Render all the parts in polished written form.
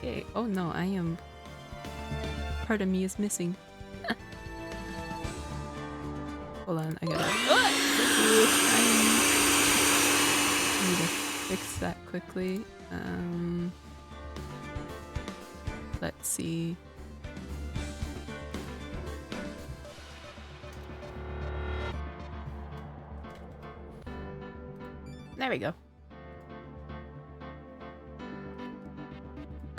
Okay. Oh no, I am... Part of me is missing. Hold on, I gotta... I need to fix that quickly. Let's see. There we go.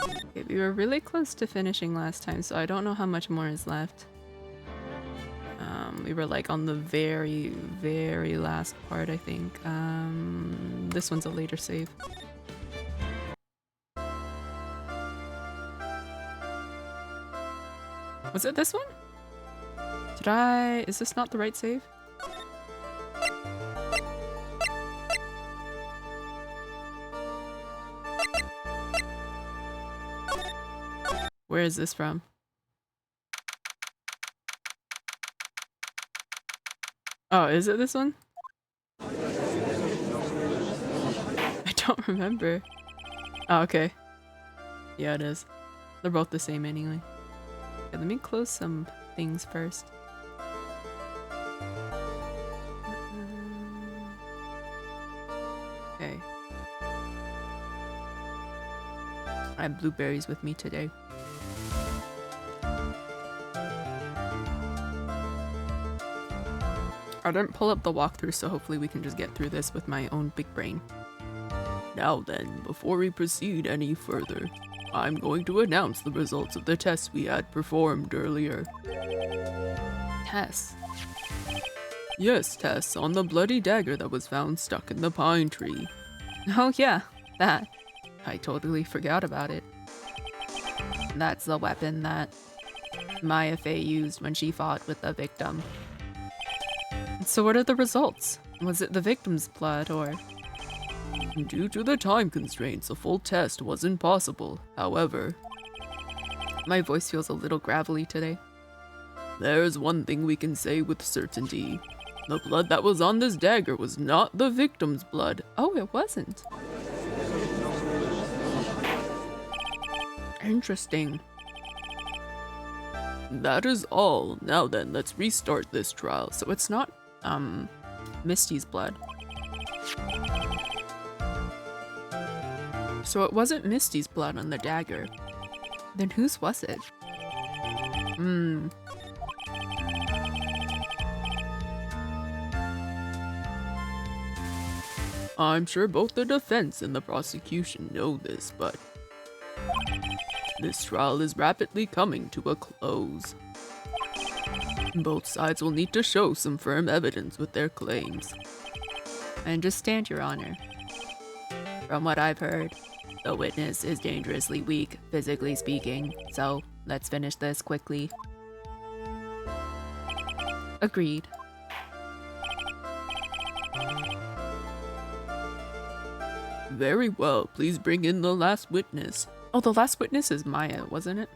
Okay, we were really close to finishing last time, so I don't know how much more is left. We were like on the very, very last part, I think. This one's a later save. Was it this one? Is this not the right save? Where is this from? Oh, is it this one? I don't remember. Oh, okay. Yeah, it is. They're both the same anyway. Okay, let me close some things first. Okay. I have blueberries with me today. I didn't pull up the walkthrough, so hopefully we can just get through this with my own big brain. Now then, before we proceed any further, I'm going to announce the results of the tests we had performed earlier. Tests? Yes, tests on the bloody dagger that was found stuck in the pine tree. Oh yeah, that. I totally forgot about it. That's the weapon that Maya Fey used when she fought with the victim. So what are the results? Was it the victim's blood, or...? Due to the time constraints, a full test wasn't possible. However... My voice feels a little gravelly today. There's one thing we can say with certainty. The blood that was on this dagger was not the victim's blood. Oh, it wasn't. Interesting. That is all. Now then, let's restart this trial. So it's not, Misty's blood. So it wasn't Misty's blood on the dagger. Then whose was it? I'm sure both the defense and the prosecution know this, but this trial is rapidly coming to a close. Both sides will need to show some firm evidence with their claims. I understand, Your Honor. From what I've heard, the witness is dangerously weak, physically speaking, so let's finish this quickly. Agreed. Very well, please bring in the last witness. Oh, the last witness is Maya, wasn't it?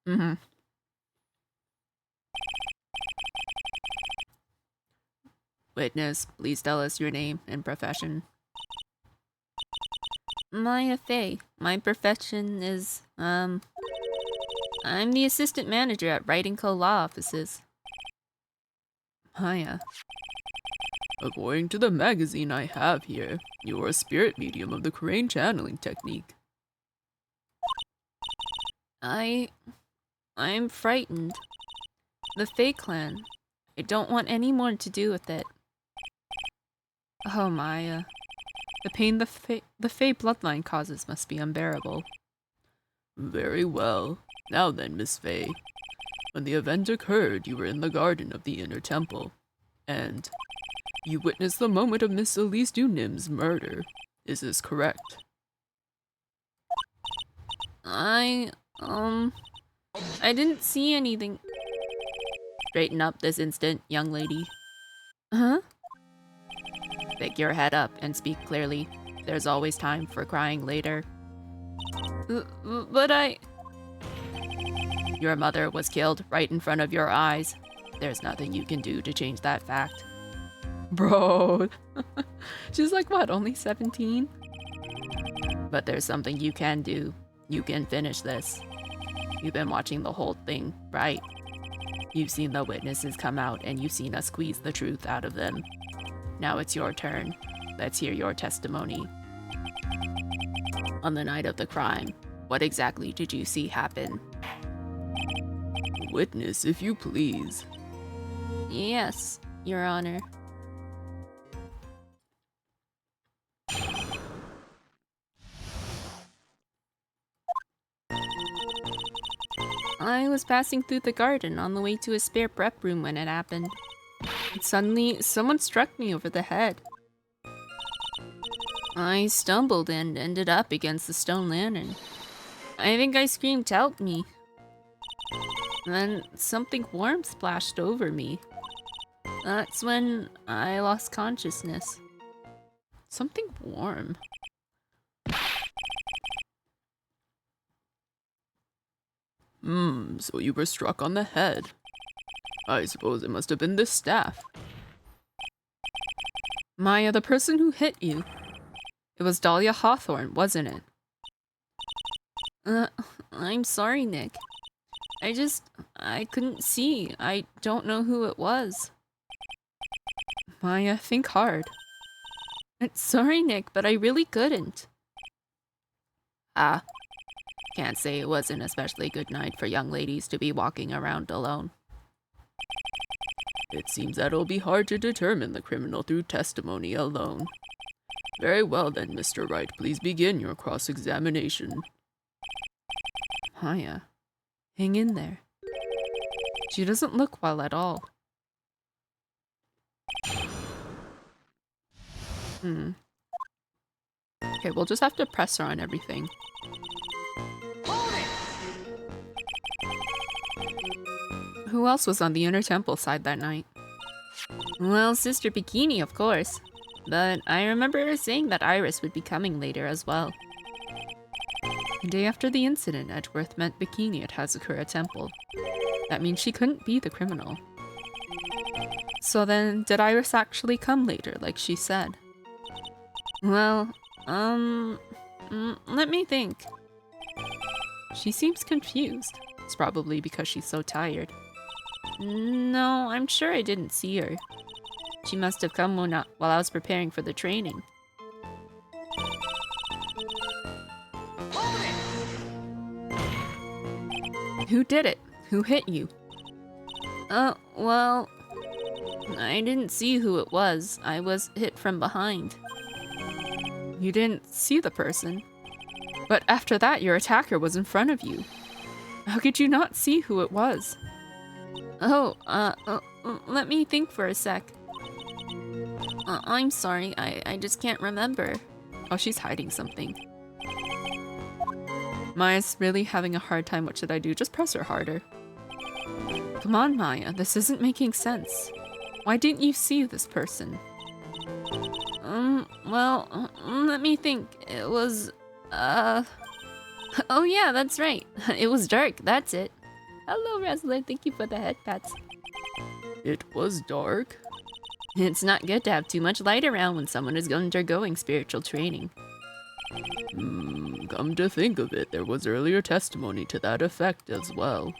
Mm-hmm. Witness, please tell us your name and profession. Maya Fey. My profession is, I'm the assistant manager at Wright & Co. Law Offices. Maya. According to the magazine I have here, you're a spirit medium of the crane channeling technique. I'm frightened. The Fey clan. I don't want any more to do with it. Oh, Maya. The pain the Fey bloodline causes must be unbearable. Very well. Now then, Miss Fey. When the event occurred, you were in the garden of the inner temple. And you witnessed the moment of Miss Elise Dunim's murder. Is this correct? I didn't see anything. Straighten up this instant, young lady. Huh? Pick your head up and speak clearly. There's always time for crying later. But Your mother was killed right in front of your eyes. There's nothing you can do to change that fact. Bro. She's like, what, only 17? But there's something you can do. You can finish this. You've been watching the whole thing, right? You've seen the witnesses come out and you've seen us squeeze the truth out of them. Now it's your turn. Let's hear your testimony. On the night of the crime, what exactly did you see happen? Witness, if you please. Yes, Your Honor. I was passing through the garden on the way to a spare prep room when it happened. And suddenly, someone struck me over the head. I stumbled and ended up against the stone lantern. I think I screamed, "Help me!" Then something warm splashed over me. That's when I lost consciousness. Something warm. So you were struck on the head. I suppose it must have been this staff. Maya, the person who hit you. It was Dahlia Hawthorne, wasn't it? I'm sorry, Nick. I couldn't see. I don't know who it was. Maya, think hard. Sorry, Nick, but I really couldn't. Can't say it was an especially good night for young ladies to be walking around alone. It seems that it'll be hard to determine the criminal through testimony alone. Very well then, Mr. Wright, please begin your cross-examination. Maya, hang in there. She doesn't look well at all. Okay, we'll just have to press her on everything. Who else was on the Inner Temple side that night? Well, Sister Bikini, of course. But I remember her saying that Iris would be coming later as well. The day after the incident, Edgeworth met Bikini at Hazakura Temple. That means she couldn't be the criminal. So then, did Iris actually come later, like she said? Well, let me think. She seems confused. It's probably because she's so tired. No, I'm sure I didn't see her. She must have come while I was preparing for the training. Who did it? Who hit you? Well, I didn't see who it was. I was hit from behind. You didn't see the person? But after that, your attacker was in front of you. How could you not see who it was? Let me think for a sec. I'm sorry, I just can't remember. Oh, she's hiding something. Maya's really having a hard time. What should I do? Just press her harder. Come on, Maya, this isn't making sense. Why didn't you see this person? Well, let me think. It was, oh yeah, that's right. It was dark, that's it. Hello, Wrestler, thank you for the head pats. It was dark? It's not good to have too much light around when someone is undergoing spiritual training. Come to think of it, there was earlier testimony to that effect as well.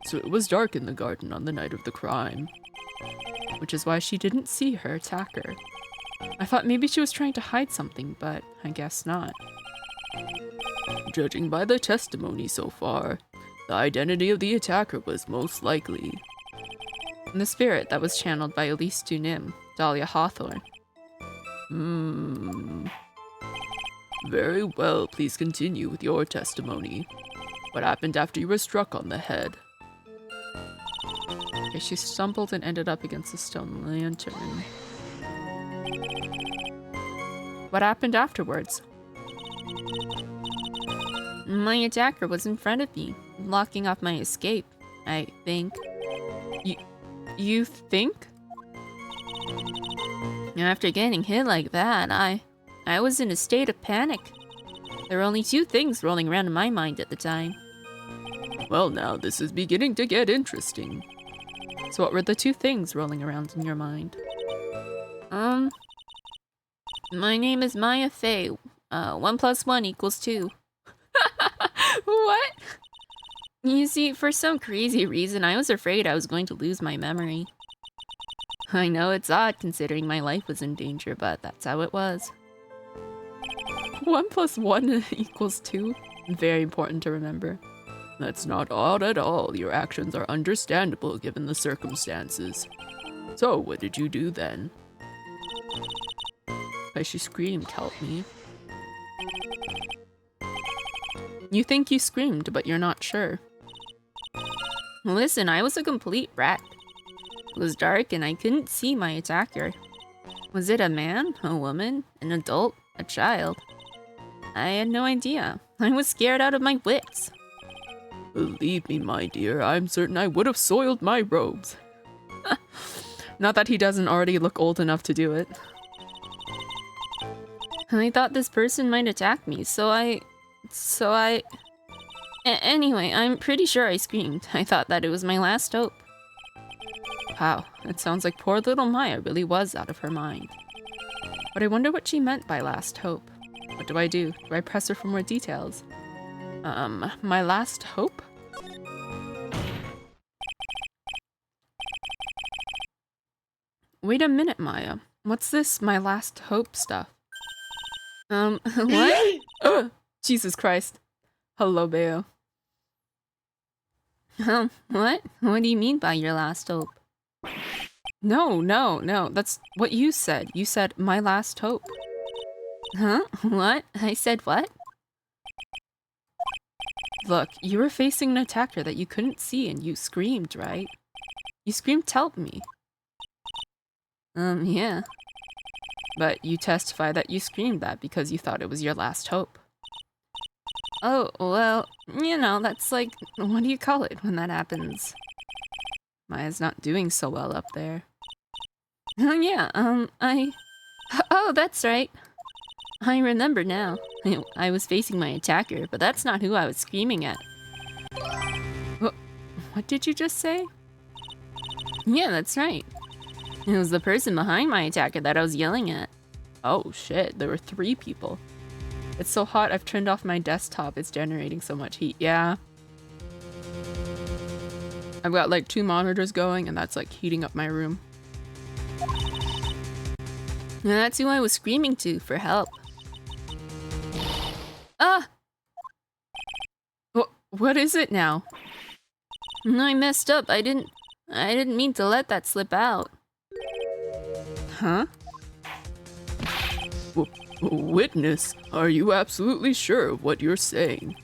So it was dark in the garden on the night of the crime. Which is why she didn't see her attacker. I thought maybe she was trying to hide something, but I guess not. Judging by the testimony so far, the identity of the attacker was most likely the spirit that was channeled by Elise Dunim, Dahlia Hawthorne. Very well, please continue with your testimony. What happened after you were struck on the head? Okay, she stumbled and ended up against the stone lantern. What happened afterwards? My attacker was in front of me, blocking off my escape, I think. You think? After getting hit like that, I was in a state of panic. There were only two things rolling around in my mind at the time. Well, now this is beginning to get interesting. So what were the two things rolling around in your mind? My name is Maya Fey. 1 + 1 = 2. What? You see, for some crazy reason, I was afraid I was going to lose my memory. I know it's odd considering my life was in danger, but that's how it was. 1 + 1 equals 2. Very important to remember. That's not odd at all. Your actions are understandable given the circumstances. So, what did you do then? She screamed, help me. You think you screamed, but you're not sure. Listen, I was a complete rat. It was dark and I couldn't see my attacker. Was it a man, a woman, an adult, a child? I had no idea. I was scared out of my wits. Believe me, my dear, I'm certain I would have soiled my robes. Not that he doesn't already look old enough to do it. I thought this person might attack me, Anyway, I'm pretty sure I screamed. I thought that it was my last hope. Wow, it sounds like poor little Maya really was out of her mind. But I wonder what she meant by last hope. What do? Do I press her for more details? My last hope? Wait a minute, Maya. What's this my last hope stuff? What? Ugh, Jesus Christ. Hello, Beo. What? What do you mean by your last hope? No. That's what you said. You said my last hope. Huh? What? I said what? Look, you were facing an attacker that you couldn't see and you screamed, right? You screamed, help me. Yeah. But you testify that you screamed that because you thought it was your last hope. Oh, well, you know, that's like, what do you call it when that happens? Maya's not doing so well up there. Oh yeah, Oh, that's right. I remember now. I was facing my attacker, but that's not who I was screaming at. What did you just say? Yeah, that's right. It was the person behind my attacker that I was yelling at. Oh shit, there were 3 people. It's so hot, I've turned off my desktop. It's generating so much heat. Yeah. I've got like 2 monitors going and that's like heating up my room. And that's who I was screaming to for help. Ah! What is it now? I messed up. I didn't mean to let that slip out. Huh? Witness, are you absolutely sure of what you're saying?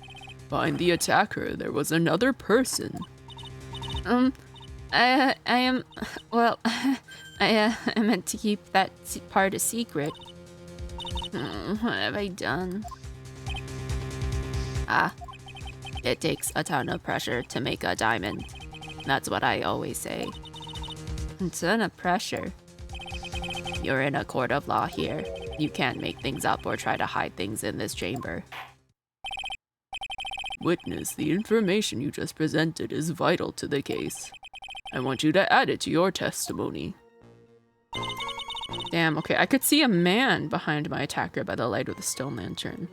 Behind the attacker, there was another person. I am, well, I meant to keep that part a secret. What have I done? It takes a ton of pressure to make a diamond. That's what I always say. A ton of pressure? You're in a court of law here. You can't make things up or try to hide things in this chamber. Witness, the information you just presented is vital to the case. I want you to add it to your testimony. Damn, okay, I could see a man behind my attacker by the light of the stone lantern.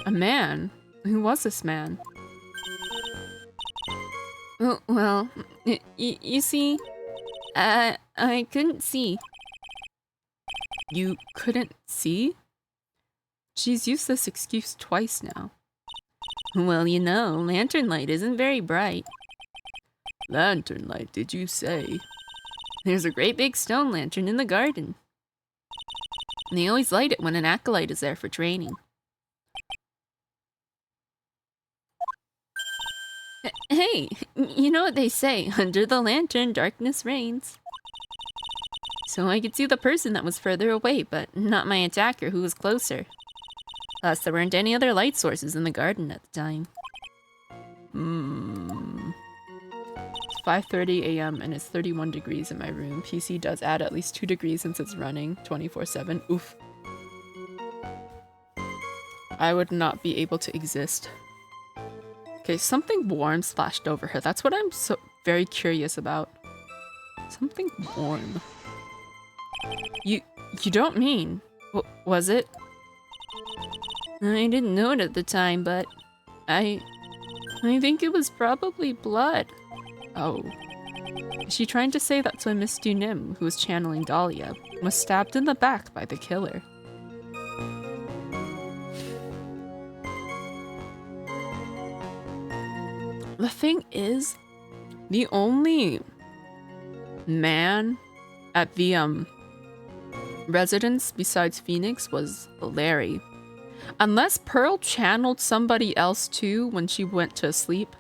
A man? Who was this man? Well, you see, I couldn't see. You couldn't see? She's used this excuse twice now. Well, you know, lantern light isn't very bright. Lantern light, did you say? There's a great big stone lantern in the garden. And they always light it when an acolyte is there for training. Hey, you know what they say, under the lantern, darkness reigns. So I could see the person that was further away, but not my attacker who was closer. Plus, there weren't any other light sources in the garden at the time. It's 5:30 a.m. and it's 31 degrees in my room. PC does add at least 2 degrees since it's running 24/7. Oof. I would not be able to exist. Okay, something warm splashed over her. That's what I'm so very curious about. Something warm. You don't mean... was it? I didn't know it at the time, but I think it was probably blood. Oh. Is she trying to say that's when Miss Dunim, who was channeling Dahlia, was stabbed in the back by the killer? The thing is, the only man at the residence besides Phoenix was Larry. Unless Pearl channeled somebody else too when she went to sleep.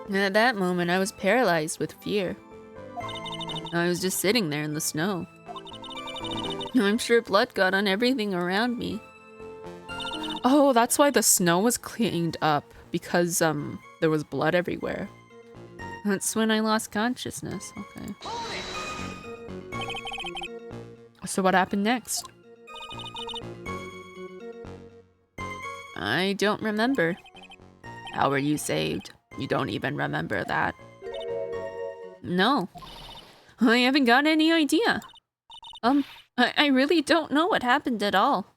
And at that moment, I was paralyzed with fear. I was just sitting there in the snow. I'm sure blood got on everything around me. Oh, that's why the snow was cleaned up, because there was blood everywhere. That's when I lost consciousness. Okay. So what happened next? I don't remember. How were you saved? You don't even remember that. No. I haven't got any idea. I really don't know what happened at all.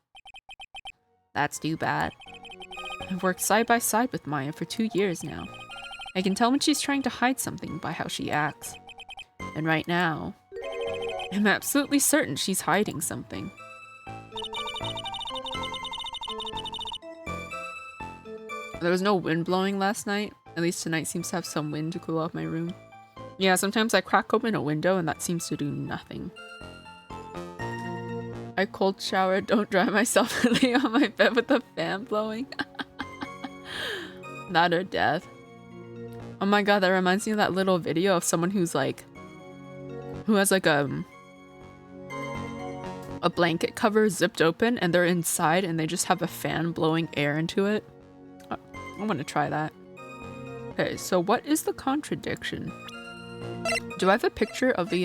That's too bad. I've worked side by side with Maya for 2 years now. I can tell when she's trying to hide something by how she acts. And right now, I'm absolutely certain she's hiding something. There was no wind blowing last night. At least tonight seems to have some wind to cool off my room. Yeah, sometimes I crack open a window and that seems to do nothing. I cold shower, don't dry myself and lay on my bed with the fan blowing. That or death. Oh my god, that reminds me of that little video of someone who's like... who has like a blanket cover zipped open and they're inside and they just have a fan blowing air into it. I want to try that. Okay, so what is the contradiction? Do I have a picture of the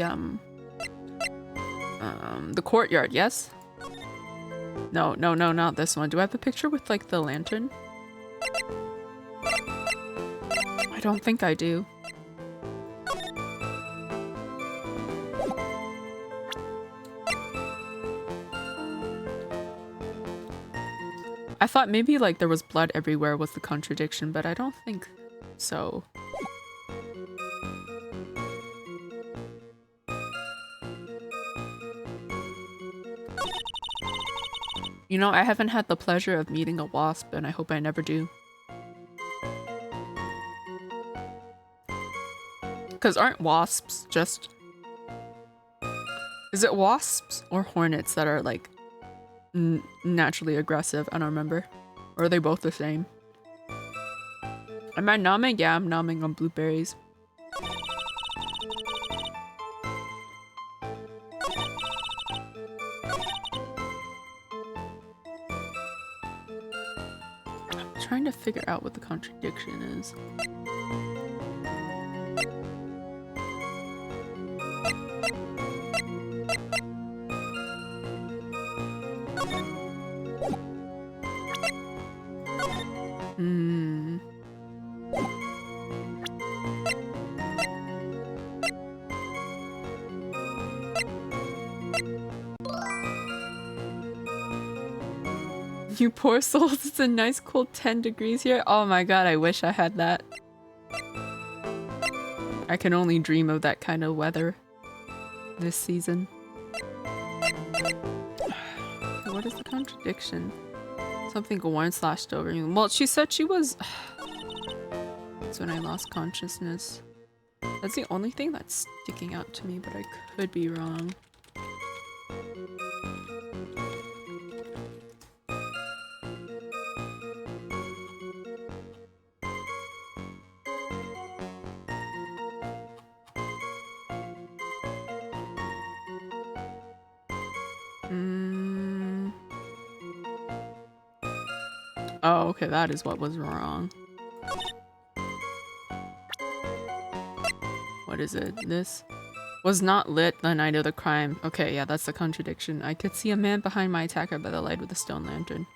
courtyard? Yes? No, not this one. Do I have a picture with like the lantern? I don't think I do. I thought maybe like there was blood everywhere was the contradiction, but I don't think so. You know, I haven't had the pleasure of meeting a wasp, and I hope I never do. Because aren't wasps just... Is it wasps or hornets that are like naturally aggressive? I don't remember. Or are they both the same? Am I nomming? Yeah, I'm nomming on blueberries. I'm trying to figure out what the contradiction is. You poor souls, it's a nice cool 10 degrees here. Oh my god, I wish I had that. I can only dream of that kind of weather this season. What is the contradiction? Something worn slashed over you. Well, she said she was... That's when I lost consciousness. That's the only thing that's sticking out to me, but I could be wrong. Oh, okay, that is what was wrong. What is it? This was not lit the night of the crime. Okay, yeah, that's the contradiction. I could see a man behind my attacker by the light with a stone lantern.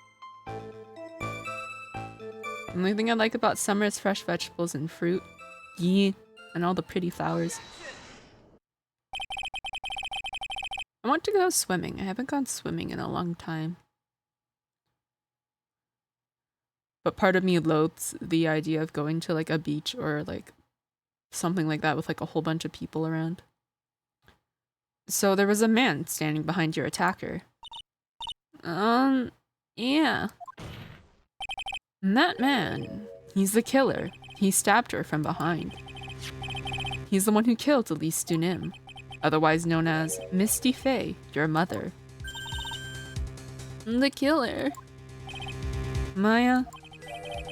The only thing I like about summer is fresh vegetables and fruit. Yee, and all the pretty flowers. I want to go swimming. I haven't gone swimming in a long time. But part of me loathes the idea of going to like a beach or like something like that with like a whole bunch of people around. So there was a man standing behind your attacker. Yeah. And that man, he's the killer. He stabbed her from behind. He's the one who killed Elise Dunim, otherwise known as Misty Faye, your mother. The killer. Maya,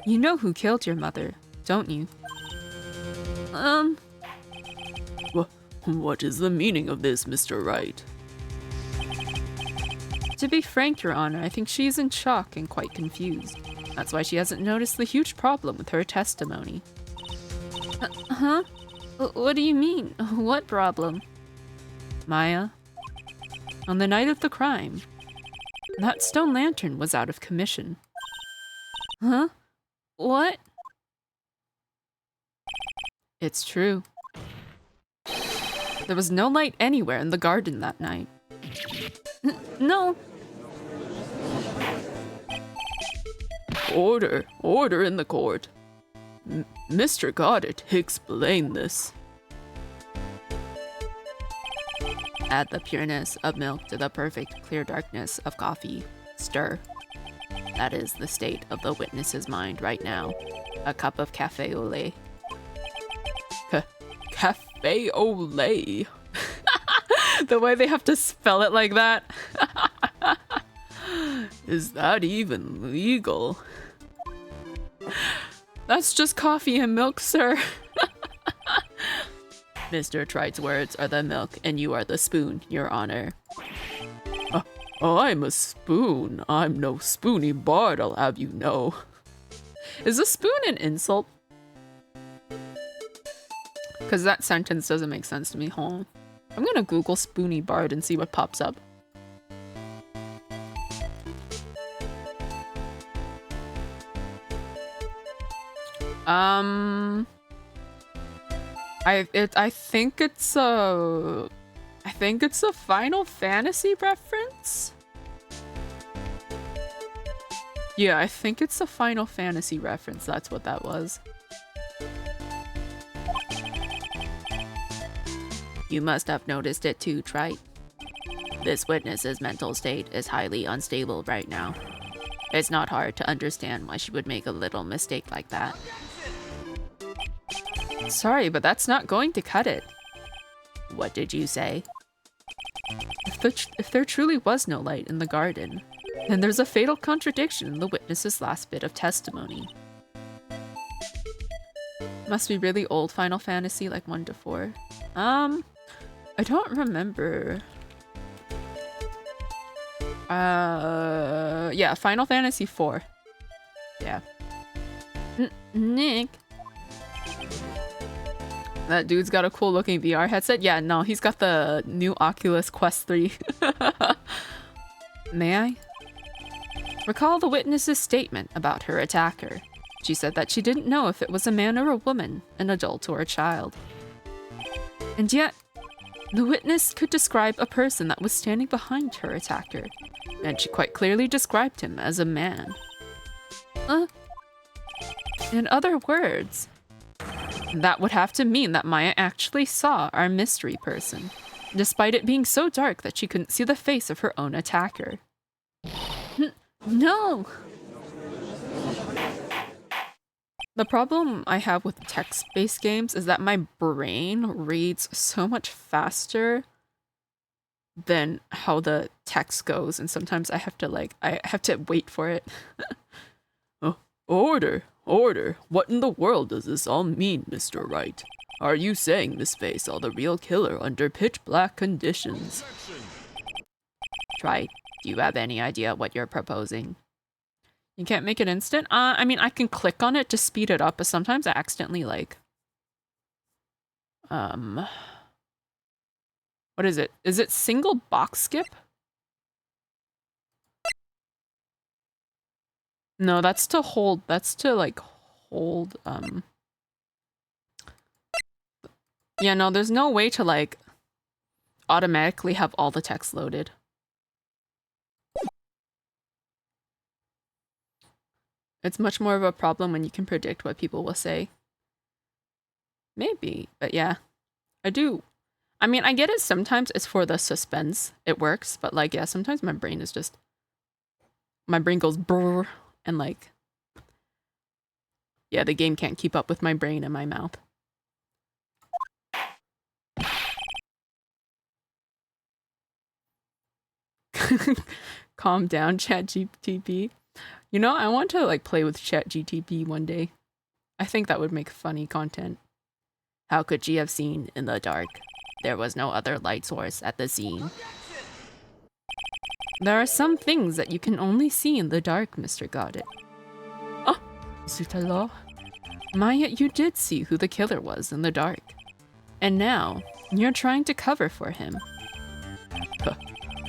you know who killed your mother, don't you? What is the meaning of this, Mr. Wright? To be frank, Your Honor, I think she's in shock and quite confused. That's why she hasn't noticed the huge problem with her testimony. Huh? What do you mean? What problem? Maya, on the night of the crime, that stone lantern was out of commission. Huh? What? It's true. There was no light anywhere in the garden that night. No. Order in the court. Mr. Goddard, explain this. Add the pureness of milk to the perfect clear darkness of coffee. Stir. That is the state of the witness's mind right now. A cup of cafe au lait. Cafe au lait. The way they have to spell it like that. Is that even legal? That's just coffee and milk, sir. Mr. Trite's words are the milk and you are the spoon, Your Honor. I'm a spoon. I'm no spoony bard, I'll have you know. Is a spoon an insult? Because that sentence doesn't make sense to me, huh? I'm gonna Google spoony bard and see what pops up. I think it's a Final Fantasy reference. Yeah, I think it's a Final Fantasy reference. That's what that was. You must have noticed it too, Trite. This witness's mental state is highly unstable right now. It's not hard to understand why she would make a little mistake like that. Sorry, but that's not going to cut it. What did you say? If there truly was no light in the garden, then there's a fatal contradiction in the witness's last bit of testimony. Must be really old Final Fantasy, like 1 to 4. I don't remember. Yeah, Final Fantasy 4. Yeah. Nick. That dude's got a cool looking VR headset. Yeah, no, he's got the new Oculus Quest 3. May I? Recall the witness's statement about her attacker. She said that she didn't know if it was a man or a woman, an adult or a child. And yet, the witness could describe a person that was standing behind her attacker, and she quite clearly described him as a man. In other words, that would have to mean that Maya actually saw our mystery person, despite it being so dark that she couldn't see the face of her own attacker. No! The problem I have with text-based games is that my brain reads so much faster than how the text goes, and sometimes I have to wait for it. Order! What in the world does this all mean, Mr. Wright? Are you saying this face saw the real killer under pitch black conditions? Right. Do you have any idea what you're proposing? You can't make it instant? I mean, I can click on it to speed it up, but sometimes I accidentally, like... What is it? Is it single box skip? No, that's to hold, hold, yeah, no, there's no way to, like... automatically have all the text loaded. It's much more of a problem when you can predict what people will say. Maybe, but yeah. I do. I mean, I get it sometimes it's for the suspense. It works, but like, yeah, sometimes my brain is just... My brain goes brrr, and like... Yeah, the game can't keep up with my brain and my mouth. Calm down, ChatGTP. You know, I want to like play with ChatGTP one day. I think that would make funny content. How could she have seen in the dark? There was no other light source at the scene. There are some things that you can only see in the dark, Mr. Goddard. Oh, zut alors. Maya, you did see who the killer was in the dark. And now, you're trying to cover for him.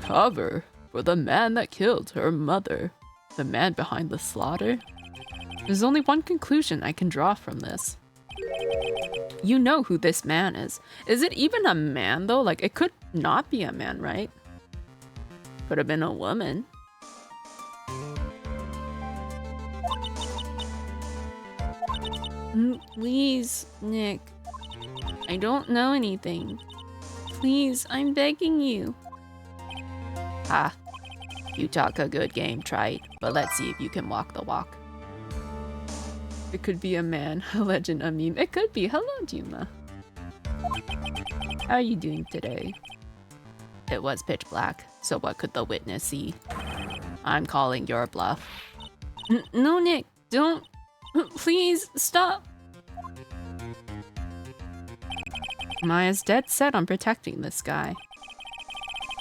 Cover? For the man that killed her mother? The man behind the slaughter? There's only one conclusion I can draw from this. You know who this man is. Is it even a man, though? Like, it could not be a man, right? Could have been a woman. Please, Nick. I don't know anything. Please, I'm begging you. Ah, you talk a good game, Wright, but let's see if you can walk the walk. It could be a man, a legend, a meme. It could be. Hello, Juma. How are you doing today? It was pitch black, so what could the witness see? I'm calling your bluff. No, Nick, don't. Please, stop. Maya's dead set on protecting this guy.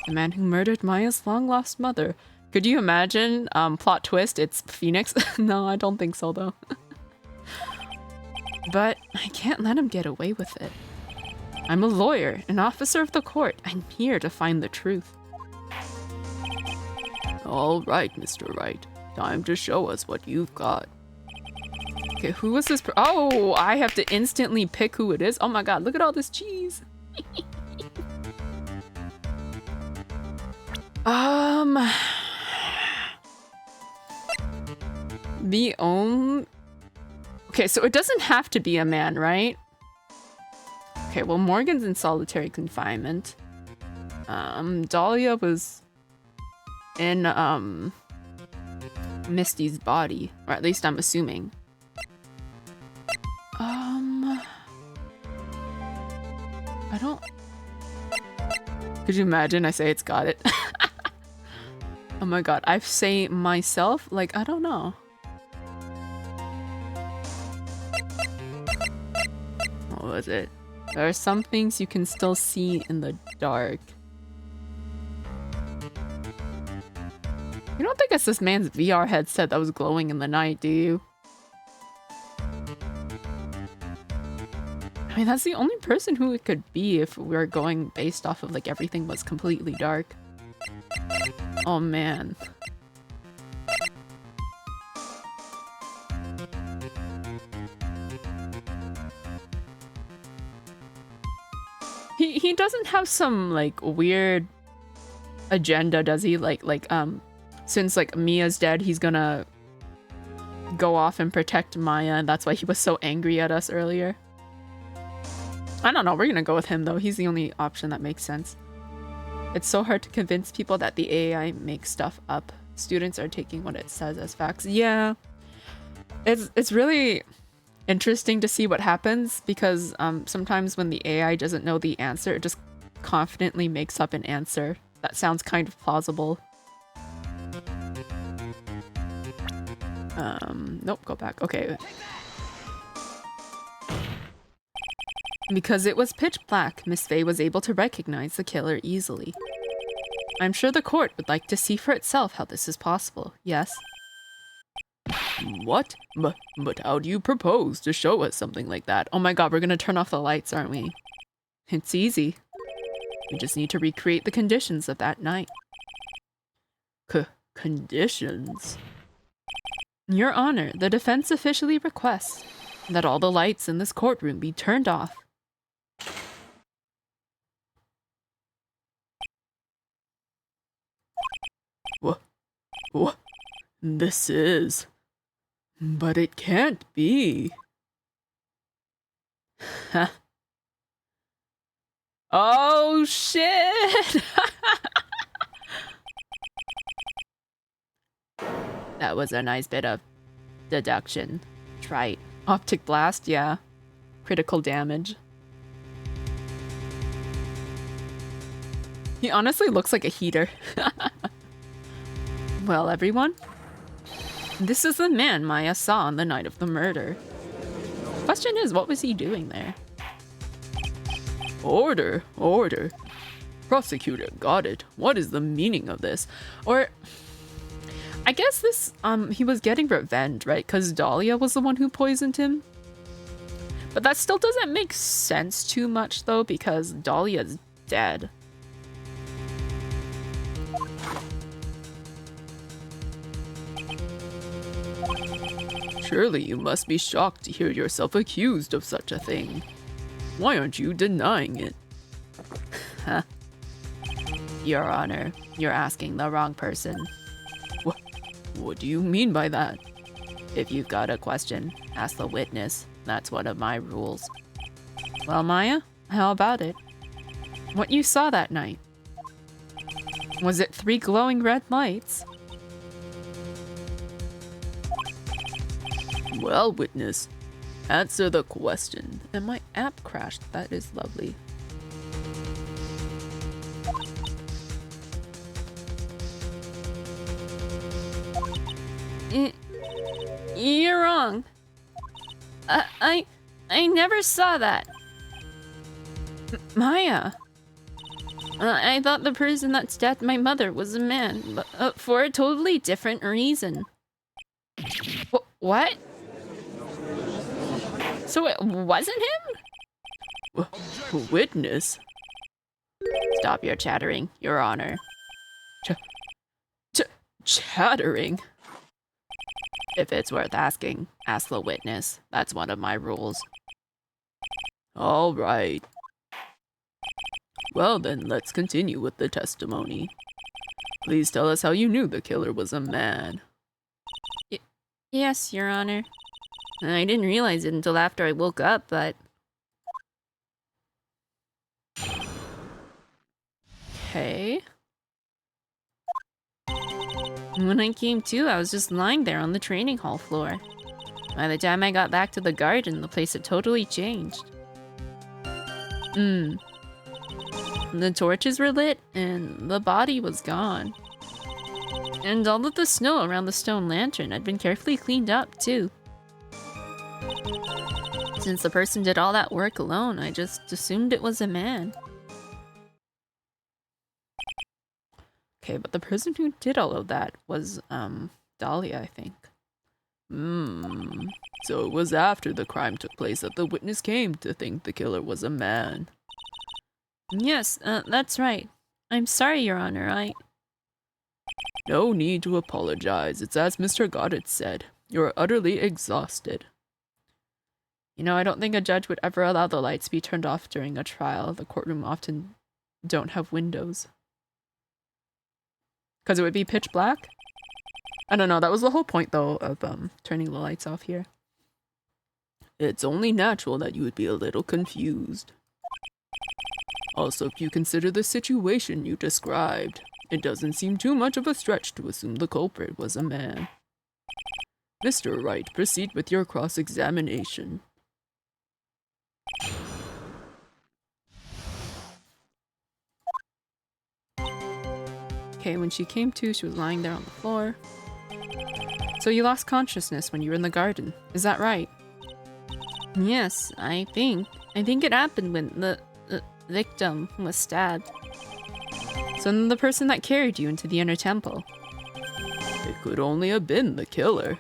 The man who murdered Maya's long-lost mother. Could you imagine, plot twist, it's Phoenix? No, I don't think so, though. But I can't let him get away with it. I'm a lawyer, an officer of the court. I'm here to find the truth. All right, Mr. Wright. Time to show us what you've got. Okay, who was this? Oh, I have to instantly pick who it is. Oh my god, look at all this cheese. The only... Okay, so it doesn't have to be a man, right? Okay, well, Morgan's in solitary confinement. Dahlia was in, Misty's body. Or at least I'm assuming. I don't... Could you imagine I say it's got it? Oh my god, I say myself? Like, I don't know. What was it? There are some things you can still see in the dark. You don't think it's this man's VR headset that was glowing in the night, do you? I mean, that's the only person who it could be if we were going based off of like everything was completely dark. Oh man. He doesn't have some like weird agenda, does he? Like since like Mia's dead, he's gonna go off and protect Maya, and that's why he was so angry at us earlier. I don't know, we're gonna go with him though. He's the only option that makes sense. It's so hard to convince people that the AI makes stuff up. Students are taking what it says as facts. Yeah. It's really interesting to see what happens because sometimes when the AI doesn't know the answer, it just confidently makes up an answer that sounds kind of plausible. Nope, go back. Okay. Because it was pitch black, Miss Faye was able to recognize the killer easily. I'm sure the court would like to see for itself how this is possible, yes? What? But how do you propose to show us something like that? Oh my god, we're gonna turn off the lights, aren't we? It's easy. We just need to recreate the conditions of that night. Conditions? Your Honor, the defense officially requests that all the lights in this courtroom be turned off. What? What? This is... But it can't be. Huh. Oh, shit! That was a nice bit of deduction. Right. Optic blast, yeah. Critical damage. He honestly looks like a heater. Well, everyone, this is the man Maya saw on the night of the murder. Question is, what was he doing there? Order, order. Prosecutor, got it. What is the meaning of this? Or, I guess this, he was getting revenge, right? Because Dahlia was the one who poisoned him. But that still doesn't make sense too much, though, because Dahlia's dead. Surely you must be shocked to hear yourself accused of such a thing. Why aren't you denying it? Huh. Your Honor, you're asking the wrong person. What do you mean by that? If you've got a question, ask the witness. That's one of my rules. Well, Maya, how about it? What you saw that night? Was it 3 glowing red lights? Well, witness, answer the question. And my app crashed. That is lovely. You're wrong. I never saw that. Maya. I thought the person that stabbed my mother was a man, but for a totally different reason. What? So it wasn't him? Witness? Stop your chattering, Your Honor. Chattering? If it's worth asking, ask the witness. That's one of my rules. All right. Well then, let's continue with the testimony. Please tell us how you knew the killer was a man. Yes, Your Honor. I didn't realize it until after I woke up, but... Okay. When I came to, I was just lying there on the training hall floor. By the time I got back to the garden, the place had totally changed. The torches were lit, and the body was gone. And all of the snow around the stone lantern had been carefully cleaned up, too. Since the person did all that work alone, I just assumed it was a man. Okay, but the person who did all of that was, Dahlia, I think. So it was after the crime took place that the witness came to think the killer was a man. Yes, that's right. I'm sorry, Your Honor, No need to apologize. It's as Mr. Goddard said. You're utterly exhausted. You know, I don't think a judge would ever allow the lights to be turned off during a trial. The courtroom often don't have windows. Because it would be pitch black? I don't know, that was the whole point, though, of turning the lights off here. It's only natural that you would be a little confused. Also, if you consider the situation you described, it doesn't seem too much of a stretch to assume the culprit was a man. Mr. Wright, proceed with your cross-examination. Okay, when she came to, she was lying there on the floor. So you lost consciousness when you were in the garden, is that right? Yes, I think. I think it happened when the victim was stabbed. So then the person that carried you into the inner temple. It could only have been the killer.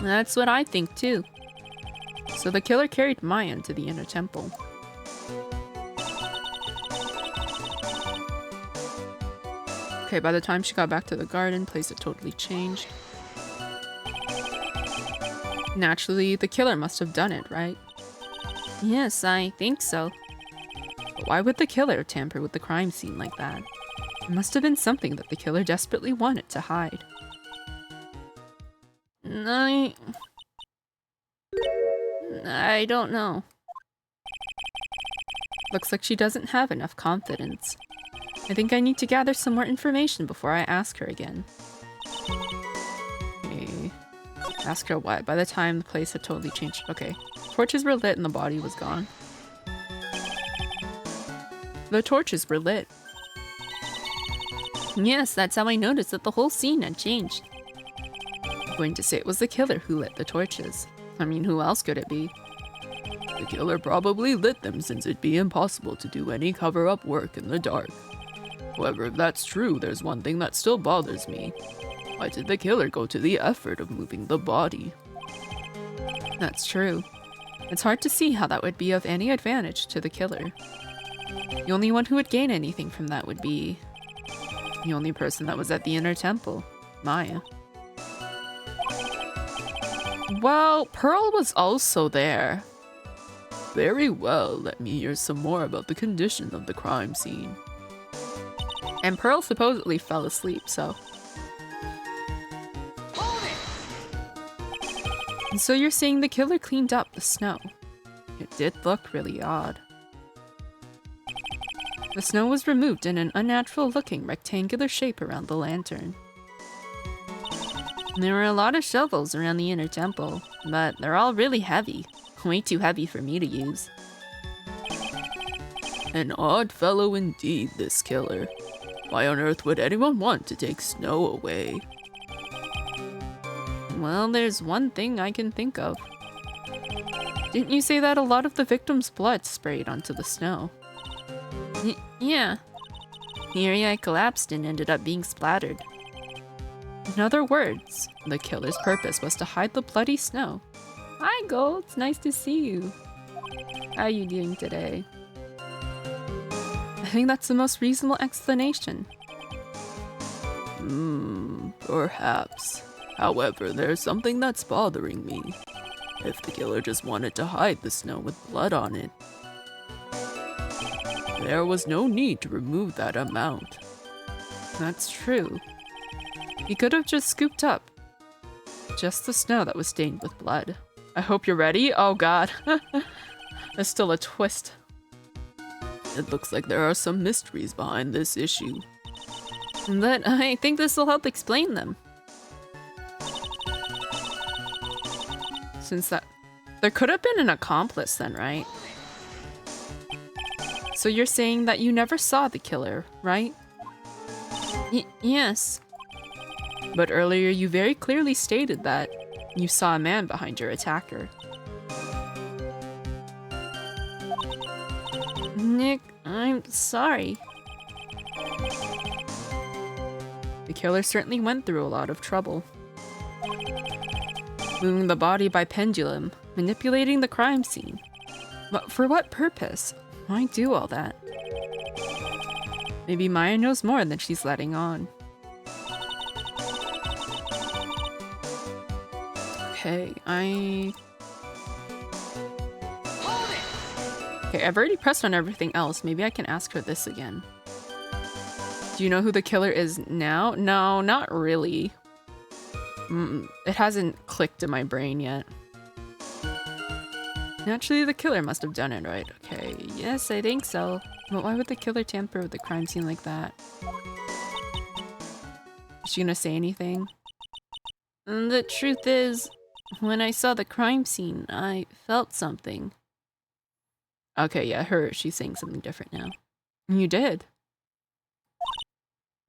That's what I think too. So the killer carried Maya into the inner temple. Okay, by the time she got back to the garden, place had totally changed. Naturally, the killer must have done it, right? Yes, I think so. But why would the killer tamper with the crime scene like that? It must have been something that the killer desperately wanted to hide. I don't know. Looks like she doesn't have enough confidence. I think I need to gather some more information before I ask her again. Okay. Ask her what? By the time the place had totally changed. Okay. Torches were lit and the body was gone. The torches were lit. Yes, that's how I noticed that the whole scene had changed. I'm going to say it was the killer who lit the torches. I mean, who else could it be? The killer probably lit them since it'd be impossible to do any cover-up work in the dark. However, if that's true, there's one thing that still bothers me. Why did the killer go to the effort of moving the body? That's true. It's hard to see how that would be of any advantage to the killer. The only one who would gain anything from that would be the only person that was at the inner temple, Maya. Well, Pearl was also there. Very well, let me hear some more about the condition of the crime scene. And Pearl supposedly fell asleep, so... And so you're saying the killer cleaned up the snow. It did look really odd. The snow was removed in an unnatural-looking rectangular shape around the lantern. There were a lot of shovels around the inner temple, but they're all really heavy. Way too heavy for me to use. An odd fellow indeed, this killer. Why on earth would anyone want to take snow away? Well, there's one thing I can think of. Didn't you say that a lot of the victim's blood sprayed onto the snow? Yeah. The area collapsed and ended up being splattered. In other words, the killer's purpose was to hide the bloody snow. Hi, Gold. It's nice to see you. How are you doing today? I think that's the most reasonable explanation. Perhaps. However, there's something that's bothering me. If the killer just wanted to hide the snow with blood on it, there was no need to remove that amount. That's true. He could have just scooped up just the snow that was stained with blood. I hope you're ready. Oh god. There's still a twist. It looks like there are some mysteries behind this issue. But I think this will help explain them. Since that... There could have been an accomplice then, right? So you're saying that you never saw the killer, right? Yes. But earlier you very clearly stated that you saw a man behind your attacker. Nick, I'm sorry. The killer certainly went through a lot of trouble. Moving the body by pendulum, manipulating the crime scene. But for what purpose? Why do all that? Maybe Maya knows more than she's letting on. Okay, Okay, I've already pressed on everything else. Maybe I can ask her this again. Do you know who the killer is now? No, not really. It hasn't clicked in my brain yet. Naturally, the killer must have done it, right? Okay, yes, I think so. But why would the killer tamper with the crime scene like that? Is she gonna say anything? The truth is, when I saw the crime scene, I felt something. Okay, yeah, she's saying something different now. You did?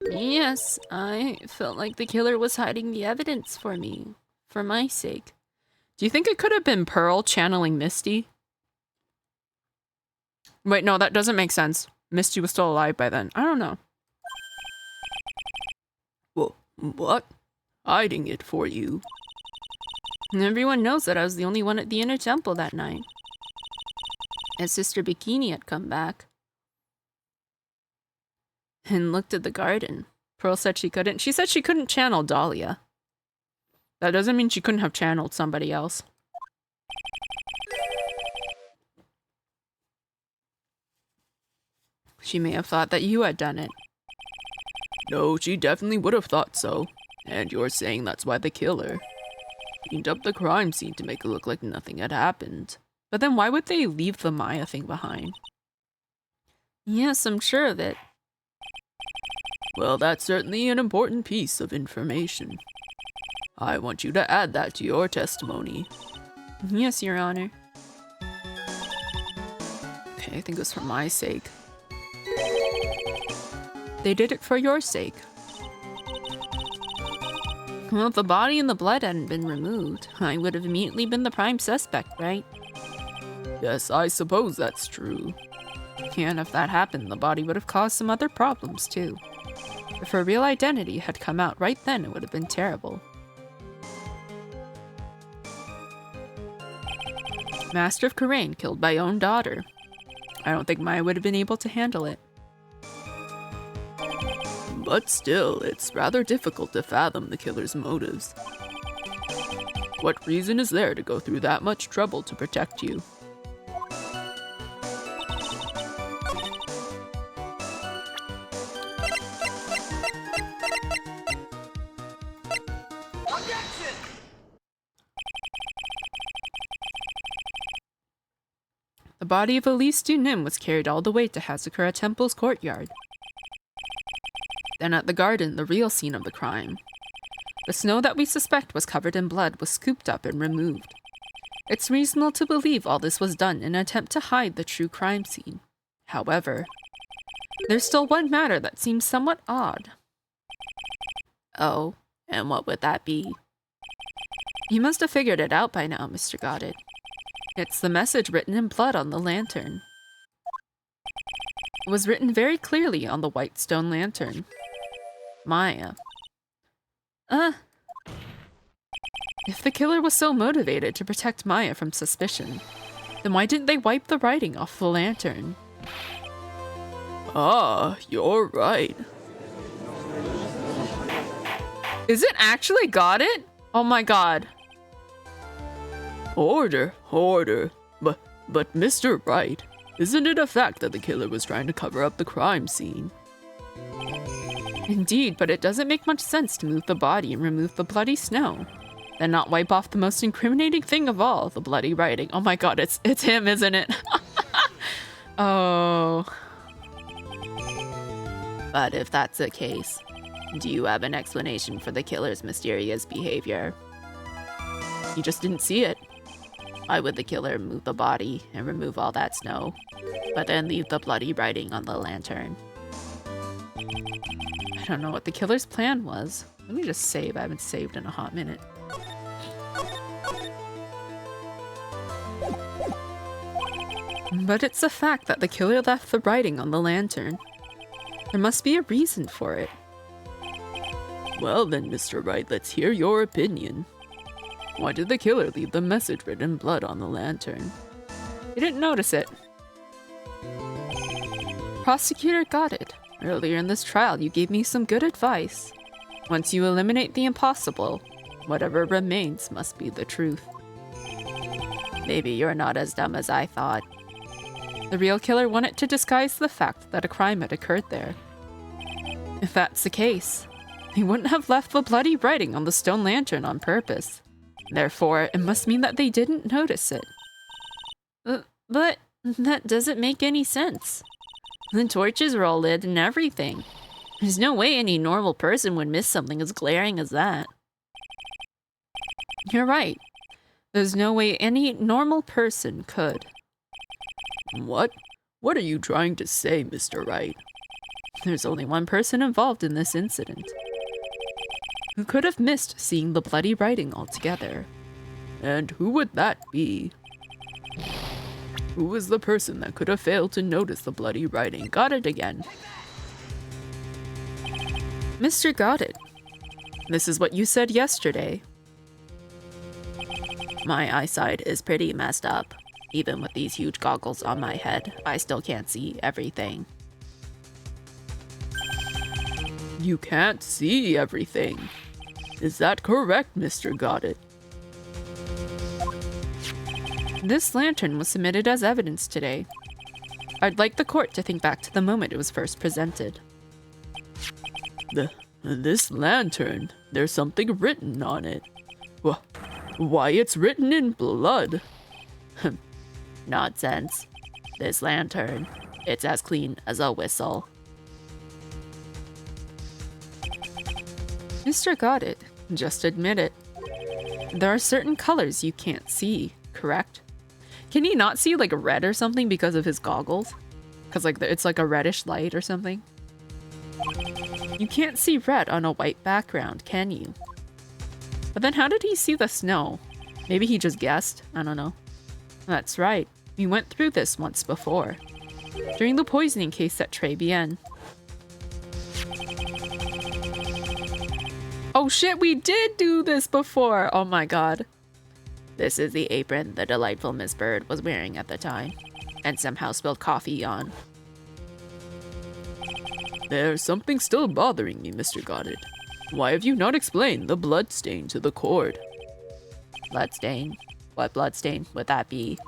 Yes, I felt like the killer was hiding the evidence for me, for my sake. Do you think it could have been Pearl channeling Misty? Wait, no, that doesn't make sense. Misty was still alive by then. I don't know. Well, what? Hiding it for you. And everyone knows that I was the only one at the inner temple that night. As Sister Bikini had come back and looked at the garden. Pearl said she couldn't. She said she couldn't channel Dahlia. That doesn't mean she couldn't have channeled somebody else. She may have thought that you had done it. No, she definitely would have thought so. And you're saying that's why the killer cleaned up the crime scene to make it look like nothing had happened. But then why would they leave the Maya thing behind? Yes, I'm sure of it. Well, that's certainly an important piece of information. I want you to add that to your testimony. Yes, Your Honor. Okay, I think it was for my sake. They did it for your sake. Well, if the body and the blood hadn't been removed, I would have immediately been the prime suspect, right? Yes, I suppose that's true. And if that happened, the body would have caused some other problems, too. If her real identity had come out right then, it would have been terrible. Master of Karain killed my own daughter. I don't think Maya would have been able to handle it. But still, it's rather difficult to fathom the killer's motives. What reason is there to go through that much trouble to protect you? The body of Elise Dunim was carried all the way to Hazakura Temple's courtyard. Then at the garden, the real scene of the crime. The snow that we suspect was covered in blood was scooped up and removed. It's reasonable to believe all this was done in an attempt to hide the true crime scene. However, there's still one matter that seems somewhat odd. Oh, and what would that be? You must have figured it out by now, Mr. Goddard. It's the message written in blood on the lantern. It was written very clearly on the white stone lantern. Maya. If the killer was so motivated to protect Maya from suspicion, then why didn't they wipe the writing off the lantern? Ah, you're right. Is it actually got it? Oh my god. Order. But Mr. Wright, isn't it a fact that the killer was trying to cover up the crime scene? Indeed, but it doesn't make much sense to move the body and remove the bloody snow, then not wipe off the most incriminating thing of all, the bloody writing. Oh my god, it's him, isn't it? Oh. But if that's the case, do you have an explanation for the killer's mysterious behavior? You just didn't see it. Why would the killer move the body and remove all that snow, but then leave the bloody writing on the lantern? I don't know what the killer's plan was. Let me just save. I haven't saved in a hot minute. But it's a fact that the killer left the writing on the lantern. There must be a reason for it. Well then, Mr. Wright, let's hear your opinion. Why did the killer leave the message written in blood on the lantern? You didn't notice it. Prosecutor got it. Earlier in this trial, you gave me some good advice. Once you eliminate the impossible, whatever remains must be the truth. Maybe you're not as dumb as I thought. The real killer wanted to disguise the fact that a crime had occurred there. If that's the case, he wouldn't have left the bloody writing on the stone lantern on purpose. Therefore, it must mean that they didn't notice it. But that doesn't make any sense. The torches were all lit and everything. There's no way any normal person would miss something as glaring as that. You're right. There's no way any normal person could. What? What are you trying to say, Mr. Wright? There's only one person involved in this incident who could have missed seeing the bloody writing altogether. And who would that be? Who was the person that could have failed to notice the bloody writing? Got it again. Mr. Goddard, this is what you said yesterday. My eyesight is pretty messed up. Even with these huge goggles on my head, I still can't see everything. You can't see everything. Is that correct, Mr. Goddard? This lantern was submitted as evidence today. I'd like the court to think back to the moment it was first presented. This lantern, there's something written on it. Why, it's written in blood. Nonsense. This lantern, it's as clean as a whistle. Mr. Got It, just admit it. There are certain colors you can't see, correct? Can he not see like red or something because of his goggles? Because like it's like a reddish light or something? You can't see red on a white background, can you? But then how did he see the snow? Maybe he just guessed? I don't know. That's right. We went through this once before. During the poisoning case at Très Bien. Oh shit, we did do this before! Oh my god. This is the apron the delightful Miss Bird was wearing at the time, and somehow spilled coffee on. There's something still bothering me, Mr. Goddard. Why have you not explained the bloodstain to the court? Bloodstain? What bloodstain would that be?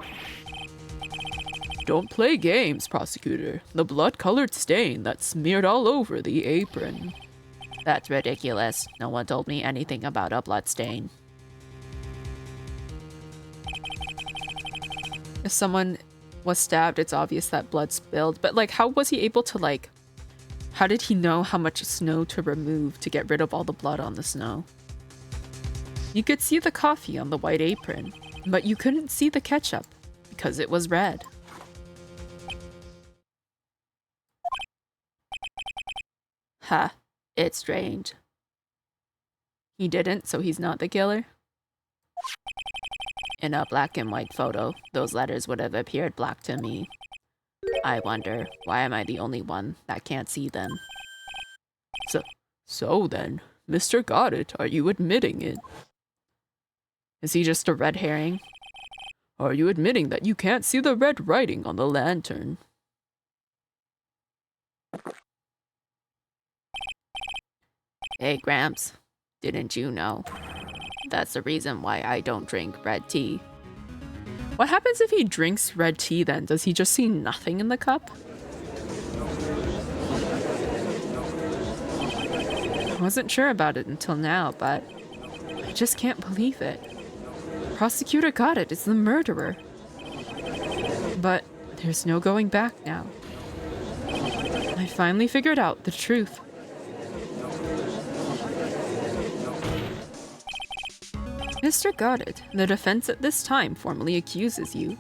Don't play games, prosecutor. The blood-colored stain that's smeared all over the apron. That's ridiculous. No one told me anything about a bloodstain. If someone was stabbed, it's obvious that blood spilled. But like, how was he able to like... How did he know how much snow to remove to get rid of all the blood on the snow? You could see the coffee on the white apron, but you couldn't see the ketchup because it was red. Ha, it's strange. He didn't, so he's not the killer? In a black and white photo, those letters would have appeared black to me. I wonder, why am I the only one that can't see them? So then, Mr. Goddard, are you admitting it? Is he just a red herring? Are you admitting that you can't see the red writing on the lantern? Hey, Gramps, didn't you know? That's the reason why I don't drink red tea. What happens if he drinks red tea then? Does he just see nothing in the cup? I wasn't sure about it until now, but I just can't believe it. Prosecutor got it, it's the murderer. But there's no going back now. I finally figured out the truth. Mr. Goddard, the defense at this time formally accuses you.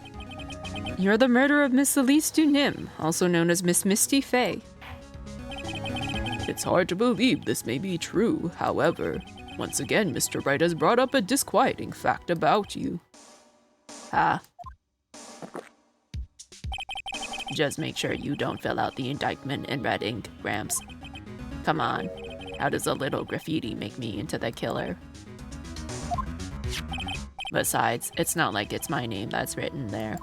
You're the murderer of Miss Elise Dunim, also known as Miss Misty Fey. It's hard to believe this may be true, however, once again Mr. Wright has brought up a disquieting fact about you. Ha. Just make sure you don't fill out the indictment in red ink, Gramps. Come on, how does a little graffiti make me into the killer? Besides, it's not like it's my name that's written there.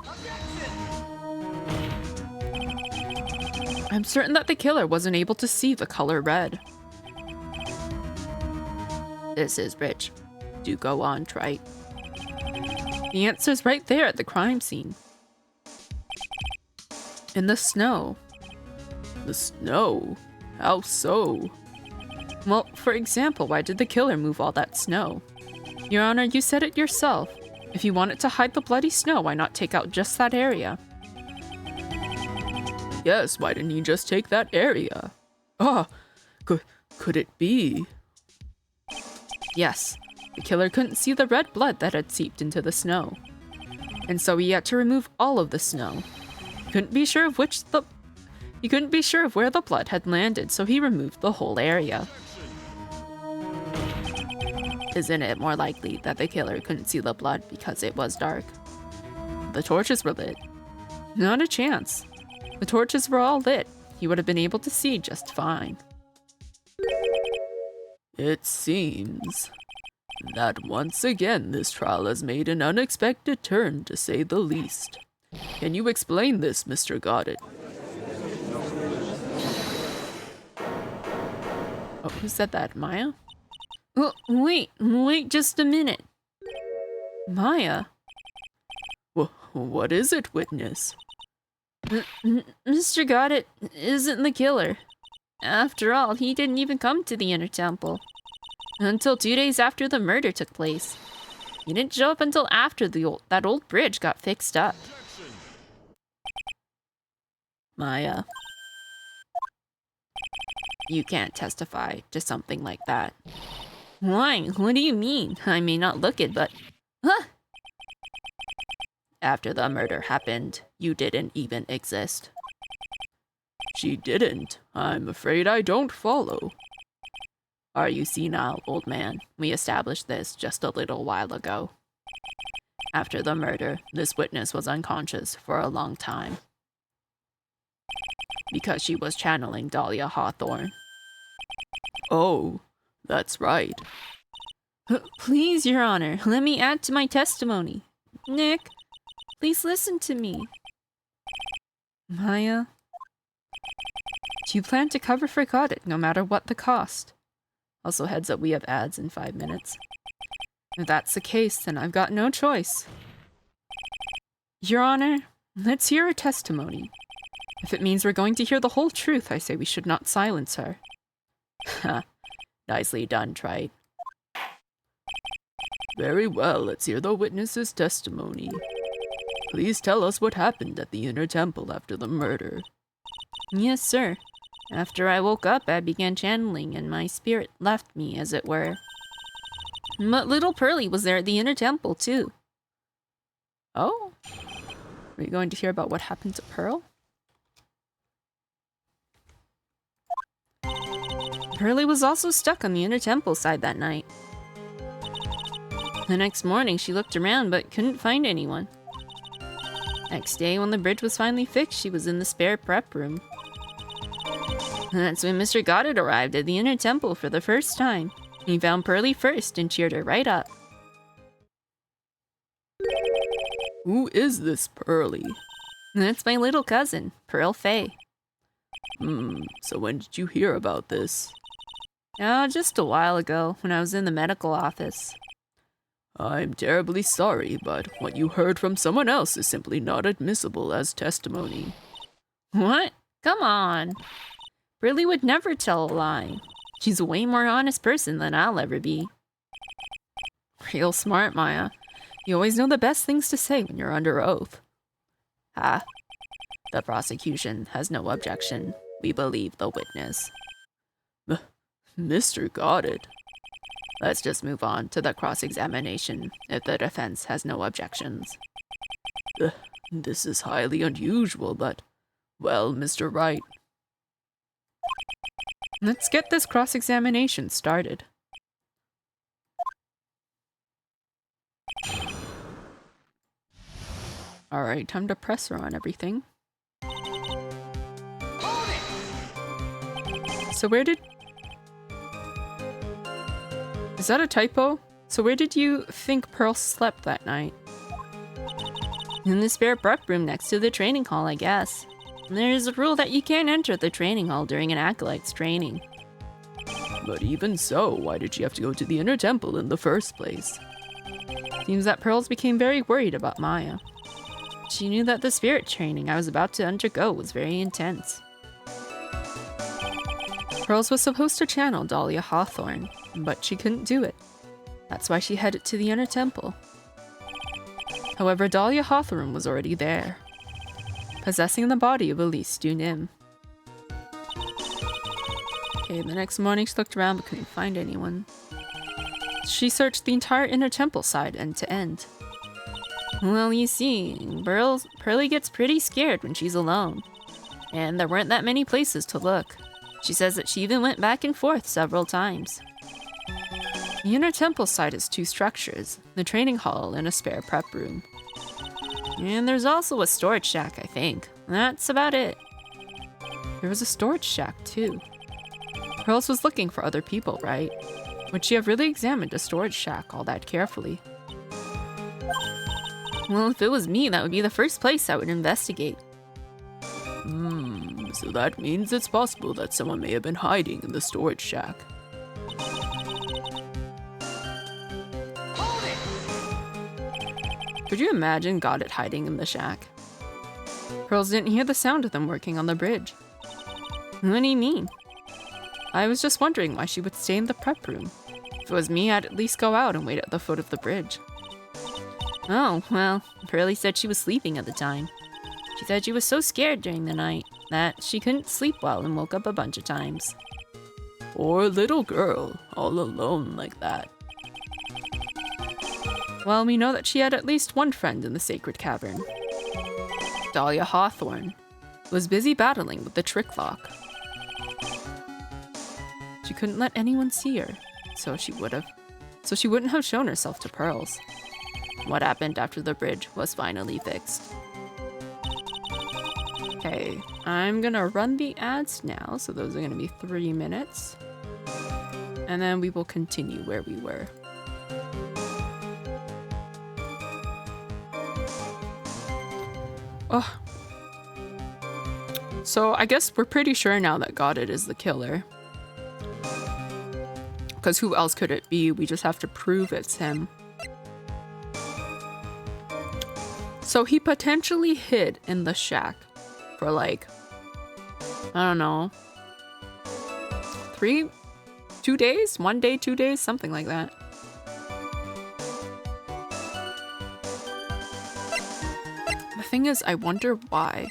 I'm certain that the killer wasn't able to see the color red. This is rich. Do go on, Wright. The answer's right there at the crime scene. In the snow. The snow? How so? Well, for example, why did the killer move all that snow? Your Honor, you said it yourself. If you wanted to hide the bloody snow, why not take out just that area? Yes, why didn't he just take that area? Ah, could it be? Yes, the killer couldn't see the red blood that had seeped into the snow. And so he had to remove all of the snow. He couldn't be sure of where the blood had landed, so he removed the whole area. Isn't it more likely that the killer couldn't see the blood because it was dark? The torches were lit. Not a chance. The torches were all lit. He would have been able to see just fine. It seems that once again this trial has made an unexpected turn, to say the least. Can you explain this, Mr. Goddard? Oh, who said that? Maya? Oh, wait just a minute. Maya? What is it, witness? Mr. Goddard isn't the killer. After all, he didn't even come to the Inner Temple until 2 days after the murder took place. He didn't show up until after that old bridge got fixed up. Maya, you can't testify to something like that. Why? What do you mean? I may not look it, but... Huh? After the murder happened, you didn't even exist. She didn't. I'm afraid I don't follow. Are you senile, old man? We established this just a little while ago. After the murder, this witness was unconscious for a long time. Because she was channeling Dahlia Hawthorne. Oh, that's right. Please, Your Honor, let me add to my testimony. Nick, please listen to me. Maya, do you plan to cover for Goddard no matter what the cost? Also, heads up, we have ads in 5 minutes. If that's the case, then I've got no choice. Your Honor, let's hear her testimony. If it means we're going to hear the whole truth, I say we should not silence her. Ha, nicely done, Wright. Very well, let's hear the witness's testimony. Please tell us what happened at the Inner Temple after the murder. Yes, sir. After I woke up, I began channeling, and my spirit left me, as it were. But little Pearly was there at the Inner Temple, too. Oh? Are you going to hear about what happened to Pearl? Pearly was also stuck on the Inner Temple side that night. The next morning, she looked around but couldn't find anyone. Next day, when the bridge was finally fixed, she was in the spare prep room. And that's when Mr. Goddard arrived at the Inner Temple for the first time. He found Pearly first and cheered her right up. Who is this Pearly? That's my little cousin, Pearl Faye. So when did you hear about this? Oh, just a while ago, when I was in the medical office. I'm terribly sorry, but what you heard from someone else is simply not admissible as testimony. What? Come on. Pearly would never tell a lie. She's a way more honest person than I'll ever be. Real smart, Maya. You always know the best things to say when you're under oath. Ha. The prosecution has no objection. We believe the witness. Mr. Goddard. Let's just move on to the cross-examination if the defense has no objections. This is highly unusual, but... Well, Mr. Wright. Let's get this cross-examination started. Alright, time to press her on everything. So where did... Is that a typo? So where did you think Pearl slept that night? In the spare prep room next to the training hall, I guess. There's a rule that you can't enter the training hall during an acolyte's training. But even so, why did she have to go to the Inner Temple in the first place? Seems that Pearls became very worried about Maya. She knew that the spirit training I was about to undergo was very intense. Pearls was supposed to channel Dahlia Hawthorne, but she couldn't do it. That's why she headed to the Inner Temple. However, Dahlia Hawthorne was already there, possessing the body of Elise Dunim. Okay, the next morning she looked around but couldn't find anyone. She searched the entire Inner Temple side end to end. Well, you see, Pearly gets pretty scared when she's alone. And there weren't that many places to look. She says that she even went back and forth several times. The Inner Temple side has 2 structures, the training hall and a spare prep room. And there's also a storage shack, I think. That's about it. There was a storage shack, too. Pearls was looking for other people, right? Would she have really examined a storage shack all that carefully? Well, if it was me, that would be the first place I would investigate. So that means it's possible that someone may have been hiding in the storage shack. Could you imagine Goddard hiding in the shack? Pearls didn't hear the sound of them working on the bridge. What do you mean? I was just wondering why she would stay in the prep room. If it was me, I'd at least go out and wait at the foot of the bridge. Oh, well, Pearlie said she was sleeping at the time. She said she was so scared during the night that she couldn't sleep well and woke up a bunch of times. Poor little girl, all alone like that. Well, we know that she had at least one friend in the sacred cavern. Dahlia Hawthorne was busy battling with the trick lock. She couldn't let anyone see her, so she wouldn't have shown herself to Pearls. What happened after the bridge was finally fixed? Okay, I'm gonna run the ads now, so those are gonna be 3 minutes. And then we will continue where we were. Oh. So I guess we're pretty sure now that Goddard is the killer. Because who else could it be? We just have to prove it's him. So he potentially hid in the shack for like, I don't know, 2 days? 1 day, 2 days? Something like that. The thing is, I wonder why.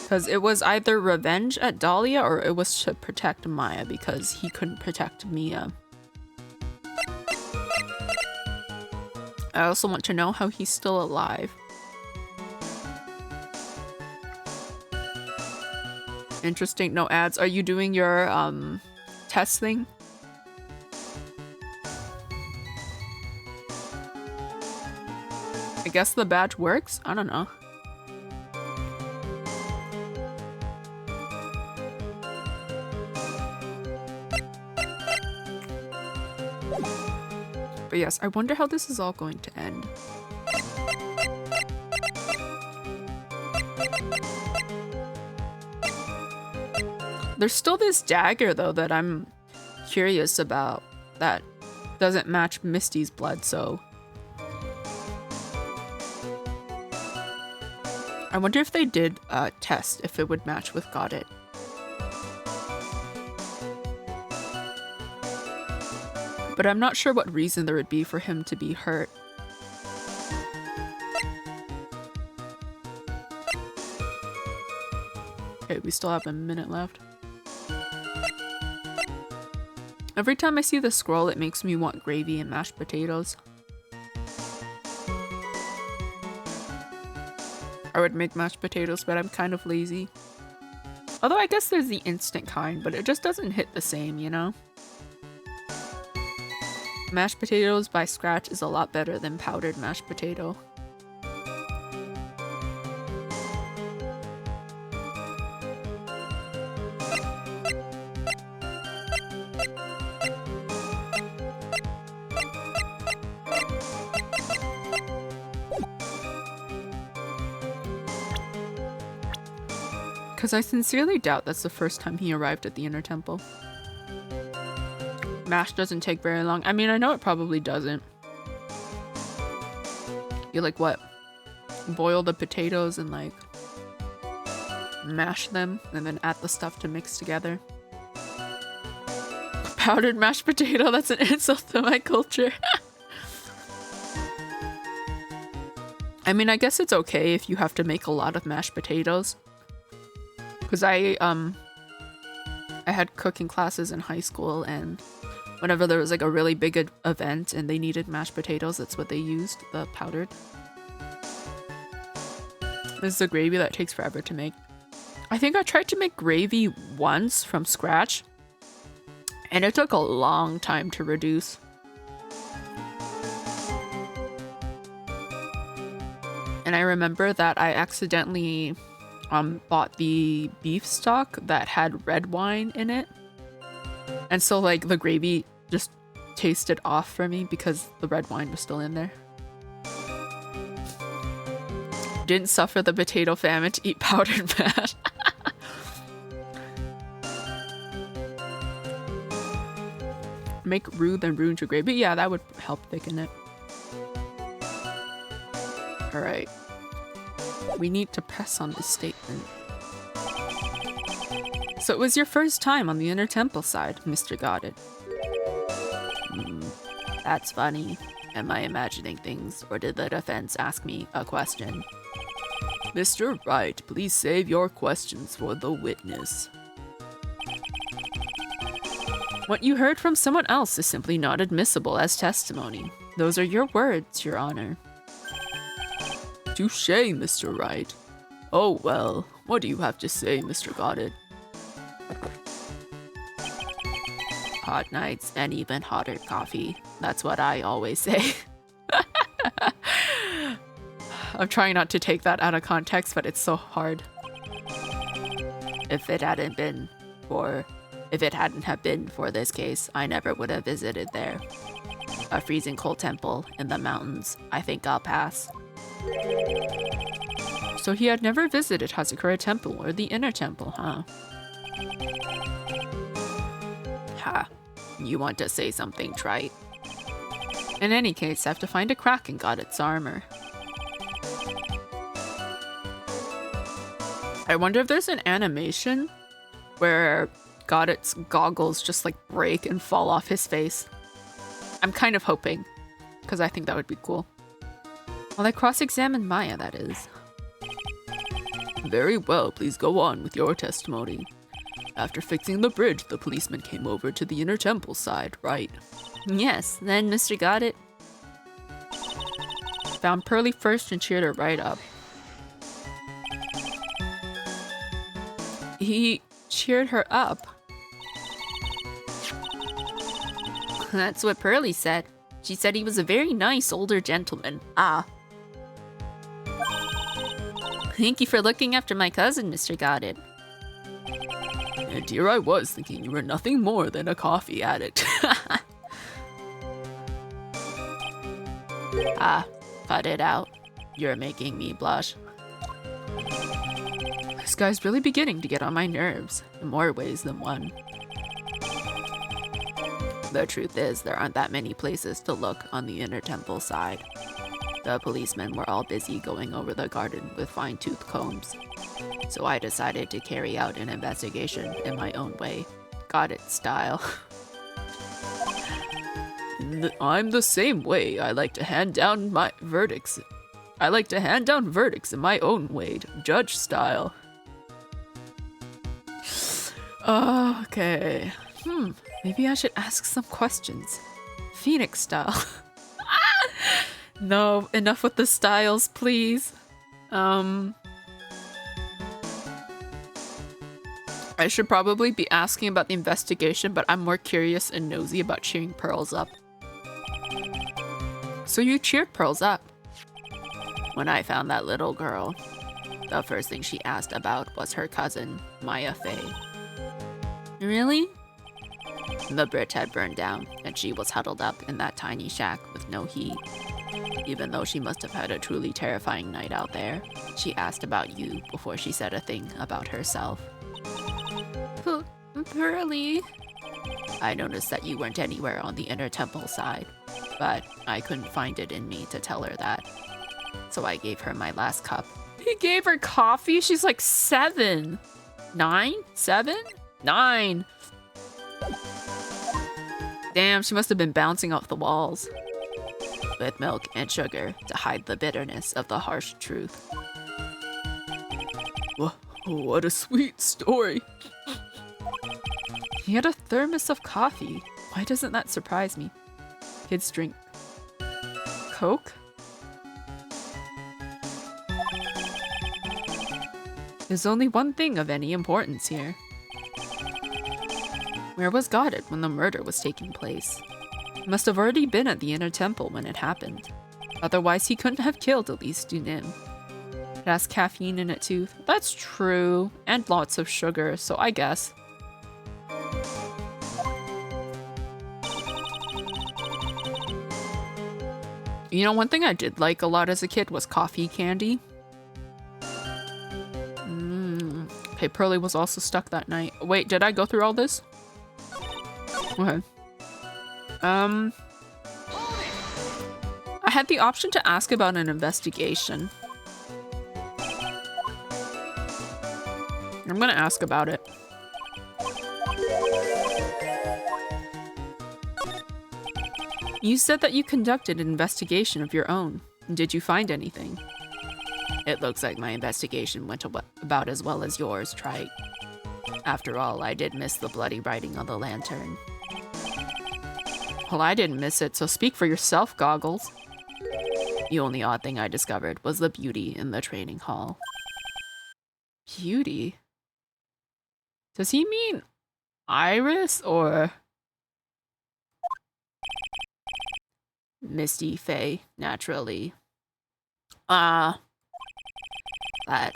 Because it was either revenge at Dahlia or it was to protect Maya because he couldn't protect Mia. I also want to know how he's still alive. Interesting, no ads. Are you doing your test thing? I guess the badge works? I don't know. But yes, I wonder how this is all going to end. There's still this dagger though that I'm curious about that doesn't match Misty's blood, so I wonder if they did test if it would match with Goddard. But I'm not sure what reason there would be for him to be hurt. Okay, we still have a minute left. Every time I see the scroll, it makes me want gravy and mashed potatoes. I would make mashed potatoes, but I'm kind of lazy. Although I guess there's the instant kind, but it just doesn't hit the same, you know? Mashed potatoes by scratch is a lot better than powdered mashed potato. Because I sincerely doubt that's the first time he arrived at the Inner Temple. Mash doesn't take very long. I mean, I know it probably doesn't. You like what? Boil the potatoes and like mash them and then add the stuff to mix together. Powdered mashed potato, that's an insult to my culture. I mean, I guess it's okay if you have to make a lot of mashed potatoes. Because I had cooking classes in high school, and whenever there was like a really big event and they needed mashed potatoes, that's what they used, the powdered. This is a gravy that takes forever to make. I think I tried to make gravy once from scratch, and it took a long time to reduce. And I remember that I accidentally bought the beef stock that had red wine in it. And so like the gravy just tasted off for me because the red wine was still in there. Didn't suffer the potato famine to eat powdered mash. Make roux then roux into gravy. Yeah, that would help thicken it. Alright. We need to press on this statement. So it was your first time on the Inner Temple side, Mr. Goddard. That's funny. Am I imagining things, or did the defense ask me a question? Mr. Wright, please save your questions for the witness. What you heard from someone else is simply not admissible as testimony. Those are your words, Your Honor. Touché, Mr. Wright. Oh well, what do you have to say, Mr. Goddard? Hot nights and even hotter coffee. That's what I always say. I'm trying not to take that out of context, but it's so hard. If it hadn't have been for this case, I never would have visited there. A freezing cold temple in the mountains. I think I'll pass. So he had never visited Hazakura Temple or the Inner Temple, huh? Ha. You want to say something trite? In any case, I have to find a crack in Goddard's armor. I wonder if there's an animation where Goddard's goggles just like break and fall off his face. I'm kind of hoping, because I think that would be cool. While I cross-examine Maya, that is. Very well, please go on with your testimony. After fixing the bridge, the policeman came over to the Inner Temple side, right? Yes, then Mr. Goddard found Pearly first and cheered her right up. He cheered her up. That's what Pearly said. She said he was a very nice older gentleman. Ah. Thank you for looking after my cousin, Mr. Goddard. And here I was thinking you were nothing more than a coffee addict. Ah, cut it out. You're making me blush. This guy's really beginning to get on my nerves, in more ways than one. The truth is, there aren't that many places to look on the Inner Temple side. The policemen were all busy going over the garden with fine-tooth combs. So I decided to carry out an investigation in my own way. Goddard style. I'm the same way. I like to hand down my verdicts. I like to hand down verdicts in my own way, judge style. Okay. Maybe I should ask some questions. Phoenix style. No, enough with the styles, please. I should probably be asking about the investigation, but I'm more curious and nosy about cheering Pearls up. So you cheered Pearls up? When I found that little girl, the first thing she asked about was her cousin, Maya Faye. Really? The bridge had burned down, and she was huddled up in that tiny shack with no heat. Even though she must have had a truly terrifying night out there, she asked about you before she said a thing about herself. Pearly. I noticed that you weren't anywhere on the Inner Temple side, but I couldn't find it in me to tell her that. So I gave her my last cup. He gave her coffee? She's like 7. 9? 7? 9. Damn, she must have been bouncing off the walls. With milk and sugar to hide the bitterness of the harsh truth. What a sweet story. He had a thermos of coffee. Why doesn't that surprise me? Kids drink Coke? There's only one thing of any importance here. Where was Goddard when the murder was taking place? He must have already been at the Inner Temple when it happened. Otherwise, he couldn't have killed Elise Dunim. It has caffeine in it too. That's true. And lots of sugar, so I guess. You know, one thing I did like a lot as a kid was coffee candy. Okay, Pearly was also stuck that night. Wait, did I go through all this? Okay. I had the option to ask about an investigation. I'm gonna ask about it. You said that you conducted an investigation of your own. Did you find anything? It looks like my investigation went about as well as yours, Wright. After all, I did miss the bloody writing on the lantern. Well, I didn't miss it, so speak for yourself, Goggles. The only odd thing I discovered was the beauty in the training hall. Beauty? Does he mean Iris or Misty Faye, naturally? That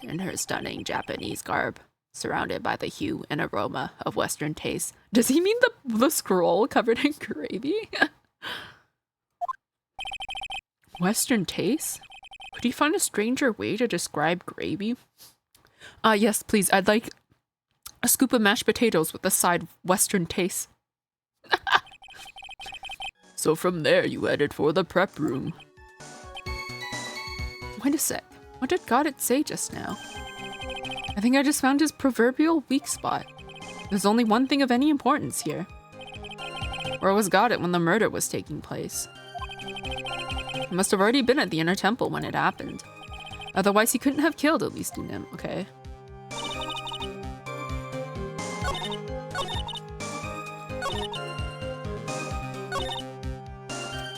in her stunning Japanese garb, surrounded by the hue and aroma of Western taste. Does he mean the scroll covered in gravy? Western taste? Could he find a stranger way to describe gravy? Yes, please. I'd like a scoop of mashed potatoes with a side of Western taste. So from there, you headed for the prep room. Wait a sec. What did Goddard say just now? I think I just found his proverbial weak spot. There's only one thing of any importance here. Where was Goddard when the murder was taking place? He must have already been at the inner temple when it happened. Otherwise, he couldn't have killed at least him. Okay.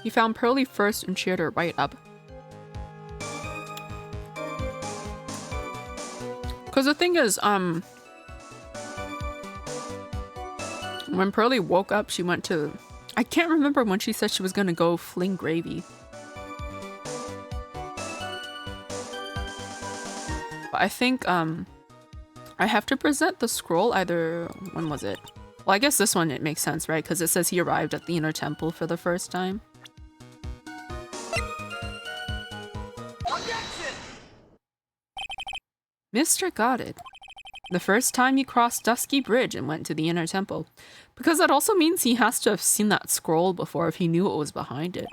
He found Pearly first and cheered her right up. Because the thing is, when Pearly woke up, she went to... I can't remember when she said she was gonna go fling gravy. But I think, I have to present the scroll either... When was it? Well, I guess this one, it makes sense, right? Because it says he arrived at the inner temple for the first time. Mr. Goddard. The first time he crossed Dusky Bridge and went to the inner temple. Because that also means he has to have seen that scroll before if he knew what was behind it.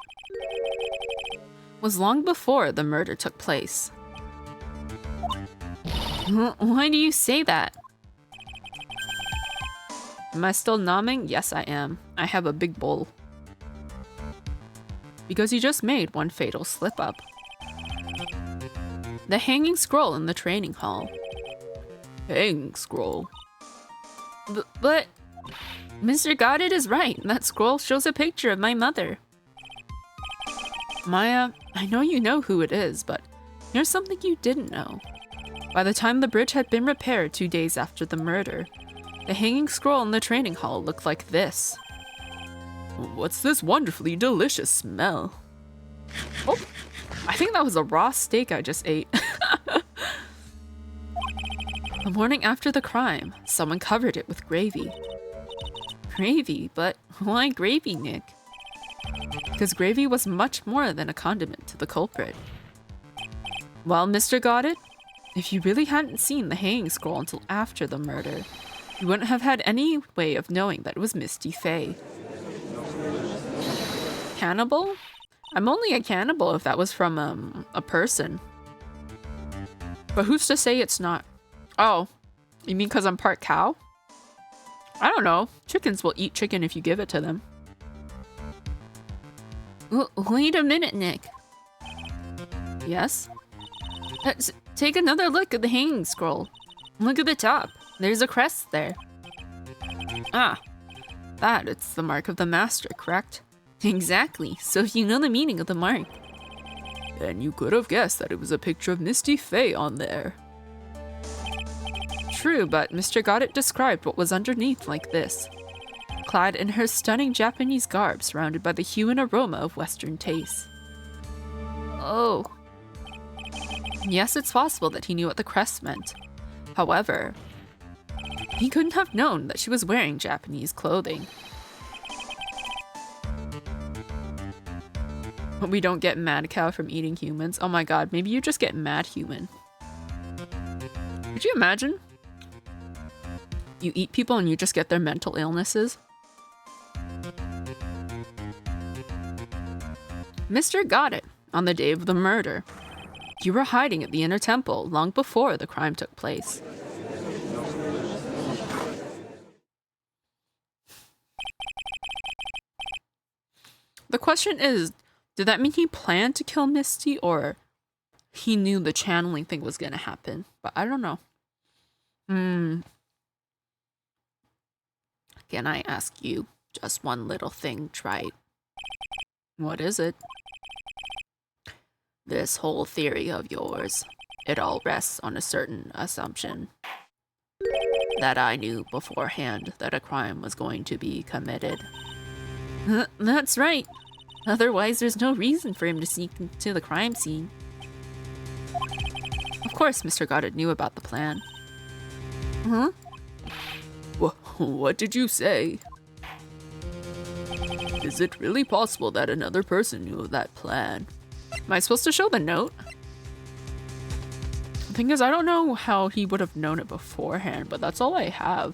Was long before the murder took place. Why do you say that? Am I still nomming? Yes, I am. I have a big bowl. Because you just made one fatal slip-up. The hanging scroll in the training hall. Hanging scroll? But... Mr. Goddard is right. That scroll shows a picture of my mother. Maya, I know you know who it is, but here's something you didn't know. By the time the bridge had been repaired 2 days after the murder, the hanging scroll in the training hall looked like this. What's this wonderfully delicious smell? Oh, I think that was a raw steak I just ate. The morning after the crime, someone covered it with gravy. Gravy? But why gravy, Nick? Because gravy was much more than a condiment to the culprit. Well, Mr. Goddard, if you really hadn't seen the hanging scroll until after the murder, you wouldn't have had any way of knowing that it was Misty Faye. Cannibal? I'm only a cannibal if that was from, a person. But who's to say it's not? Oh, you mean because I'm part cow? I don't know. Chickens will eat chicken if you give it to them. Wait a minute, Nick. Yes? Take another look at the hanging scroll. Look at the top. There's a crest there. Ah, it's the mark of the master, correct? Exactly. So if you know the meaning of the mark, then you could have guessed that it was a picture of Misty Faye on there. True, but Mr. Goddard described what was underneath like this. Clad in her stunning Japanese garb, surrounded by the hue and aroma of Western taste. Oh. Yes, it's possible that he knew what the crest meant. However, he couldn't have known that she was wearing Japanese clothing. We don't get mad cow from eating humans. Oh my god, maybe you just get mad human. Could you imagine? You eat people and you just get their mental illnesses. Mr. Goddard, on the day of the murder, you were hiding at the inner temple long before the crime took place. The question is, did that mean he planned to kill Misty, or he knew the channeling thing was gonna happen? But I don't know. Can I ask you just one little thing, Wright? What is it? This whole theory of yours, it all rests on a certain assumption. That I knew beforehand that a crime was going to be committed. That's right. Otherwise, there's no reason for him to sneak into the crime scene. Of course, Mr. Goddard knew about the plan. Huh? What did you say? Is it really possible that another person knew of that plan? Am I supposed to show the note? The thing is, I don't know how he would have known it beforehand, but that's all I have.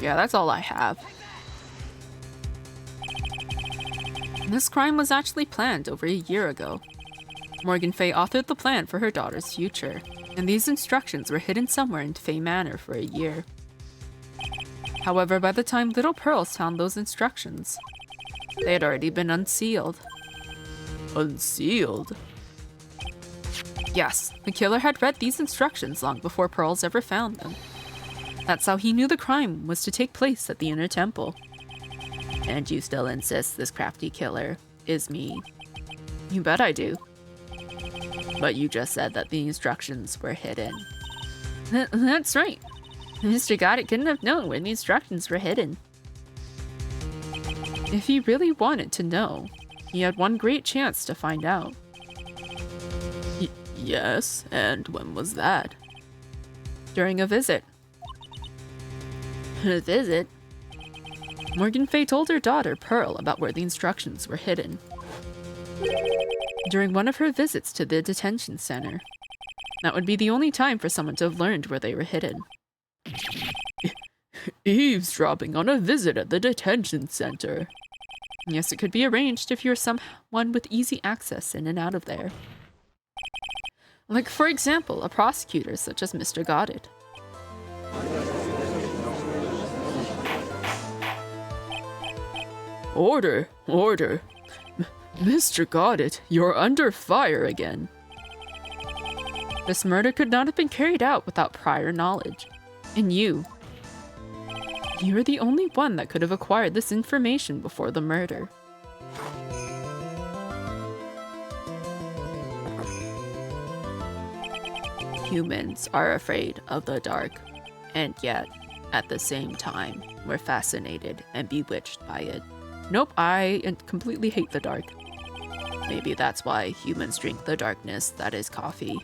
Yeah, that's all I have. This crime was actually planned over a year ago. Morgan Fay authored the plan for her daughter's future, and these instructions were hidden somewhere in Fay Manor for a year. However, by the time Little Pearls found those instructions, they had already been unsealed. Unsealed? Yes, the killer had read these instructions long before Pearls ever found them. That's how he knew the crime was to take place at the Inner Temple. And you still insist this crafty killer is me? You bet I do. But you just said that the instructions were hidden. That's right. Mr. Goddard couldn't have known where the instructions were hidden. If he really wanted to know, he had one great chance to find out. Yes, and when was that? During a visit. A visit? Morgan Fay told her daughter, Pearl, about where the instructions were hidden. During one of her visits to the detention center. That would be the only time for someone to have learned where they were hidden. Eavesdropping on a visit at the detention center. Yes, it could be arranged if you're someone with easy access in and out of there. Like, for example, a prosecutor such as Mr. Goddard. Order! Order! Mr. Goddard, you're under fire again. This murder could not have been carried out without prior knowledge. And you're the only one that could have acquired this information before the murder. Humans are afraid of the dark, and yet, at the same time, we're fascinated and bewitched by it. Nope, I completely hate the dark. Maybe that's why humans drink the darkness that is coffee.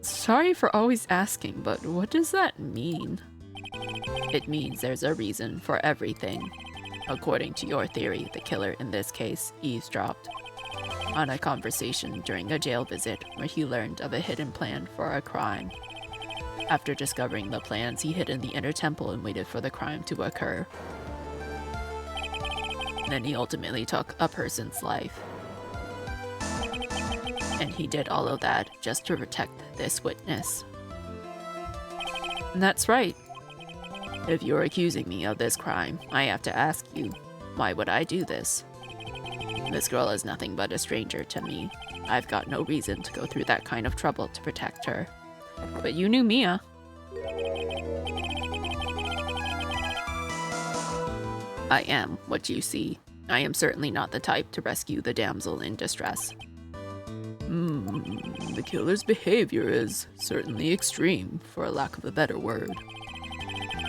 Sorry for always asking, but what does that mean? It means there's a reason for everything. According to your theory, the killer in this case eavesdropped on a conversation during a jail visit where he learned of a hidden plan for a crime. After discovering the plans, he hid in the inner temple and waited for the crime to occur. Then he ultimately took a person's life. And he did all of that just to protect this witness. That's right. If you're accusing me of this crime, I have to ask you, why would I do this? This girl is nothing but a stranger to me. I've got no reason to go through that kind of trouble to protect her. But you knew Mia. I am what you see. I am certainly not the type to rescue the damsel in distress. The killer's behavior is certainly extreme, for a lack of a better word.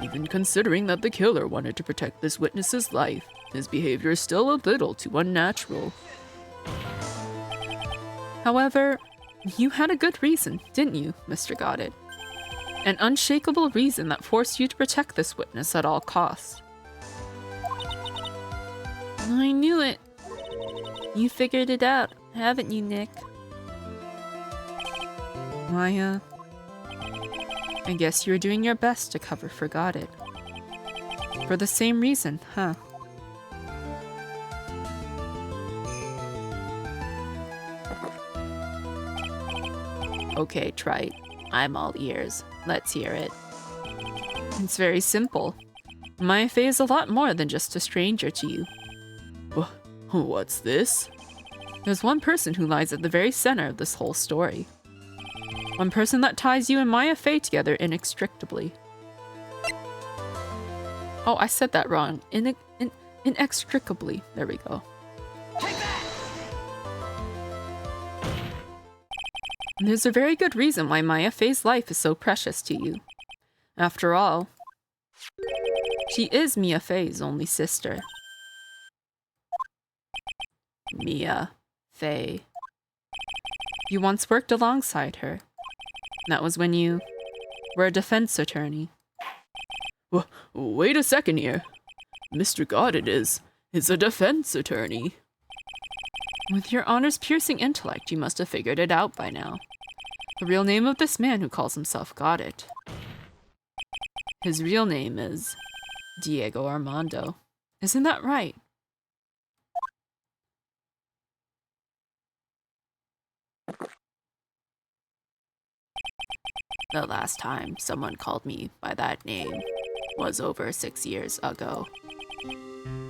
Even considering that the killer wanted to protect this witness's life, his behavior is still a little too unnatural. However, you had a good reason, didn't you, Mr. Goddard? An unshakable reason that forced you to protect this witness at all costs. I knew it. You figured it out, haven't you, Nick? I guess you were doing your best to cover for Goddard. For the same reason, huh? Okay, Wright. I'm all ears. Let's hear it. It's very simple. Maya Fey is a lot more than just a stranger to you. What's this? There's one person who lies at the very center of this whole story. One person that ties you and Maya Fey together inextricably. Oh, I said that wrong. Inextricably. There we go. And there's a very good reason why Maya Fey's life is so precious to you. After all, she is Mia Fey's only sister. Mia Fey. You once worked alongside her. That was when you were a defense attorney. Wait a second here. Mr. Goddard is a defense attorney. With your honor's piercing intellect, you must have figured it out by now. The real name of this man who calls himself Goddard. His real name is Diego Armando. Isn't that right? The last time someone called me by that name was over 6 years ago.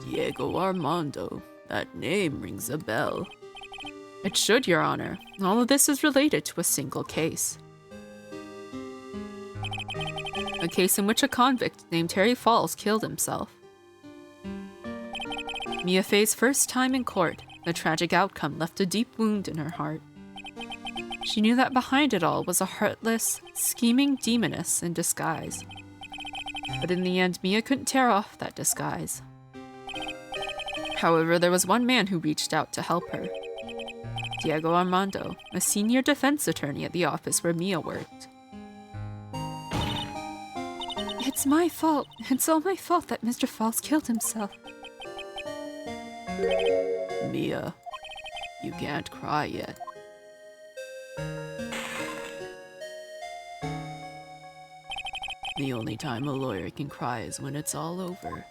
Diego Armando. That name rings a bell. It should, Your Honor. All of this is related to a single case. A case in which a convict named Terry Falls killed himself. Mia Fey's first time in court, the tragic outcome left a deep wound in her heart. She knew that behind it all was a heartless, scheming demoness in disguise. But in the end, Mia couldn't tear off that disguise. However, there was one man who reached out to help her. Diego Armando, a senior defense attorney at the office where Mia worked. It's my fault. It's all my fault that Mr. Falls killed himself. Mia, you can't cry yet. The only time a lawyer can cry is when it's all over.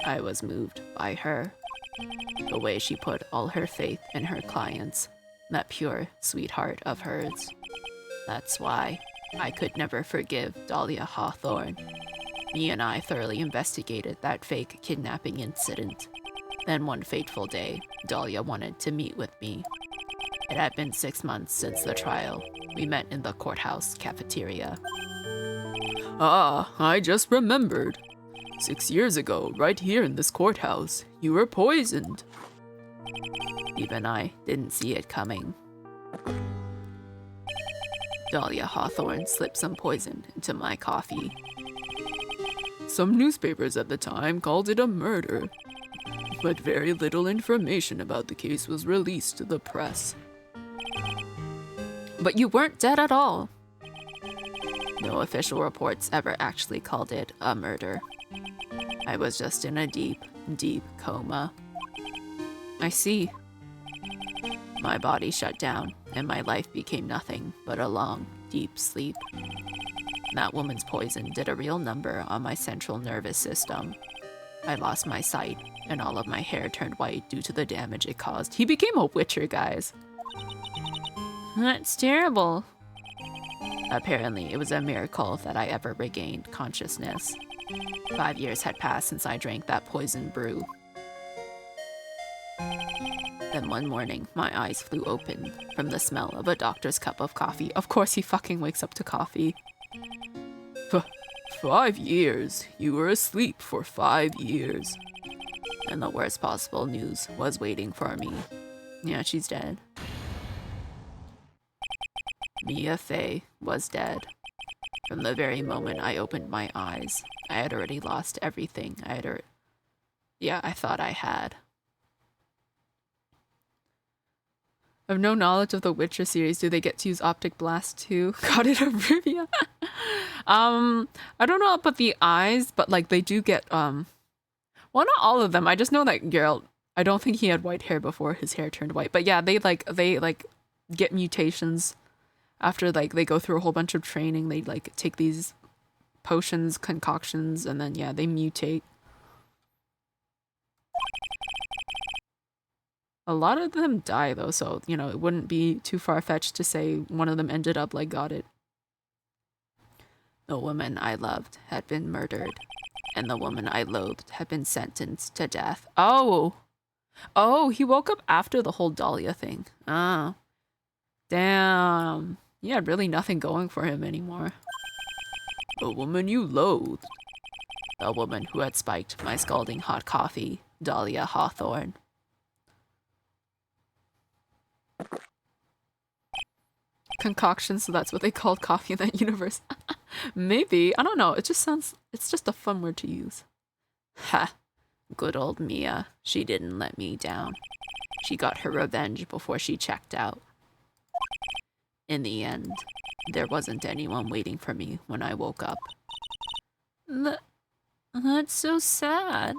I was moved by her. The way she put all her faith in her clients. That pure sweetheart of hers. That's why I could never forgive Dahlia Hawthorne. Me and I thoroughly investigated that fake kidnapping incident. Then one fateful day, Dahlia wanted to meet with me. It had been 6 months since the trial. We met in the courthouse cafeteria. Ah, I just remembered. 6 years ago, right here in this courthouse, you were poisoned. Even I didn't see it coming. Dahlia Hawthorne slipped some poison into my coffee. Some newspapers at the time called it a murder, but very little information about the case was released to the press. But you weren't dead at all. No official reports ever actually called it a murder. I was just in a deep, deep coma. I see. My body shut down, and my life became nothing but a long, deep sleep. That woman's poison did a real number on my central nervous system. I lost my sight, and all of my hair turned white due to the damage it caused. He became a witcher, guys. That's terrible. Apparently, it was a miracle that I ever regained consciousness. 5 years had passed since I drank that poison brew. Then one morning, my eyes flew open from the smell of a doctor's cup of coffee. Of course he fucking wakes up to coffee. 5 years? You were asleep for 5 years. And the worst possible news was waiting for me. Yeah, she's dead. Mia Fey was dead. From the very moment I opened my eyes, I had already lost everything I thought I had. I have no knowledge of the Witcher series. Do they get to use Optic Blast too? Got it, Abrivia? I don't know about the eyes, but like they do get, well, not all of them. I just know that Geralt, I don't think he had white hair before his hair turned white. But yeah, they get mutations after like they go through a whole bunch of training. They like take these potions, concoctions, and then yeah, they mutate. A lot of them die though, so, you know, it wouldn't be too far-fetched to say one of them ended up like got it. The woman I loved had been murdered, and the woman I loathed had been sentenced to death. Oh! Oh, he woke up after the whole Dahlia thing. Oh. Damn. He had really nothing going for him anymore. The woman you loathed. The woman who had spiked my scalding hot coffee, Dahlia Hawthorne. Concoction, so that's what they called coffee in that universe. Maybe. I don't know. It just sounds... It's just a fun word to use. Ha. Good old Mia. She didn't let me down. She got her revenge before she checked out. In the end, there wasn't anyone waiting for me when I woke up. That's so sad.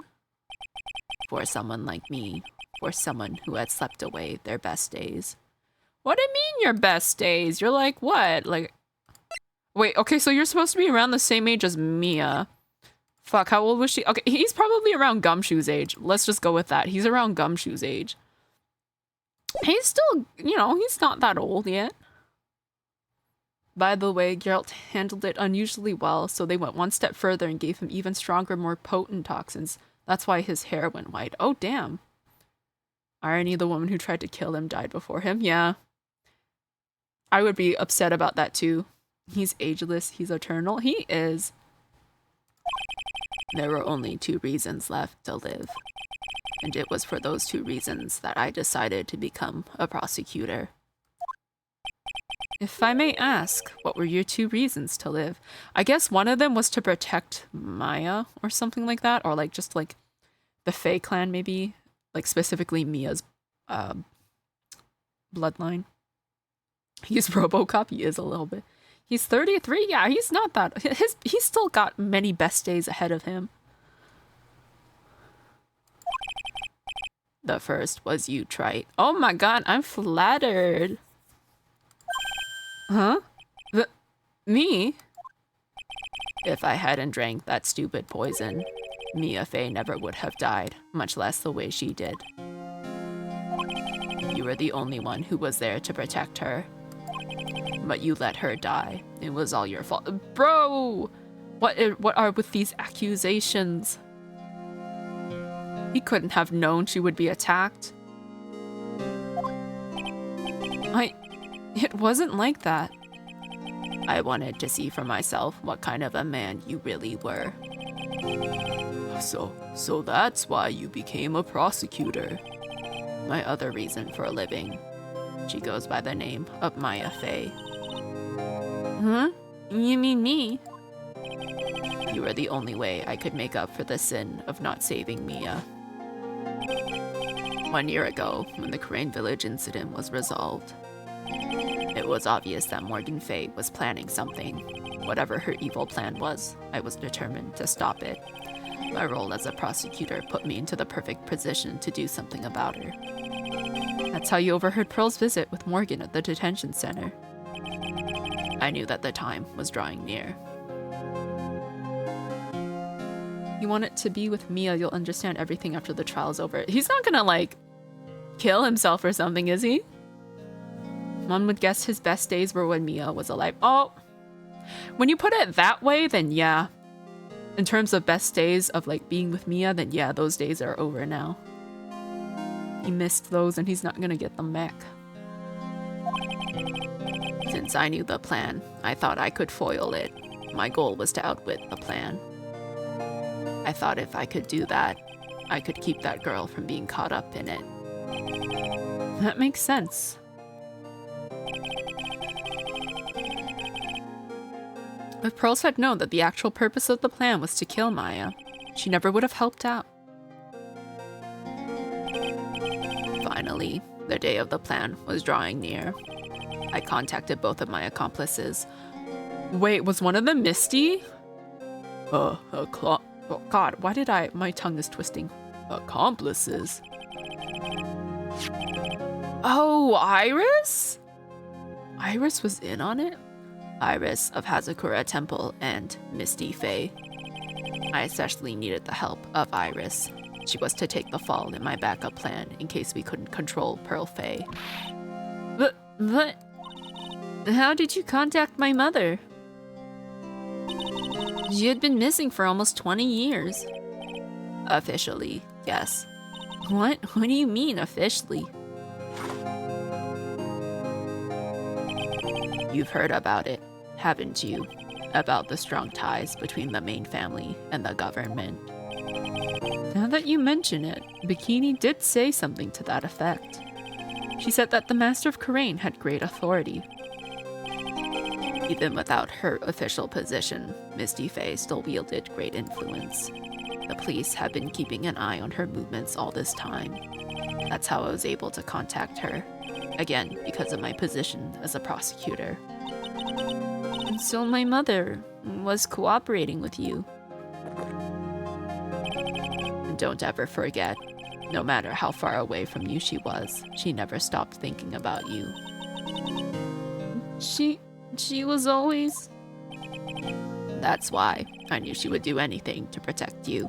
For someone like me, for someone who had slept away their best days. What do you mean your best days? You're like, what? Like, wait, okay, so you're supposed to be around the same age as Mia. Fuck, how old was she? Okay, he's probably around Gumshoe's age. Let's just go with that. He's around Gumshoe's age. He's still, you know, he's not that old yet. By the way, Geralt handled it unusually well, so they went one step further and gave him even stronger, more potent toxins. That's why his hair went white. Oh, damn. Irony, the woman who tried to kill him died before him. Yeah. I would be upset about that too. He's ageless, he's eternal. He is. There were only 2 reasons left to live. And it was for those 2 reasons that I decided to become a prosecutor. If I may ask, what were your 2 reasons to live? I guess one of them was to protect Maya or something like that, or like just like the Fae clan maybe, like specifically Mia's bloodline. He's RoboCop, he is a little bit. He's 33, yeah, he's not that, he's still got many best days ahead of him. The first was you, Wright. Oh my god, I'm flattered. Huh? Me? If I hadn't drank that stupid poison, Mia Fey never would have died, much less the way she did. You were the only one who was there to protect her. But you let her die. It was all your fault. Bro! What are with these accusations? He couldn't have known she would be attacked. It wasn't like that. I wanted to see for myself what kind of a man you really were. So that's why you became a prosecutor. My other reason for living. She goes by the name of Maya Fey. Huh? You mean me? You were the only way I could make up for the sin of not saving Mia. 1 year ago, when the Crane Village incident was resolved, it was obvious that Morgan Fey was planning something. Whatever her evil plan was, I was determined to stop it. My role as a prosecutor put me into the perfect position to do something about her. That's how you overheard Pearl's visit with Morgan at the detention center. I knew that the time was drawing near. You want it to be with Mia, you'll understand everything after the trial's over. He's not gonna, like, kill himself or something, is he? One would guess his best days were when Mia was alive. Oh, when you put it that way, then yeah. In terms of best days of, like, being with Mia, then yeah, those days are over now. He missed those and he's not gonna get them back. Since I knew the plan, I thought I could foil it. My goal was to outwit the plan. I thought if I could do that, I could keep that girl from being caught up in it. That makes sense. If Pearls had known that the actual purpose of the plan was to kill Maya, she never would have helped out. Finally, the day of the plan was drawing near. I contacted both of my accomplices. Wait, was one of them Misty? Oh god, why did my tongue is twisting. Accomplices? Oh, Iris? Iris was in on it? Iris of Hazakura Temple and Misty Fae. I especially needed the help of Iris. She was to take the fall in my backup plan in case we couldn't control Pearl Faye. But how did you contact my mother? She had been missing for almost 20 years. Officially, yes. What? What do you mean, officially? You've heard about it, haven't you? About the strong ties between the main family and the government. Now that you mention it, Bikini did say something to that effect. She said that the Master of Karain had great authority. Even without her official position, Misty Faye still wielded great influence. The police have been keeping an eye on her movements all this time. That's how I was able to contact her. Again, because of my position as a prosecutor. And so my mother was cooperating with you. And don't ever forget, no matter how far away from you she was, she never stopped thinking about you. She was always... That's why I knew she would do anything to protect you.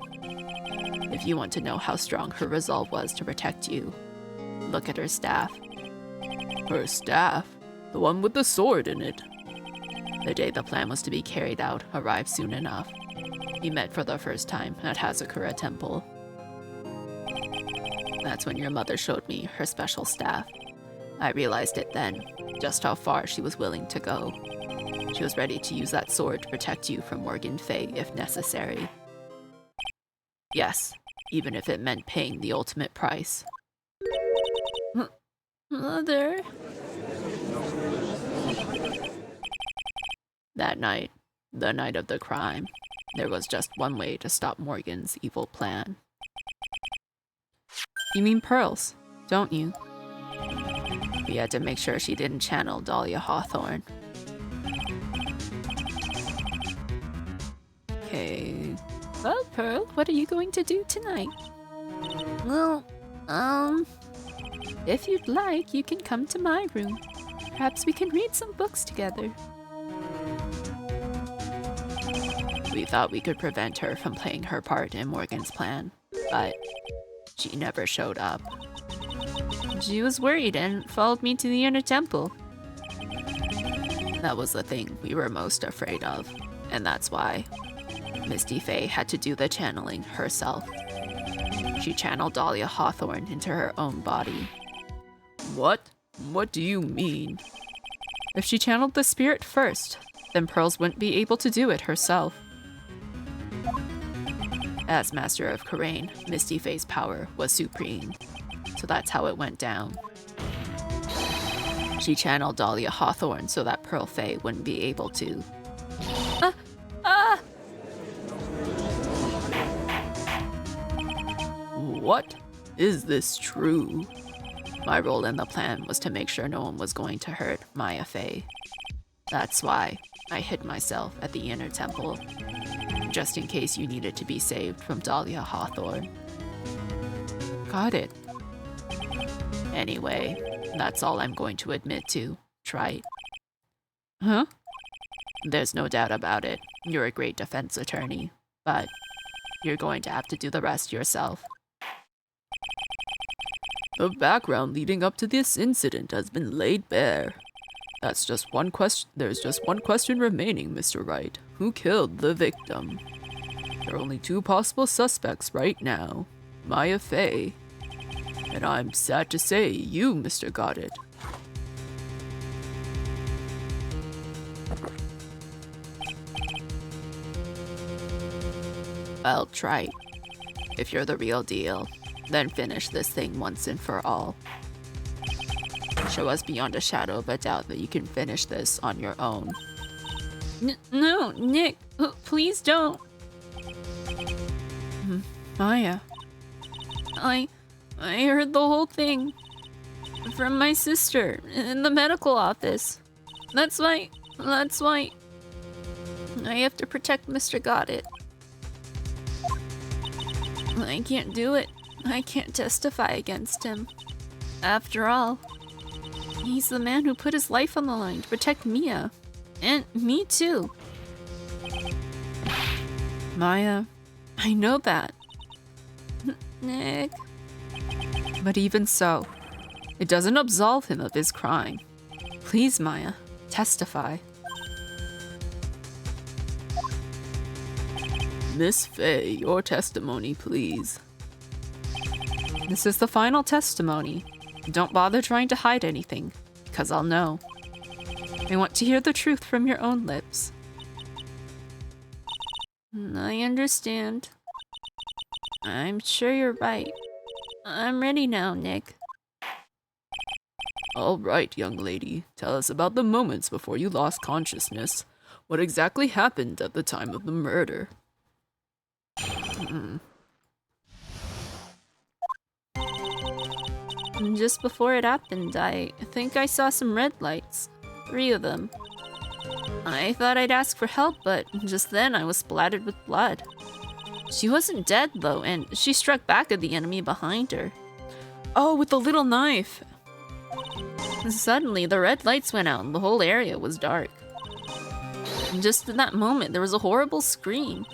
If you want to know how strong her resolve was to protect you, look at her staff. Her staff? The one with the sword in it. The day the plan was to be carried out arrived soon enough. We met for the first time at Hazakura Temple. That's when your mother showed me her special staff. I realized it then, just how far she was willing to go. She was ready to use that sword to protect you from Morgan Faye if necessary. Yes, even if it meant paying the ultimate price. Mother... That night, the night of the crime, there was just one way to stop Morgan's evil plan. You mean pearls, don't you? We had to make sure she didn't channel Dahlia Hawthorne. Okay. Well, Pearl, what are you going to do tonight? Well, if you'd like, you can come to my room. Perhaps we can read some books together. we thought we could prevent her from playing her part in Morgan's plan, but she never showed up. She was worried and followed me to the inner temple. That was the thing we were most afraid of, and that's why Misty Faye had to do the channeling herself. She channeled Dahlia Hawthorne into her own body. What? What do you mean? If she channeled the spirit first, then Pearls wouldn't be able to do it herself. As Master of Karain, Misty Faye's power was supreme, so that's how it went down. She channeled Dahlia Hawthorne so that Pearl Faye wouldn't be able to. What? Is this true? My role in the plan was to make sure no one was going to hurt Maya Faye. That's why I hid myself at the inner temple, just in case you needed to be saved from Dahlia Hawthorne. Got it. Anyway, that's all I'm going to admit to, Wright. Huh? There's no doubt about it. You're a great defense attorney, but you're going to have to do the rest yourself. The background leading up to this incident has been laid bare. There's just one question remaining, Mr. Wright. Who killed the victim? There are only two possible suspects right now. Maya Faye. And I'm sad to say, you, Mr. Goddard. Well, try. If you're the real deal, then finish this thing once and for all. Show us beyond a shadow of a doubt that you can finish this on your own. No, Nick, please don't. Maya. I heard the whole thing from my sister in the medical office. That's why I have to protect Mr. Goddard. I can't do it. I can't testify against him. After all, he's the man who put his life on the line to protect Mia. And me too. Maya, I know that. Nick. But even so, it doesn't absolve him of his crime. Please, Maya, testify. Miss Faye, your testimony, please. This is the final testimony. Don't bother trying to hide anything, because I'll know. I want to hear the truth from your own lips. I understand. I'm sure you're right. I'm ready now, Nick. All right, young lady. Tell us about the moments before you lost consciousness. What exactly happened at the time of the murder? Just before it happened, I think I saw some red lights. 3 of them. I thought I'd ask for help, but just then I was splattered with blood. She wasn't dead, though, and she struck back at the enemy behind her. Oh, with the little knife! Suddenly, the red lights went out and the whole area was dark. And just in that moment, there was a horrible scream.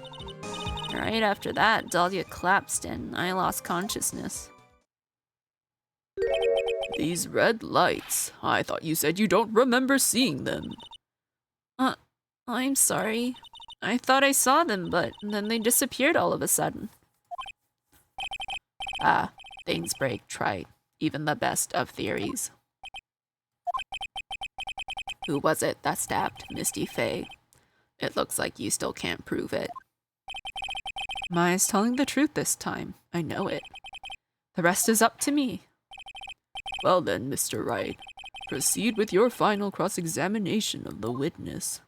Right after that, Dahlia collapsed and I lost consciousness. These red lights. I thought you said you don't remember seeing them. I'm sorry. I thought I saw them, but then they disappeared all of a sudden. Ah, things break right. Even the best of theories. Who was it that stabbed Misty Faye? It looks like you still can't prove it. Maya's telling the truth this time. I know it. The rest is up to me. Well then, Mr. Wright, proceed with your final cross-examination of the witness.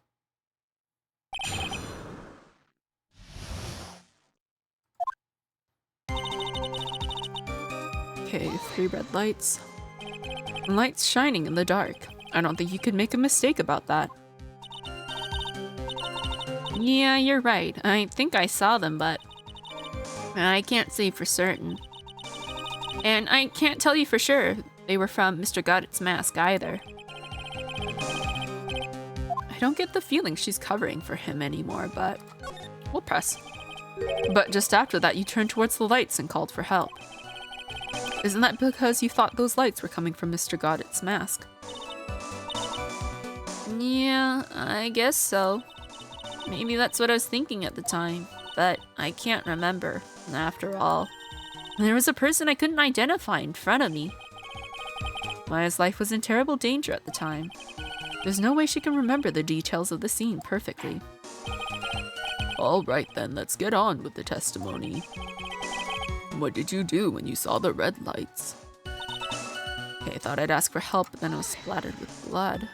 Okay, 3 red lights. Lights shining in the dark. I don't think you could make a mistake about that. Yeah, you're right. I think I saw them, but I can't say for certain. And I can't tell you for sure they were from Mr. Goddard's mask either. I don't get the feeling she's covering for him anymore, but we'll press. But just after that, you turned towards the lights and called for help. Isn't that because you thought those lights were coming from Mr. Goddard's mask? Yeah, I guess so. Maybe that's what I was thinking at the time, but I can't remember, after all. There was a person I couldn't identify in front of me. Maya's life was in terrible danger at the time. There's no way she can remember the details of the scene perfectly. All right then, let's get on with the testimony. What did you do when you saw the red lights? Okay, I thought I'd ask for help, but then I was splattered with blood.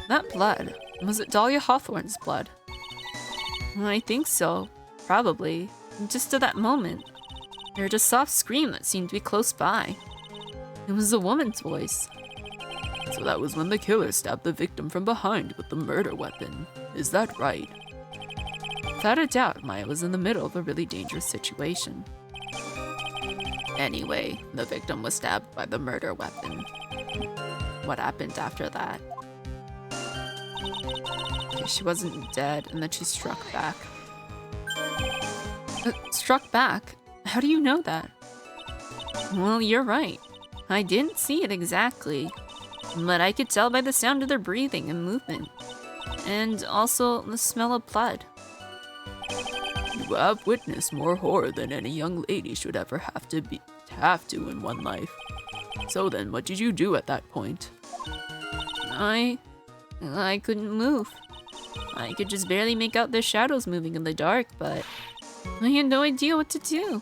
That blood, was it Dahlia Hawthorne's blood? I think so. Probably. Just at that moment. I heard a soft scream that seemed to be close by. It was a woman's voice. So that was when the killer stabbed the victim from behind with the murder weapon. Is that right? Without a doubt, Maya was in the middle of a really dangerous situation. Anyway, the victim was stabbed by the murder weapon. What happened after that? Okay, she wasn't dead, and then she struck back. Struck back? How do you know that? Well, you're right. I didn't see it exactly, but I could tell by the sound of their breathing and movement. And also the smell of blood. You have witnessed more horror than any young lady should ever have to in one life. So then, what did you do at that point? I couldn't move. I could just barely make out the shadows moving in the dark, but I had no idea what to do.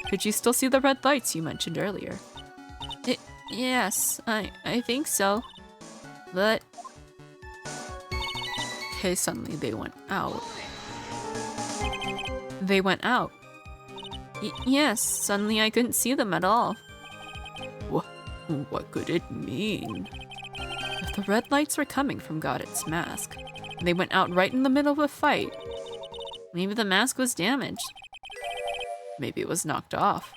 Could you still see the red lights you mentioned earlier? Yes, I think so. But okay, suddenly they went out. They went out? Yes, suddenly I couldn't see them at all. What could it mean? If the red lights were coming from Goddard's mask, and they went out right in the middle of a fight, maybe the mask was damaged. Maybe it was knocked off.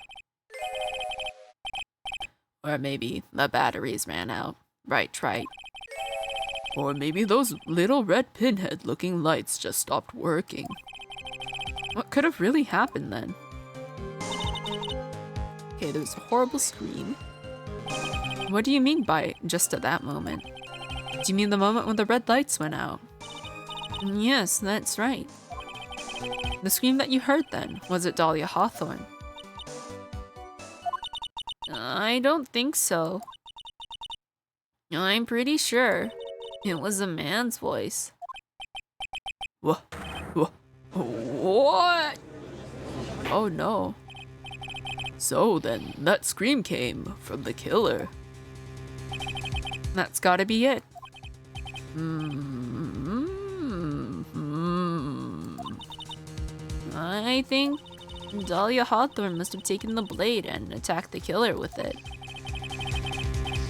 Or maybe the batteries ran out. Right. Or maybe those little red pinhead-looking lights just stopped working. What could have really happened then? Okay, there's a horrible scream. What do you mean by just at that moment? Do you mean the moment when the red lights went out? Yes, that's right. The scream that you heard then, was it Dahlia Hawthorne? I don't think so. I'm pretty sure it was a man's voice. What? What? Oh no. So then, that scream came from the killer. That's gotta be it. I think Dahlia Hawthorne must have taken the blade and attacked the killer with it.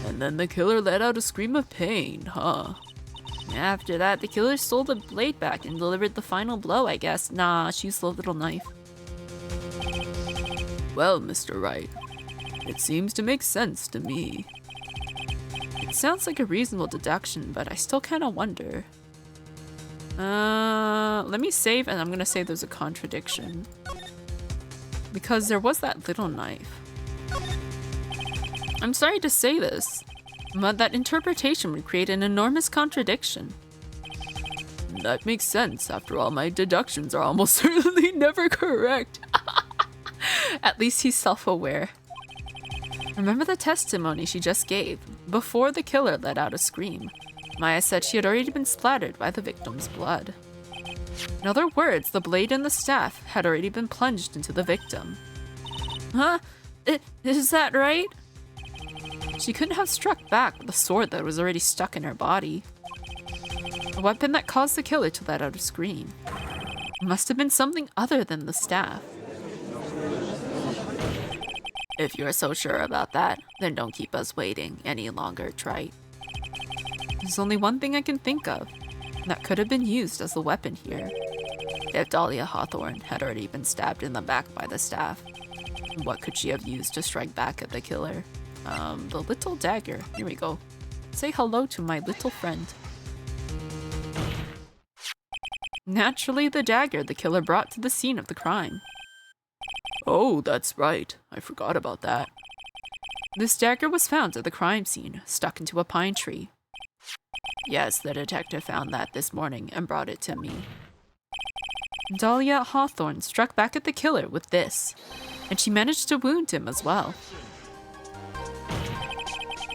And then the killer let out a scream of pain, huh? After that, the killer stole the blade back and delivered the final blow, I guess. Nah, she used the little knife. Well, Mr. Wright, it seems to make sense to me. It sounds like a reasonable deduction, but I still kind of wonder. Let me save, and I'm gonna say there's a contradiction. Because there was that little knife. I'm sorry to say this, but that interpretation would create an enormous contradiction. That makes sense. After all, my deductions are almost certainly never correct. At least he's self-aware. Remember the testimony she just gave? Before the killer let out a scream, Maya said she had already been splattered by the victim's blood. In other words, the blade and the staff had already been plunged into the victim. Huh? Is that right? She couldn't have struck back with the sword that was already stuck in her body. The weapon that caused the killer to let out a scream. It must have been something other than the staff. If you're so sure about that, then don't keep us waiting any longer, Wright. There's only one thing I can think of that could have been used as the weapon here. If Dahlia Hawthorne had already been stabbed in the back by the staff, what could she have used to strike back at the killer? The little dagger. Here we go. Say hello to my little friend. Naturally, the dagger the killer brought to the scene of the crime. Oh, that's right. I forgot about that. This dagger was found at the crime scene, stuck into a pine tree. Yes, the detective found that this morning and brought it to me. Dahlia Hawthorne struck back at the killer with this, and she managed to wound him as well.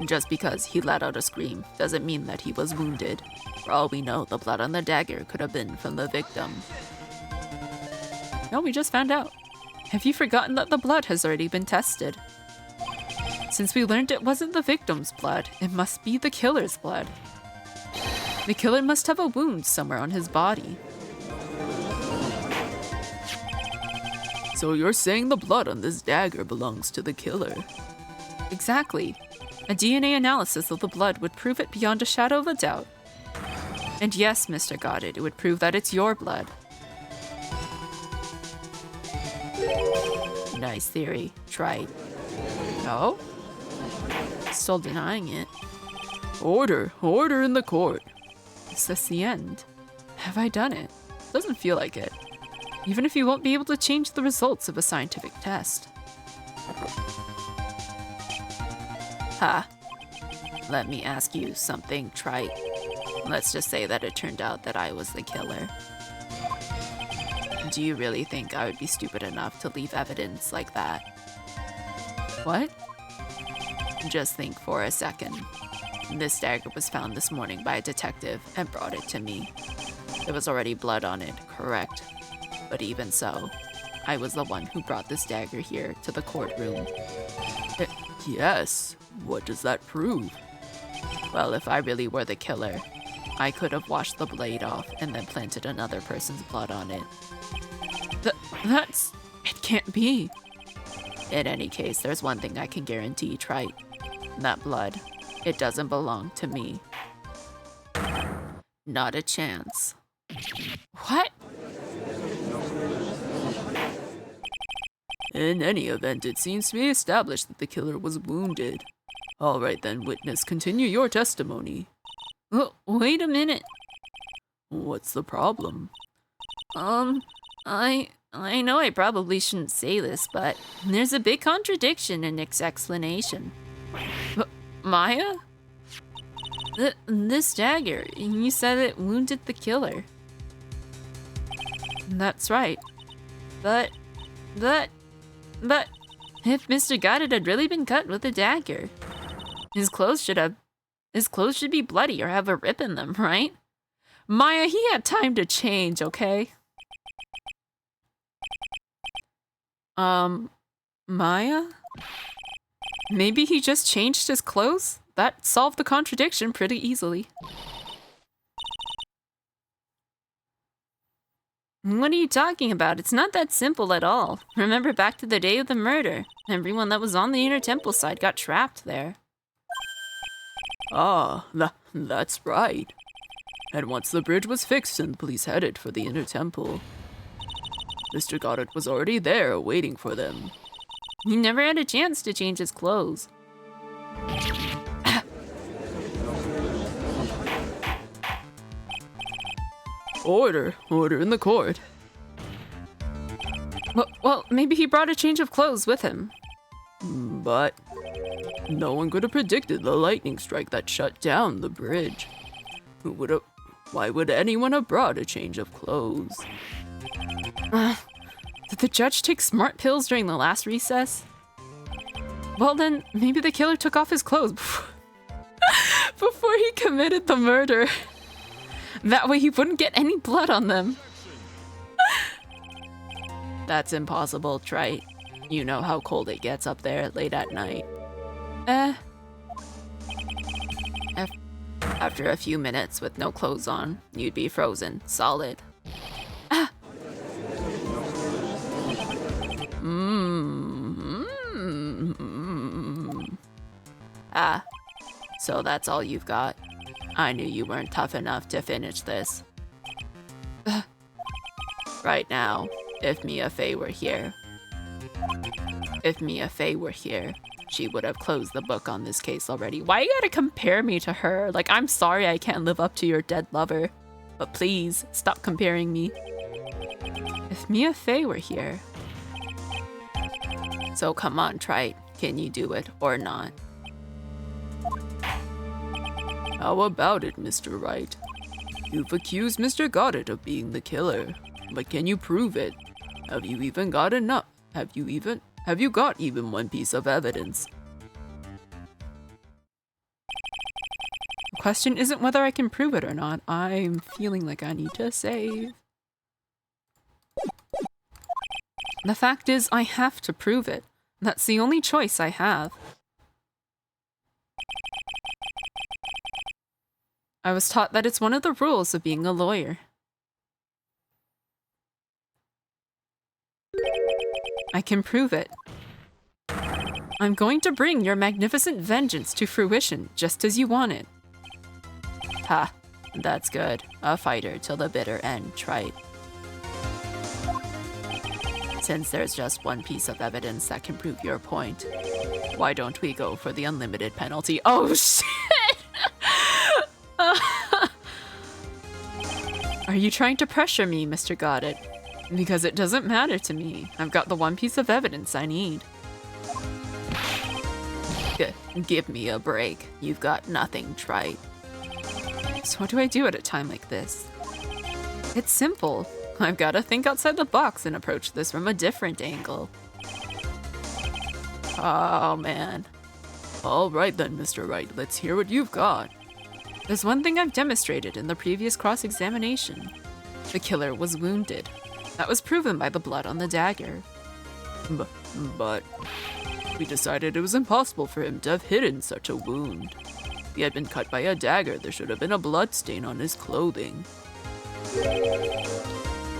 Just because he let out a scream doesn't mean that he was wounded. For all we know, the blood on the dagger could have been from the victim. No, we just found out. Have you forgotten that the blood has already been tested? Since we learned it wasn't the victim's blood, it must be the killer's blood. The killer must have a wound somewhere on his body. So you're saying the blood on this dagger belongs to the killer? Exactly. A DNA analysis of the blood would prove it beyond a shadow of a doubt. And yes, Mr. Goddard, it would prove that it's your blood. Nice theory. Try it. No? Still denying it. Order! Order in the court! Is this the end? Have I done it? Doesn't feel like it. Even if you won't be able to change the results of a scientific test. Ha. Let me ask you something trite. Let's just say that it turned out that I was the killer. Do you really think I would be stupid enough to leave evidence like that? What? Just think for a second. This dagger was found this morning by a detective and brought it to me. There was already blood on it, correct? But even so, I was the one who brought this dagger here to the courtroom. Yes, what does that prove? Well, if I really were the killer, I could have washed the blade off and then planted another person's blood on it. It can't be. In any case, there's one thing I can guarantee, Trite. That blood, it doesn't belong to me. Not a chance. What? In any event, it seems to be established that the killer was wounded. All right then, witness, continue your testimony. Wait a minute. What's the problem? I know I probably shouldn't say this, but there's a big contradiction in Nick's explanation. Maya? This dagger, you said it wounded the killer. That's right. But, if Mr. Goddard had really been cut with a dagger, his clothes should be bloody or have a rip in them, right? Maya, he had time to change, okay? Maya? Maybe he just changed his clothes? That solved the contradiction pretty easily. What are you talking about? It's not that simple at all. Remember back to the day of the murder. Everyone that was on the inner temple side got trapped there. Ah, that's right. And once the bridge was fixed and the police headed for the inner temple, Mr. Goddard was already there waiting for them. He never had a chance to change his clothes. Order in the court. Well, maybe he brought a change of clothes with him. But no one could have predicted the lightning strike that shut down the bridge. Why would anyone have brought a change of clothes? Did the judge take smart pills during the last recess? Well then, maybe the killer took off his clothes before he committed the murder. That way he wouldn't get any blood on them. That's impossible, Wright. You know how cold it gets up there late at night. After a few minutes with no clothes on, you'd be frozen, solid. So that's all you've got? I knew you weren't tough enough to finish this. Right now, if Mia Fey were here, she would have closed the book on this case already. Why you gotta compare me to her? Like, I'm sorry I can't live up to your dead lover, but please, stop comparing me. If Mia Fey were here. So come on, Wright. Can you do it or not? How about it, Mr. Wright? You've accused Mr. Goddard of being the killer, but can you prove it? Have you even got enough? Have you got even one piece of evidence? The question isn't whether I can prove it or not. I'm feeling like I need to save. The fact is, I have to prove it. That's the only choice I have. I was taught that it's one of the rules of being a lawyer. I can prove it. I'm going to bring your magnificent vengeance to fruition, just as you want it. Ha, that's good. A fighter till the bitter end, Wright. Since there's just one piece of evidence that can prove your point, why don't we go for the unlimited penalty? Oh shit! Are you trying to pressure me, Mr. Goddard? Because it doesn't matter to me. I've got the one piece of evidence I need. Give me a break. You've got nothing, Wright. So what do I do at a time like this? It's simple. I've got to think outside the box and approach this from a different angle. Oh, man. All right then, Mr. Wright. Let's hear what you've got. There's one thing I've demonstrated in the previous cross-examination. The killer was wounded. That was proven by the blood on the dagger. But we decided it was impossible for him to have hidden such a wound. He had been cut by a dagger. There should have been a blood stain on his clothing.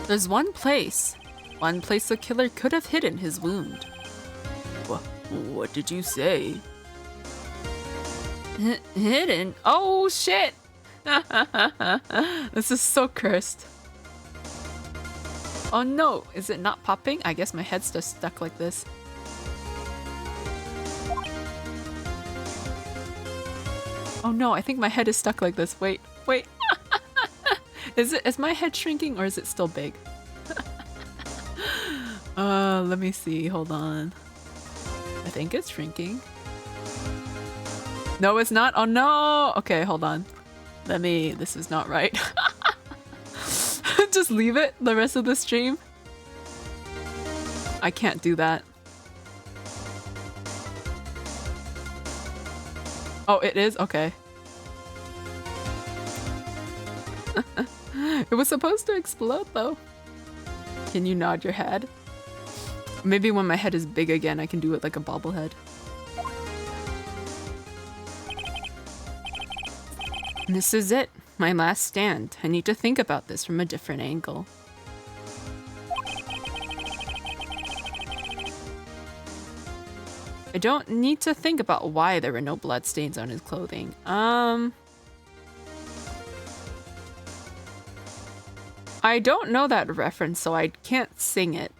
There's one place the killer could have hidden his wound. What did you say? Hidden? Oh shit! This is so cursed. Oh no, is it not popping? I guess my head's just stuck like this. Oh no, I think my head is stuck like this. Wait. Is my head shrinking or is it still big? Let me see. Hold on. I think it's shrinking. No, it's not. Oh no. Okay, hold on. This is not right. Just leave it the rest of the stream. I can't do that. Oh, it is? Okay. It was supposed to explode though. Can you nod your head? Maybe when my head is big again, I can do it like a bobblehead. This is it. My last stand. I need to think about this from a different angle. I don't need to think about why there were no bloodstains on his clothing. I don't know that reference, so I can't sing it.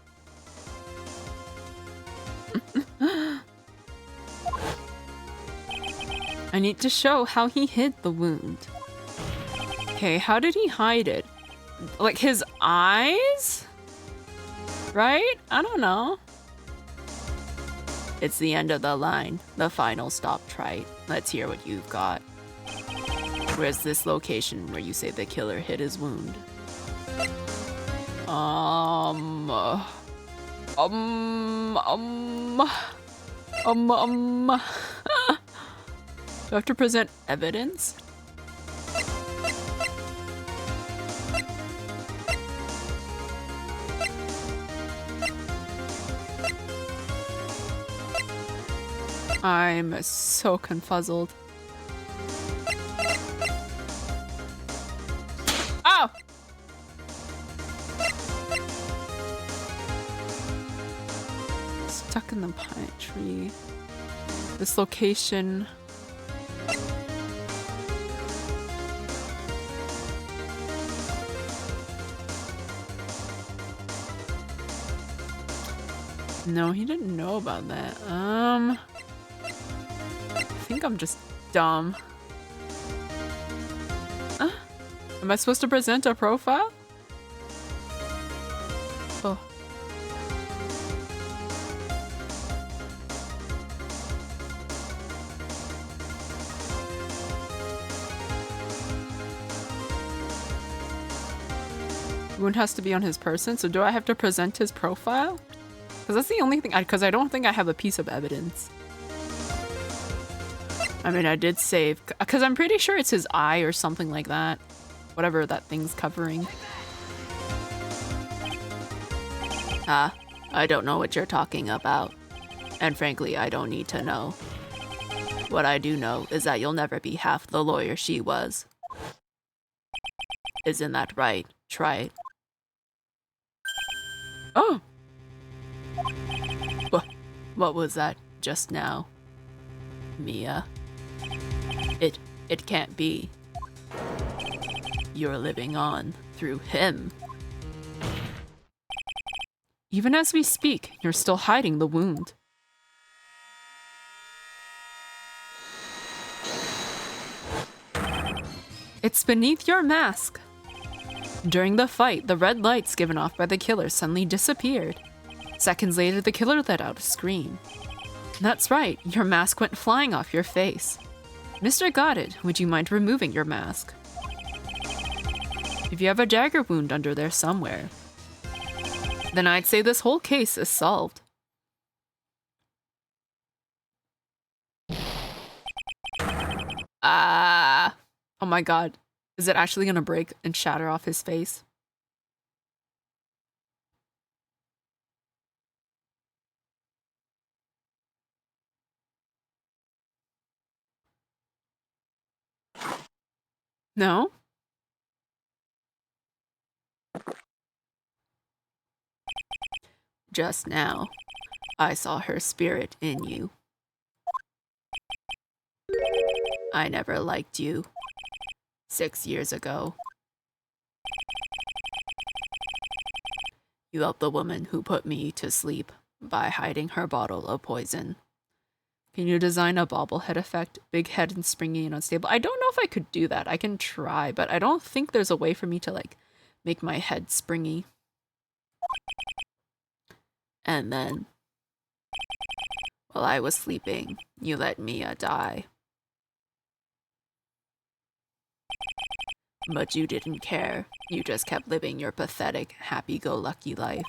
I need to show how he hid the wound. Okay, how did he hide it? Like his eyes? Right? I don't know. It's the end of the line. The final stop, Wright. Let's hear what you've got. Where's this location where you say the killer hid his wound? Do I have to present evidence? I'm so confuzzled. Oh! Stuck in the pine tree. This location. No, he didn't know about that. I think I'm just dumb. Am I supposed to present a profile? Oh. Wound has to be on his person, so do I have to present his profile? Because that's the only thing, because I don't think I have a piece of evidence. I mean, I did save, because I'm pretty sure it's his eye or something like that. Whatever that thing's covering. I don't know what you're talking about. And frankly, I don't need to know. What I do know is that you'll never be half the lawyer she was. Isn't that right? Try it. Oh! What was that just now? Mia? It can't be. You're living on through him. Even as we speak, you're still hiding the wound. It's beneath your mask. During the fight, the red lights given off by the killer suddenly disappeared. Seconds later, the killer let out a scream. That's right, your mask went flying off your face. Mr. Goddard, would you mind removing your mask? If you have a dagger wound under there somewhere, then I'd say this whole case is solved. Oh my god. Is it actually gonna break and shatter off his face? No? Just now, I saw her spirit in you. I never liked you. 6 years ago. You helped the woman who put me to sleep by hiding her bottle of poison. Can you design a bobblehead effect? Big head and springy and unstable. I don't know if I could do that. I can try, but I don't think there's a way for me to like make my head springy. And then, while I was sleeping, you let Mia die. But you didn't care. You just kept living your pathetic, happy-go-lucky life.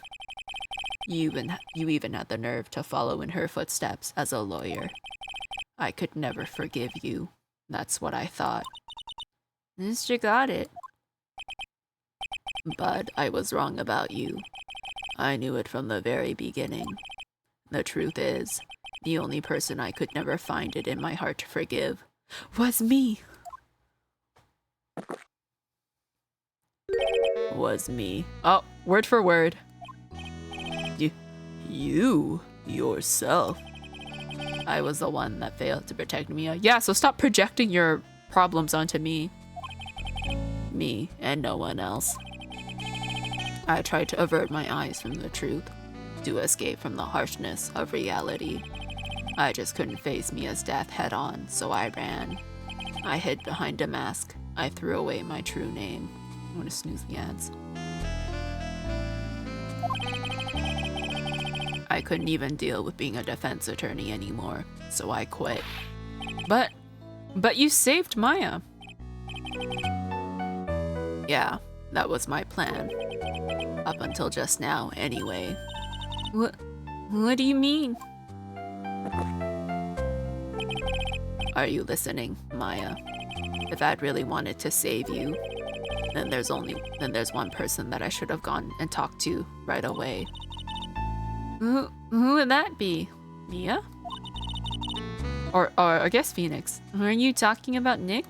You even had the nerve to follow in her footsteps as a lawyer. I could never forgive you. That's what I thought. Mr. Got It. But I was wrong about you. I knew it from the very beginning. The truth is, the only person I could never find it in my heart to forgive was me. Was me. Oh, word for word. You yourself. I was the one that failed to protect Mia. Yeah, so stop projecting your problems onto me. Me and no one else. I tried to avert my eyes from the truth, to escape from the harshness of reality. I just couldn't face Mia's death head on, so I ran. I hid behind a mask. I threw away my true name. I'm gonna snooze the ads. I couldn't even deal with being a defense attorney anymore, so I quit. But you saved Maya. Yeah, that was my plan. Up until just now, anyway. What do you mean? Are you listening, Maya? If I'd really wanted to save you, then there's one person that I should have gone and talked to right away. Who would that be? Mia? Or I guess Phoenix. Are you talking about Nick?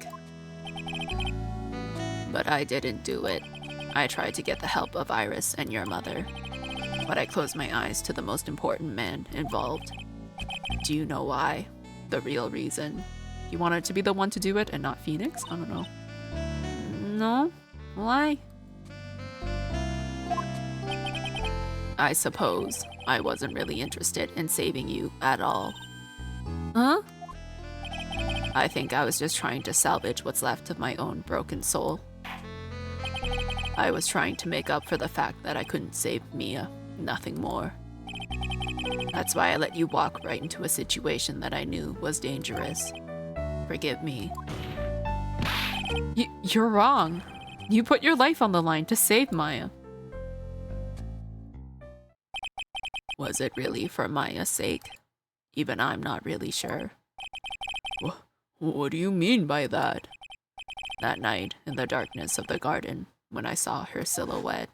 But I didn't do it. I tried to get the help of Iris and your mother. But I closed my eyes to the most important man involved. Do you know why? The real reason. You wanted to be the one to do it and not Phoenix? I don't know. No. Why? I suppose I wasn't really interested in saving you at all. Huh? I think I was just trying to salvage what's left of my own broken soul. I was trying to make up for the fact that I couldn't save Mia, nothing more. That's why I let you walk right into a situation that I knew was dangerous. Forgive me. You're wrong. You put your life on the line to save Maya. Was it really for Maya's sake? Even I'm not really sure. What do you mean by that? That night, in the darkness of the garden, when I saw her silhouette.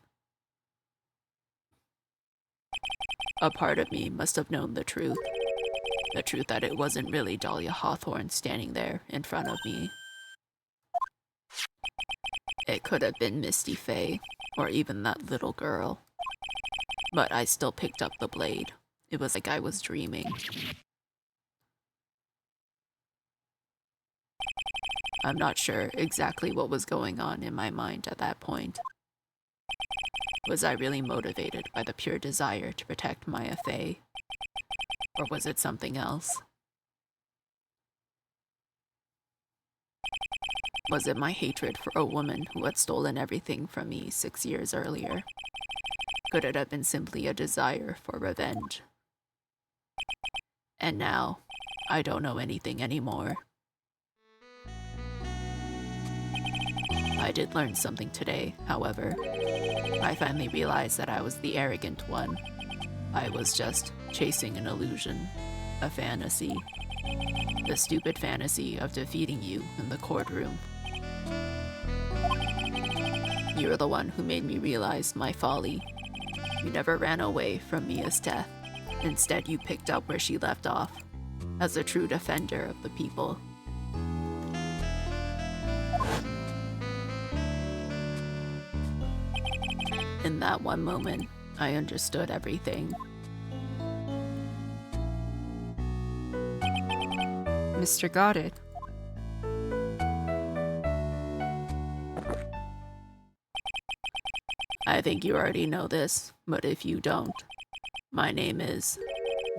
A part of me must have known the truth. The truth that it wasn't really Dahlia Hawthorne standing there in front of me. It could have been Misty Faye, or even that little girl. But I still picked up the blade. It was like I was dreaming. I'm not sure exactly what was going on in my mind at that point. Was I really motivated by the pure desire to protect Maya Faye? Or was it something else? Was it my hatred for a woman who had stolen everything from me 6 years earlier? Could it have been simply a desire for revenge? And now, I don't know anything anymore. I did learn something today, however. I finally realized that I was the arrogant one. I was just chasing an illusion, a fantasy. The stupid fantasy of defeating you in the courtroom. You're the one who made me realize my folly. You never ran away from Mia's death. Instead, you picked up where she left off, as a true defender of the people. In that one moment, I understood everything. Mr. Got It. I think you already know this, but if you don't, my name is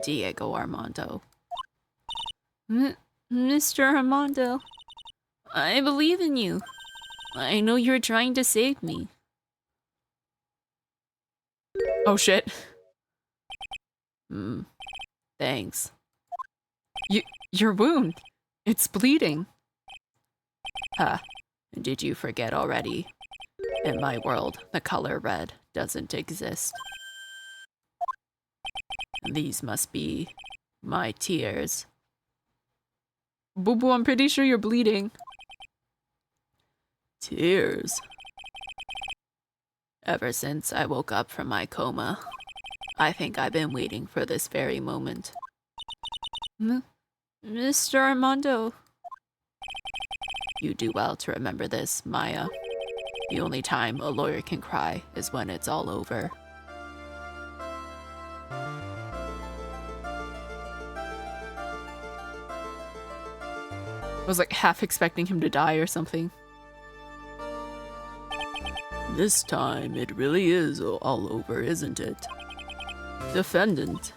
Diego Armando. Mr. Armando, I believe in you. I know you're trying to save me. Oh shit. Thanks. Your wound. It's bleeding. Huh. Did you forget already? In my world, the color red doesn't exist. These must be my tears. Boo Boo, I'm pretty sure you're bleeding. Tears. Ever since I woke up from my coma, I think I've been waiting for this very moment. Mr. Armando. You do well to remember this, Maya. The only time a lawyer can cry is when it's all over. I was like half expecting him to die or something. This time, it really is all over, isn't it? Defendant.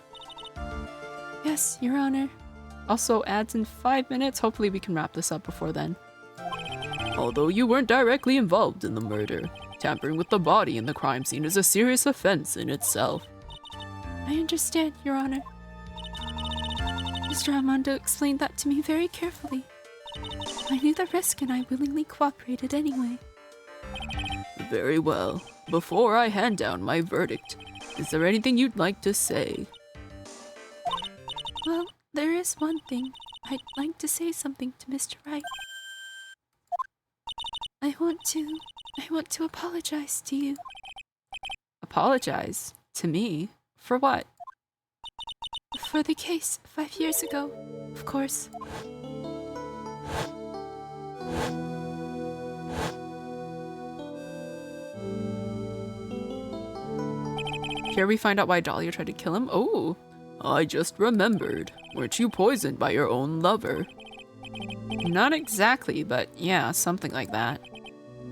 Yes, Your Honor. Also, ads in 5 minutes. Hopefully we can wrap this up before then. Although you weren't directly involved in the murder, tampering with the body in the crime scene is a serious offense in itself. I understand, Your Honor. Mr. Armando explained that to me very carefully. I knew the risk and I willingly cooperated anyway. Very well. Before I hand down my verdict, is there anything you'd like to say? Well, there is one thing. I'd like to say something to Mr. Wright. I want to apologize to you. Apologize? To me? For what? For the case 5 years ago, of course. Here we find out why Dahlia tried to kill him. Oh! I just remembered. Weren't you poisoned by your own lover? Not exactly, but yeah, something like that.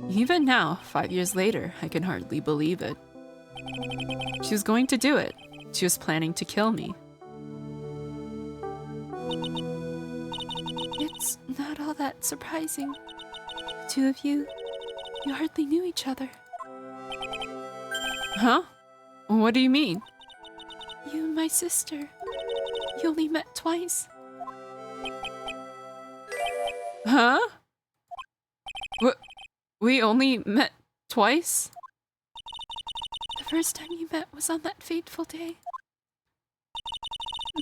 Even now, 5 years later, I can hardly believe it. She was going to do it. She was planning to kill me. It's not all that surprising. The two of you hardly knew each other. Huh? What do you mean? You and my sister. You only met twice. Huh? We only met twice? The first time you met was on that fateful day.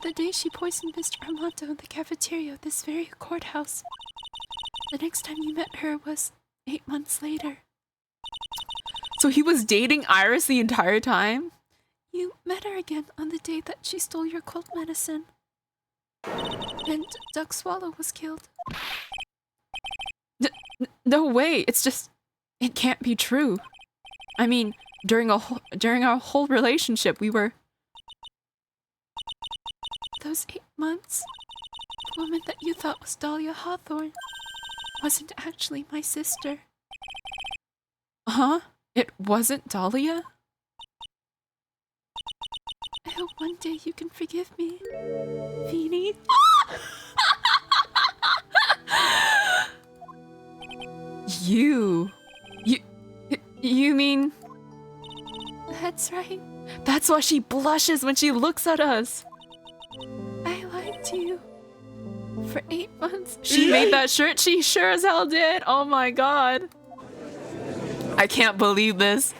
The day she poisoned Mr. Armando in the cafeteria of this very courthouse. The next time you met her was 8 months later. So he was dating Iris the entire time? You met her again on the day that she stole your cold medicine. And Duck Swallow was killed. No way, it's just... It can't be true. I mean, during our whole relationship, we were... Those 8 months, the woman that you thought was Dahlia Hawthorne wasn't actually my sister. Huh? It wasn't Dahlia? I hope one day you can forgive me, Feeny. You mean... That's right. That's why she blushes when she looks at us. I lied to you for 8 months. She made that shirt? She sure as hell did. Oh my god. I can't believe this.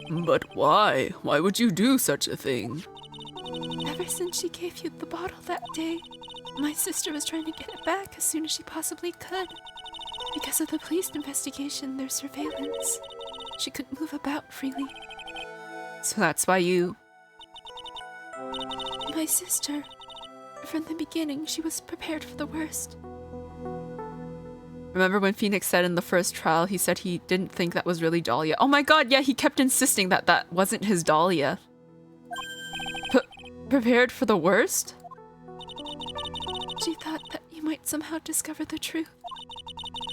But why? Why would you do such a thing? Ever since she gave you the bottle that day, my sister was trying to get it back as soon as she possibly could. Because of the police investigation, their surveillance, she couldn't move about freely. So that's why you... My sister, from the beginning, she was prepared for the worst. Remember when Phoenix said in the first trial, he said he didn't think that was really Dahlia. Oh my god, yeah, he kept insisting that that wasn't his Dahlia. Prepared for the worst? She thought that you might somehow discover the truth.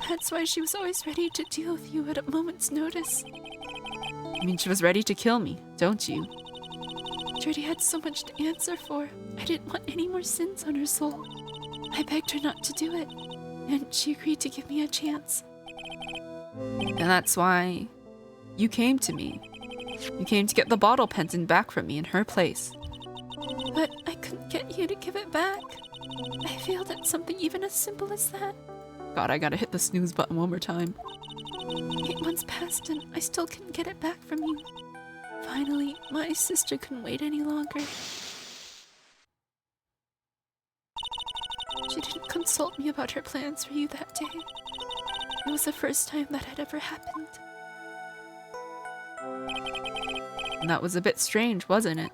That's why she was always ready to deal with you at a moment's notice. I mean, she was ready to kill me, don't you? She already had so much to answer for. I didn't want any more sins on her soul. I begged her not to do it, and she agreed to give me a chance. And that's why you came to me. You came to get the bottle pendant back from me in her place. But I couldn't get you to give it back. I failed at something even as simple as that. God, I gotta hit the snooze button one more time. 8 months passed and I still couldn't get it back from you. Finally, my sister couldn't wait any longer. She didn't consult me about her plans for you that day. It was the first time that had ever happened. And that was a bit strange, wasn't it?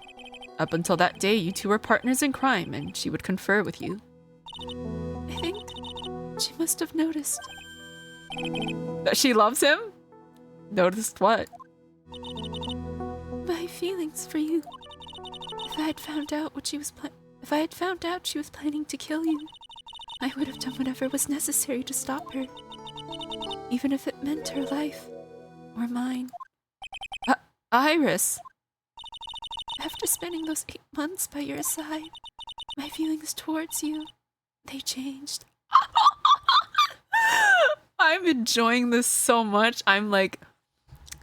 Up until that day, you two were partners in crime, and she would confer with you. I think she must have noticed. That she loves him? Noticed what? My feelings for you. If I had found out what she was she was planning to kill you, I would have done whatever was necessary to stop her. Even if it meant her life. Or mine. Iris! After spending those 8 months by your side, my feelings towards you, they changed. I'm enjoying this so much. I'm like,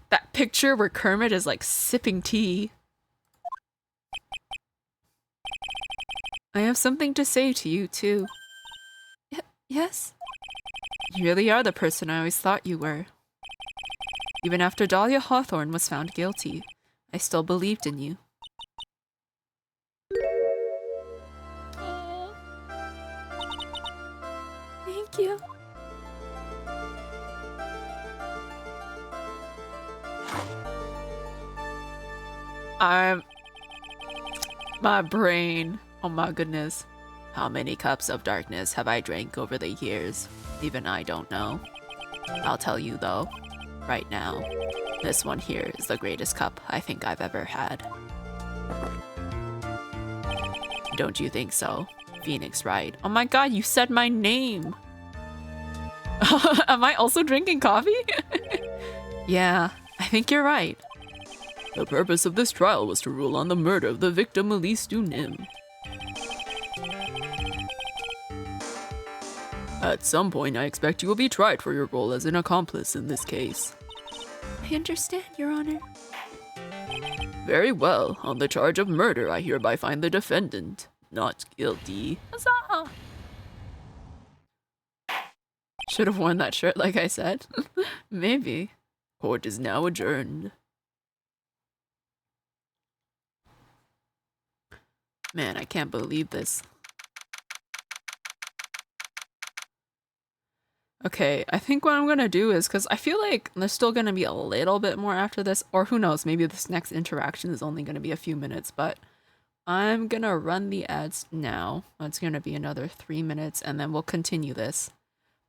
that picture where Kermit is like sipping tea. I have something to say to you too. Yes? You really are the person I always thought you were. Even after Dahlia Hawthorne was found guilty, I still believed in you. Oh. Thank you. My brain. Oh my goodness. How many cups of darkness have I drank over the years? Even I don't know. I'll tell you though, right now, this one here is the greatest cup I think I've ever had. Don't you think so? Phoenix Wright. Oh my god, you said my name! Am I also drinking coffee? Yeah, I think you're right. The purpose of this trial was to rule on the murder of the victim Elise Dunim. At some point, I expect you will be tried for your role as an accomplice in this case. I understand, Your Honor. Very well. On the charge of murder, I hereby find the defendant not guilty. Huzzah! Should have worn that shirt like I said. Maybe. Court is now adjourned. Man, I can't believe this. Okay, I think what I'm gonna do is, because I feel like there's still gonna be a little bit more after this, or who knows, maybe this next interaction is only gonna be a few minutes, but I'm gonna run the ads now. It's gonna be another 3 minutes, and then we'll continue this.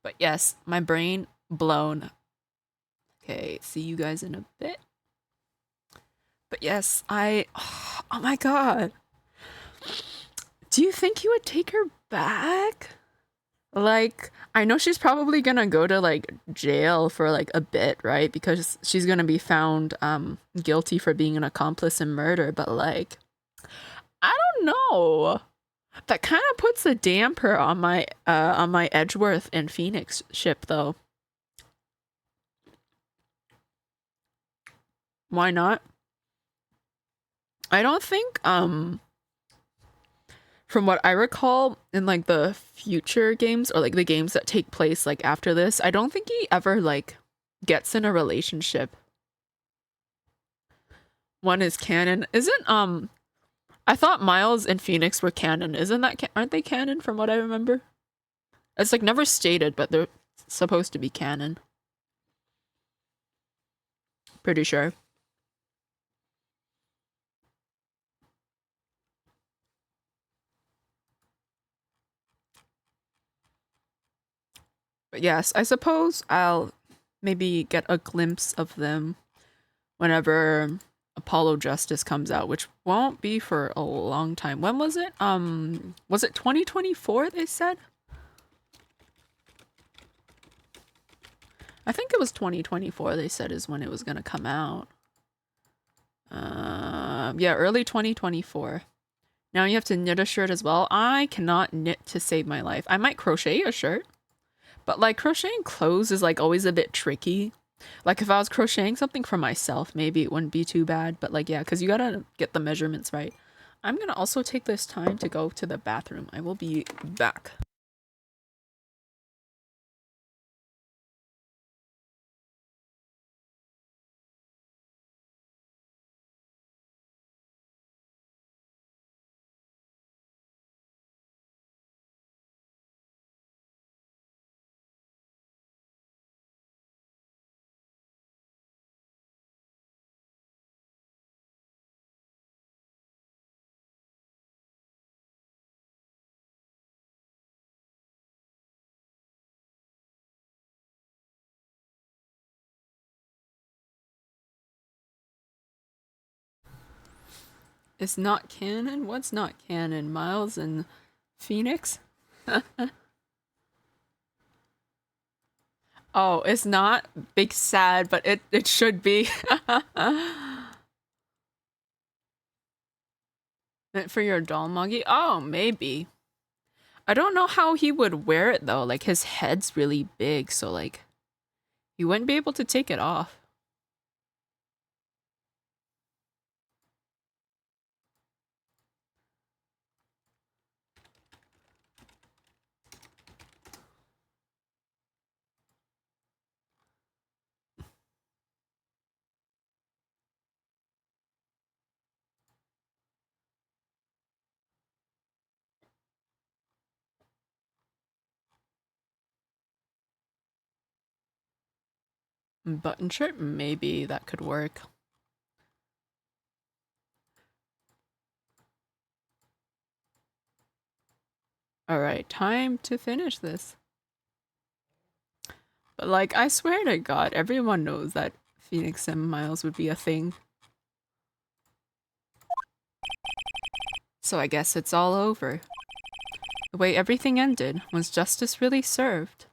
But yes, my brain blown. Okay, see you guys in a bit. But yes, oh my god. Do you think you would take her back? Like, I know she's probably gonna go to, like, jail for, like, a bit, right? Because she's gonna be found, guilty for being an accomplice in murder, but, like, I don't know. That kind of puts a damper on my Edgeworth and Phoenix ship, though. Why not? I don't think, from what I recall in like the future games or like the games that take place like after this, I don't think he ever like gets in a relationship. One is canon. Isn't I thought Miles and Phoenix were canon. Isn't that aren't they canon from what I remember? It's like never stated, but they're supposed to be canon. Pretty sure. But yes, I suppose I'll maybe get a glimpse of them whenever Apollo Justice comes out, which won't be for a long time. When was it? Was it 2024 they said? I think it was 2024 they said is when it was gonna come out. Yeah, early 2024. Now you have to knit a shirt as well. I cannot knit to save my life. I might crochet a shirt. But like crocheting clothes is like always a bit tricky Like if I was crocheting something for myself, maybe it wouldn't be too bad. But like, yeah, because you gotta get the measurements right. I'm gonna also take this time to go to the bathroom. I will be back. It's not canon? What's not canon? Miles and Phoenix? Oh, it's not big sad, but it should be. Meant for your doll Moggy? Oh, maybe. I don't know how he would wear it though. Like his head's really big, so like he wouldn't be able to take it off. Button shirt? Maybe that could work. Alright, time to finish this. But like, I swear to God, everyone knows that Phoenix and Miles would be a thing. So I guess it's all over. The way everything ended, was justice really served?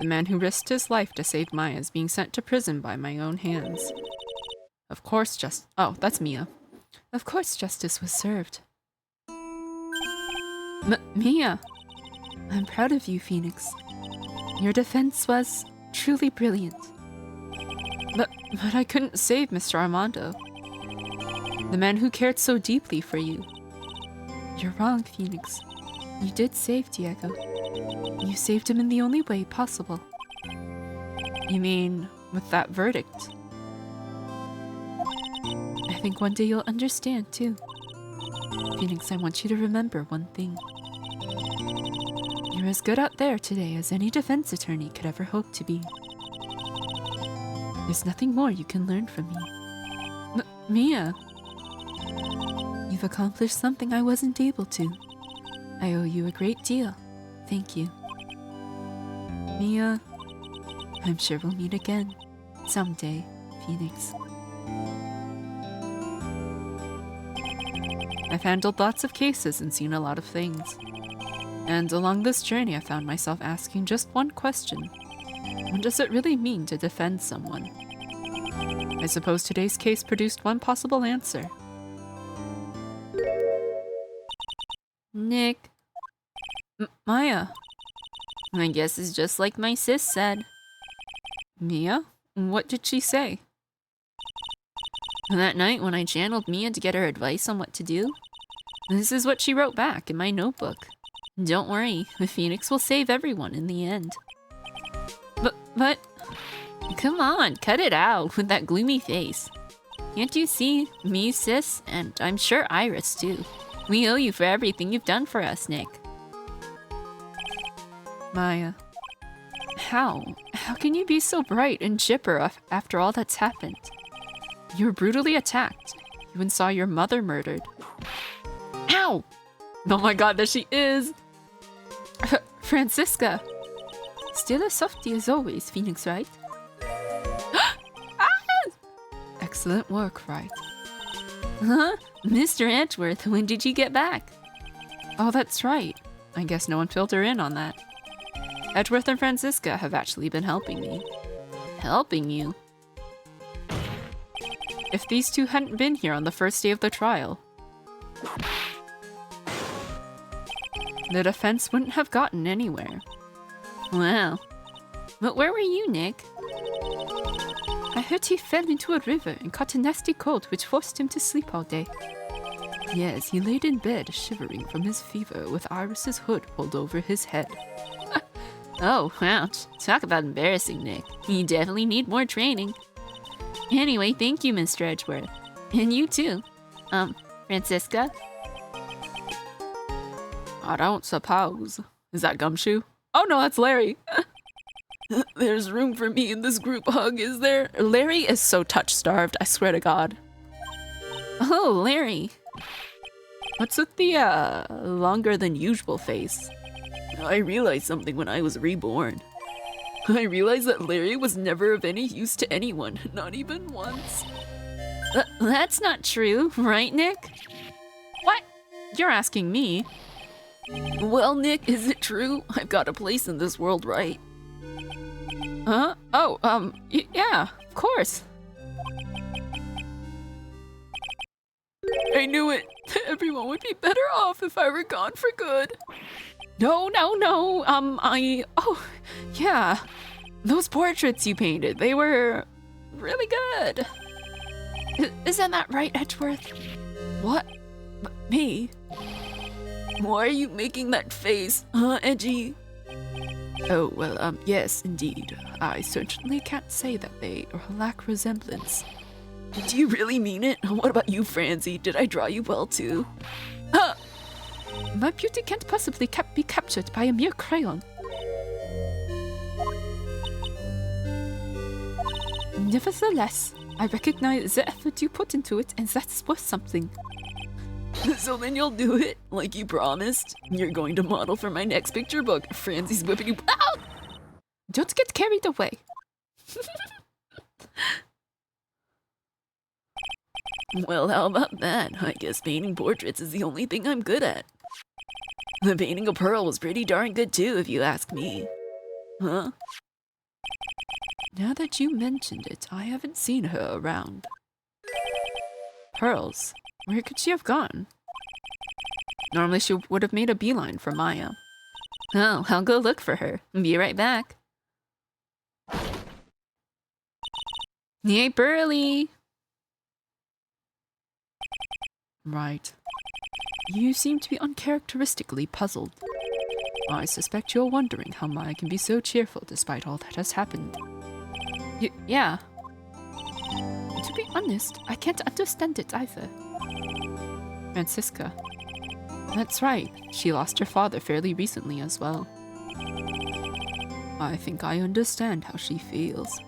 The man who risked his life to save Maya is being sent to prison by my own hands. Of course oh, that's Mia. Of course justice was served. Mia! I'm proud of you, Phoenix. Your defense was truly brilliant. But I couldn't save Mr. Armando. The man who cared so deeply for you. You're wrong, Phoenix. You did save Diego. You saved him in the only way possible. You mean, with that verdict? I think one day you'll understand, too. Phoenix, I want you to remember one thing. You're as good out there today as any defense attorney could ever hope to be. There's nothing more you can learn from me. Mia! You've accomplished something I wasn't able to. I owe you a great deal. Thank you. Mia, I'm sure we'll meet again. Someday, Phoenix. I've handled lots of cases and seen a lot of things. And along this journey I found myself asking just one question. What does it really mean to defend someone? I suppose today's case produced one possible answer. Nick. Maya. I guess it's just like my sis said. Mia? What did she say? That night when I channeled Mia to get her advice on what to do, this is what she wrote back in my notebook. Don't worry, Phoenix will save everyone in the end. But... Come on, cut it out with that gloomy face. Can't you see me, sis? And I'm sure Iris, too. We owe you for everything you've done for us, Nick. Maya. How? How can you be so bright and chipper after all that's happened? You were brutally attacked. You even saw your mother murdered. Ow! Oh my god, there she is! Francisca! Still a softie as always, Phoenix, right? Ah! Excellent work, Wright. Huh? Mr. Edgeworth, when did you get back? Oh, that's right. I guess no one filled her in on that. Edgeworth and Francisca have actually been helping me. Helping you? If these two hadn't been here on the first day of the trial, the defense wouldn't have gotten anywhere. Wow. But where were you, Nick? heard he fell into a river and caught a nasty cold which forced him to sleep all day. Yes, he laid in bed, shivering from his fever, with Iris's hood pulled over his head. Oh, ouch. Talk about embarrassing, Nick. You definitely need more training. Anyway, thank you, Mr. Edgeworth. And you too. Francisca? I don't suppose. Is that Gumshoe? Oh no, that's Larry. There's room for me in this group hug, is there? Larry is so touch-starved, I swear to God. Oh, Larry. What's with the, longer than usual face? I realized something when I was reborn. I realized that Larry was never of any use to anyone, not even once. That's not true, right, Nick? What? You're asking me? Well, Nick, is it true? I've got a place in this world, right? Huh? Oh, yeah, of course. I knew it. Everyone would be better off if I were gone for good. No. Oh, yeah. Those portraits you painted, they were really good. Isn't that right, Edgeworth? What? Me? Why are you making that face, huh, Edgy? Oh, well, yes, indeed. I certainly can't say that they lack resemblance. Do you really mean it? What about you, Francie? Did I draw you well, too? Huh! My beauty can't possibly be captured by a mere crayon. Nevertheless, I recognize the effort you put into it, and that's worth something. So then you'll do it, like you promised? You're going to model for my next picture book. Francie's whipping you. Ow! Don't get carried away. Well, how about that? I guess painting portraits is the only thing I'm good at. The painting of Pearl was pretty darn good too, if you ask me. Huh? Now that you mentioned it, I haven't seen her around. Pearls? Where could she have gone? Normally she would have made a beeline for Maya. Oh, I'll go look for her. Be right back. Yay, Burly! Right. You seem to be uncharacteristically puzzled. I suspect you're wondering how Maya can be so cheerful despite all that has happened. Yeah. To be honest, I can't understand it either. Francisca. That's right. She lost her father fairly recently as well. I think I understand how she feels.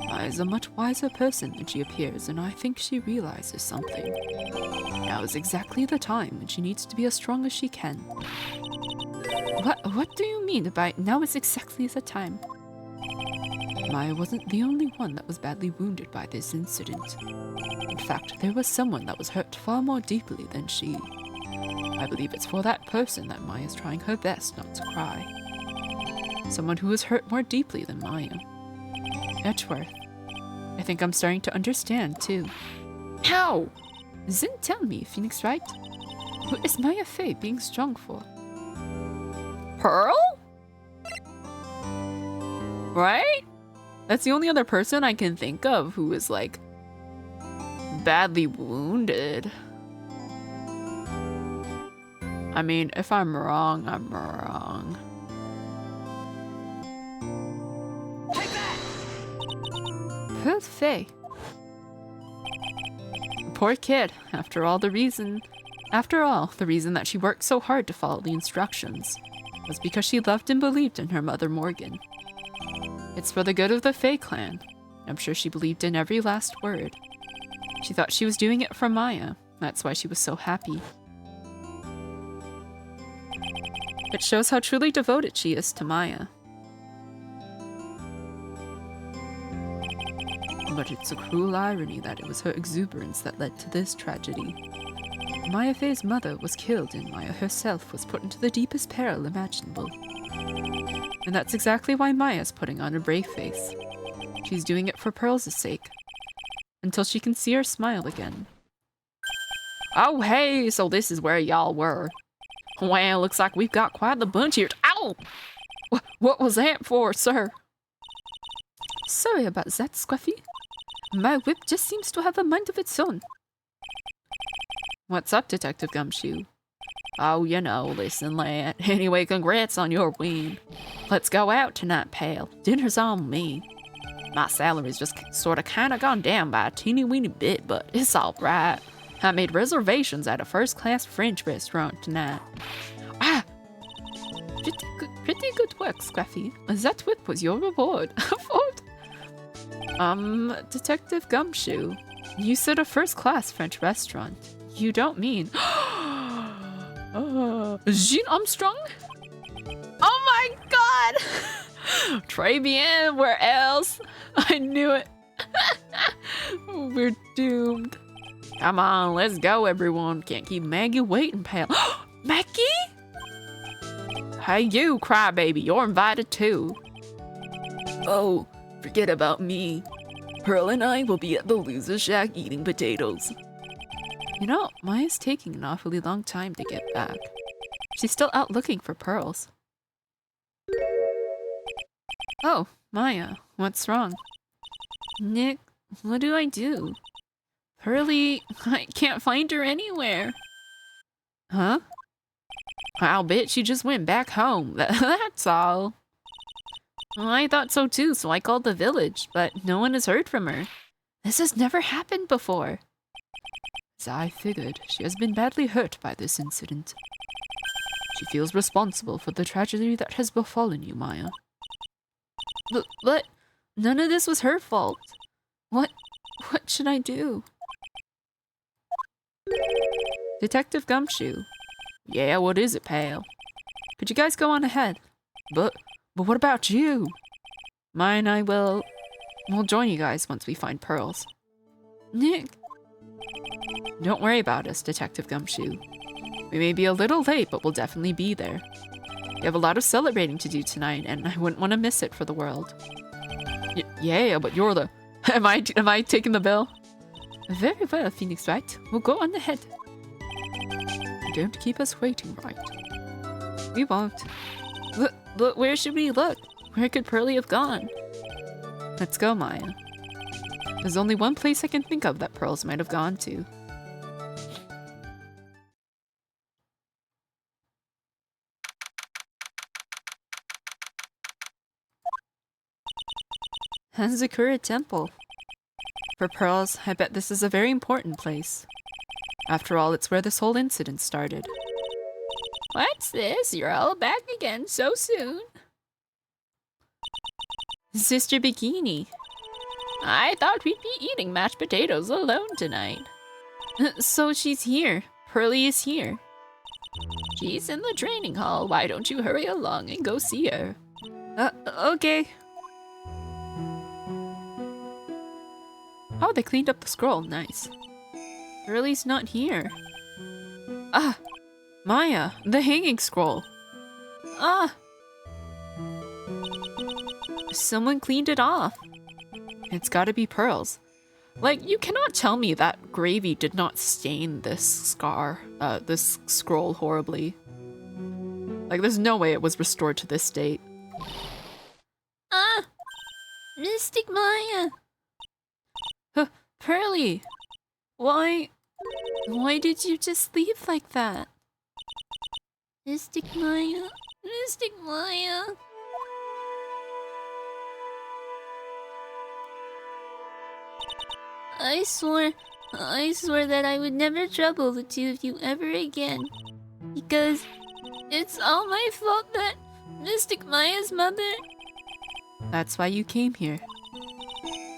Maya's a much wiser person than she appears, and I think she realizes something. Now is exactly the time when she needs to be as strong as she can. What do you mean by now is exactly the time? Maya wasn't the only one that was badly wounded by this incident. In fact, there was someone that was hurt far more deeply than she. I believe it's for that person that Maya's trying her best not to cry. Someone who was hurt more deeply than Maya. Edgeworth. I think I'm starting to understand, too. How? Then tell me, Phoenix Wright. Who is Maya Fey being strong for? Pearl? Right? That's the only other person I can think of who is, like, badly wounded. I mean, if I'm wrong, I'm wrong. Take that! Pearl Fey. Poor kid. After all, the reason that she worked so hard to follow the instructions was because she loved and believed in her mother Morgan. It's for the good of the Fey clan. I'm sure she believed in every last word. She thought she was doing it for Maya. That's why she was so happy. It shows how truly devoted she is to Maya. But it's a cruel irony that it was her exuberance that led to this tragedy. Maya Fey's mother was killed and Maya herself was put into the deepest peril imaginable. And that's exactly why Maya's putting on a brave face. She's doing it for Pearl's sake. Until she can see her smile again. Oh hey, so this is where y'all were. Well, looks like we've got quite the bunch here. Ow! What was that for, sir? Sorry about that, Scruffy. My whip just seems to have a mind of its own. What's up, Detective Gumshoe? Oh, you know, listen, lad. Anyway, congrats on your win. Let's go out tonight, pal. Dinner's on me. My salary's just sort of kind of gone down by a teeny weeny bit, but it's all right. I made reservations at a first-class French restaurant tonight. Ah! Pretty good work, Scruffy. That whip was your reward. Detective Gumshoe, you said a first-class French restaurant. You don't mean... Jean Armstrong? Oh my god! Très bien, where else? I knew it. We're doomed. Come on, let's go, everyone. Can't keep Maggie waiting, pal. Maggie? Hey, you, crybaby. You're invited too. Oh, forget about me. Pearl and I will be at the loser shack eating potatoes. You know, Maya's taking an awfully long time to get back. She's still out looking for pearls. Oh, Maya, what's wrong? Nick, what do I do? Pearly, I can't find her anywhere. Huh? I'll bet she just went back home. That's all. Well, I thought so too, so I called the village, but no one has heard from her. This has never happened before. As I figured, she has been badly hurt by this incident. She feels responsible for the tragedy that has befallen you, Maya. But none of this was her fault. What should I do? Detective Gumshoe. Yeah, what is it, pal? Could you guys go on ahead? But what about you? Maya and I will... We'll join you guys once we find pearls. Nick. Don't worry about us, Detective Gumshoe. We may be a little late, but we'll definitely be there. We have a lot of celebrating to do tonight, and I wouldn't want to miss it for the world. Yeah, but you're the... Am I taking the bill? Very well, Phoenix Wright. We'll go on ahead. Don't keep us waiting, Wright. We won't. Look, where should we look? Where could Pearly have gone? Let's go, Maya. There's only one place I can think of that pearls might have gone to. Hanzakura Temple. For pearls, I bet this is a very important place. After all, it's where this whole incident started. What's this? You're all back again so soon. Sister Bikini. I thought we'd be eating mashed potatoes alone tonight. So she's here. Pearly is here. She's in the training hall. Why don't you hurry along and go see her? Okay. Oh, they cleaned up the scroll. Nice. Pearly's not here. Ah! Maya, the hanging scroll. Ah! Someone cleaned it off. It's gotta be pearls. Like, you cannot tell me that gravy did not stain this this scroll horribly. Like, there's no way it was restored to this state. Ah! Mystic Maya! Pearly! Why did you just leave like that? Mystic Maya! Mystic Maya! I swore that I would never trouble the two of you ever again. Because it's all my fault that Mystic Maya's mother... That's why you came here.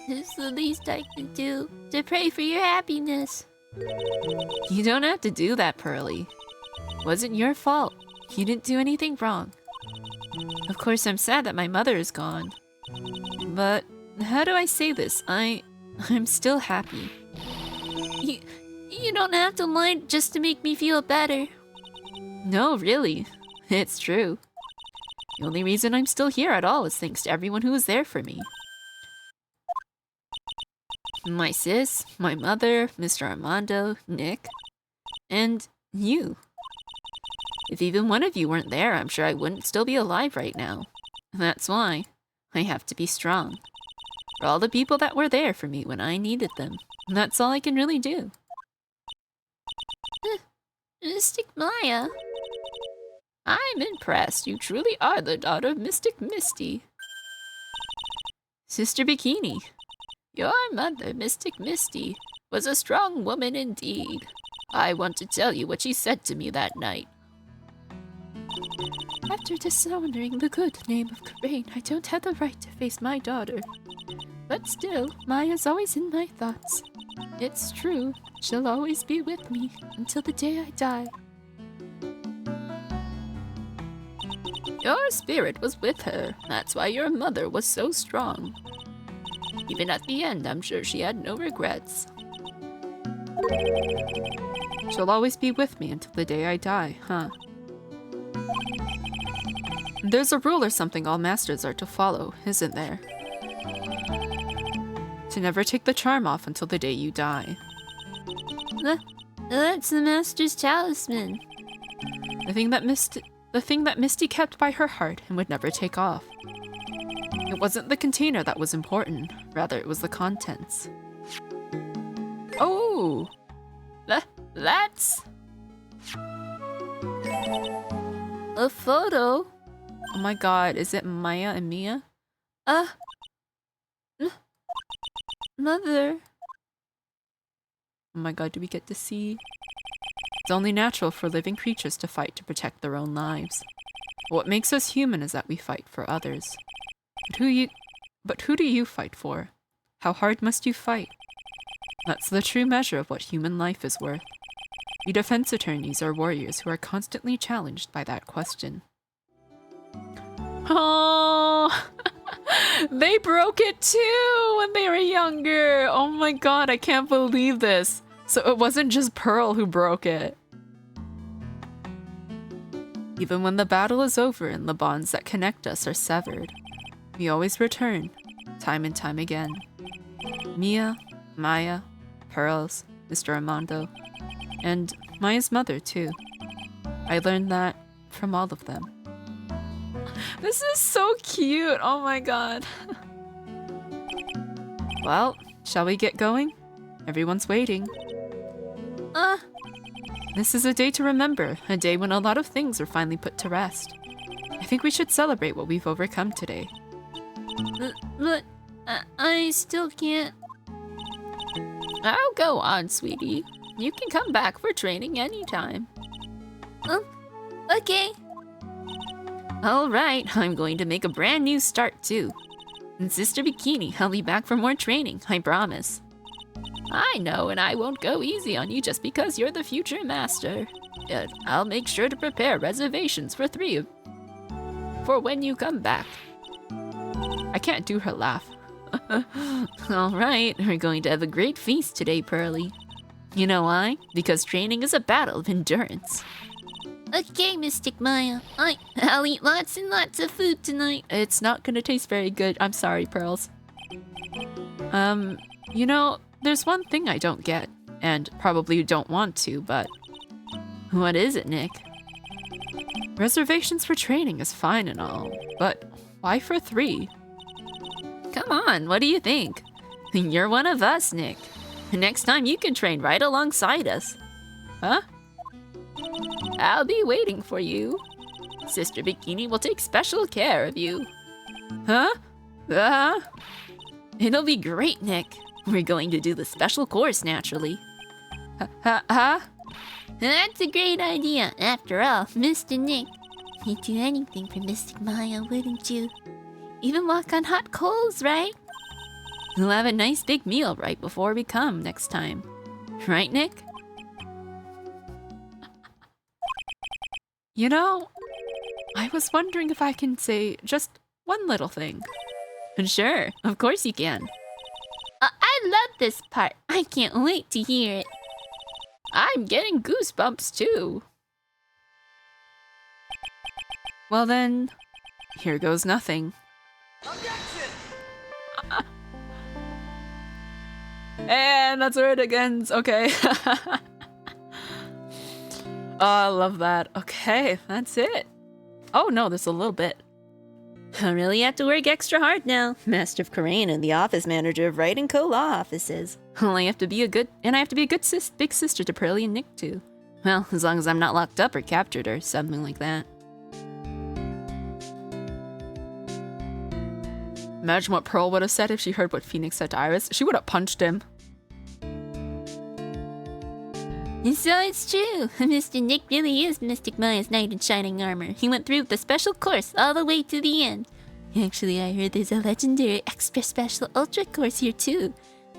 It's the least I can do to pray for your happiness. You don't have to do that, Pearly. Wasn't your fault. You didn't do anything wrong. Of course, I'm sad that my mother is gone. But how do I say this? I'm still happy. You don't have to lie just to make me feel better. No, really. It's true. The only reason I'm still here at all is thanks to everyone who was there for me. My sis, my mother, Mr. Armando, Nick, and you. If even one of you weren't there, I'm sure I wouldn't still be alive right now. That's why I have to be strong. for all the people that were there for me when I needed them. And that's all I can really do. Mystic Maya. I'm impressed. You truly are the daughter of Mystic Misty. Sister Bikini. Your mother, Mystic Misty, was a strong woman indeed. I want to tell you what she said to me that night. After dishonoring the good name of Crane, I don't have the right to face my daughter. But still, Maya's always in my thoughts. It's true, she'll always be with me until the day I die. Your spirit was with her. That's why your mother was so strong. Even at the end, I'm sure she had no regrets. She'll always be with me until the day I die, huh? There's a rule or something all masters are to follow, isn't there? To never take the charm off until the day you die. That's the master's talisman. The thing that Misty kept by her heart and would never take off. It wasn't the container that was important, rather it was the contents. Oh! That's... a photo. Oh my god, is it Maya and Mia? Mother. Oh my god, do we get to see? It's only natural for living creatures to fight to protect their own lives. What makes us human is that we fight for others. But who do you fight for? How hard must you fight? That's the true measure of what human life is worth. We defense attorneys are warriors who are constantly challenged by that question. Oh, they broke it too when they were younger. Oh my god, I can't believe this. So it wasn't just Pearl who broke it. Even when the battle is over and the bonds that connect us are severed, we always return, time and time again. Mia, Maya, Pearls, Mr. Armando, and Maya's mother too. I learned that from all of them. This is so cute, oh my god. Well, shall we get going? Everyone's waiting. This is a day to remember, a day when a lot of things are finally put to rest. I think we should celebrate what we've overcome today. But I still can't. Oh, go on, sweetie. You can come back for training anytime. Okay. Alright, I'm going to make a brand new start too. And Sister Bikini, I'll be back for more training, I promise. I know, and I won't go easy on you just because you're the future master. But I'll make sure to prepare reservations for 3 for when you come back. I can't do her laugh. Alright, we're going to have a great feast today, Pearly. You know why? Because training is a battle of endurance. Okay, Mystic Maya. I'll eat lots and lots of food tonight. It's not gonna taste very good. I'm sorry, Pearls. You know, there's one thing I don't get, and probably don't want to, but... What is it, Nick? Reservations for training is fine and all, but why for 3? Come on, what do you think? You're one of us, Nick. Next time you can train right alongside us. Huh? I'll be waiting for you. Sister Bikini will take special care of you. Huh? It'll be great, Nick. We're going to do the special course, naturally. Huh? That's a great idea. After all, Mr. Nick, you'd do anything for Mystic Maya, wouldn't you? Even walk on hot coals, right? We'll have a nice big meal right before we come next time. Right, Nick? You know, I was wondering if I can say just one little thing. Sure, of course you can. I love this part. I can't wait to hear it. I'm getting goosebumps too. Well then, here goes nothing. And that's where it ends. Okay. Oh, I love that. Okay, that's it. Oh no, there's a little bit. I really have to work extra hard now. Master of Korean and the office manager of Wright and Co. law offices. I have to be a good big sister to Pearlie and Nick too. Well, as long as I'm not locked up or captured or something like that. Imagine what Pearl would have said if she heard what Phoenix said to Iris. She would have punched him. So it's true. Mr. Nick really is Mystic Maya's knight in shining armor. He went through with the special course all the way to the end. Actually, I heard there's a legendary extra special ultra course here too.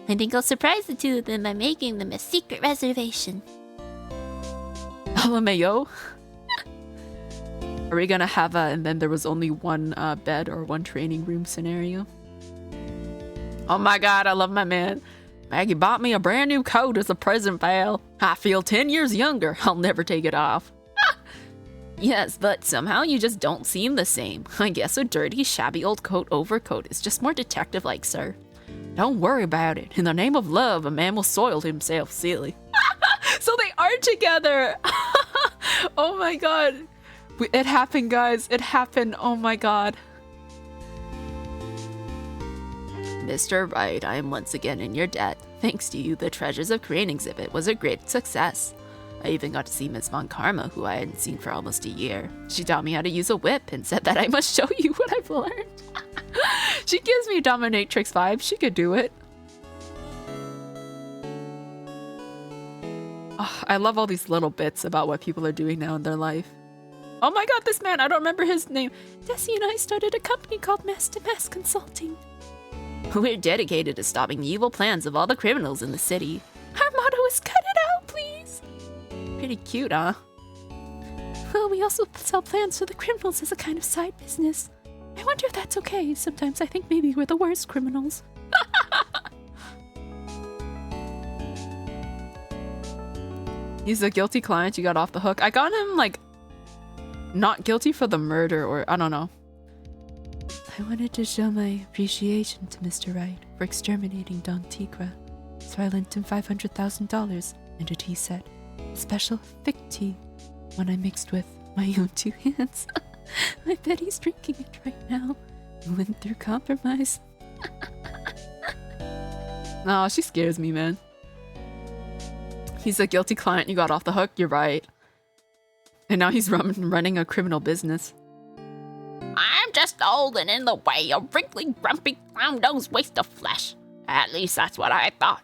I think I'll surprise the two of them by making them a secret reservation. LMAO? Are we gonna have a and then there was only one bed or one training room scenario? Oh my god, I love my man. Maggie bought me a brand new coat as a present, pal. I feel 10 years younger. I'll never take it off. Yes, but somehow you just don't seem the same. I guess a dirty, shabby old overcoat is just more detective-like, sir. Don't worry about it. In the name of love, a man will soil himself silly. So they are together! Oh my god. It happened, guys. It happened. Oh my god. Mr. Wright, I am once again in your debt. Thanks to you, the Treasures of Crane exhibit was a great success. I even got to see Miss Von Karma, who I hadn't seen for almost a year. She taught me how to use a whip and said that I must show you what I've learned. She gives me dominatrix vibes. She could do it. Oh, I love all these little bits about what people are doing now in their life. Oh my god, this man, I don't remember his name. Desi and I started a company called Mass to Mass Consulting. We're dedicated to stopping the evil plans of all the criminals in the city. Our motto is cut it out, please. Pretty cute, huh? Well, we also sell plans for the criminals as a kind of side business. I wonder if that's okay. Sometimes I think maybe we're the worst criminals. He's a guilty client. You got off the hook. I got him, like, not guilty for the murder or I don't know. I wanted to show my appreciation to Mr. Wright for exterminating Don Tigra, so I lent him $500,000, and a tea set. Special thick tea, one I mixed with my own two hands. I bet he's drinking it right now. We went through compromise. No, she scares me, man. He's a guilty client. You got off the hook. You're right. And now he's running a criminal business. I'm just old and in the way, a wrinkly, grumpy, clown-nosed waste of flesh. At least that's what I thought.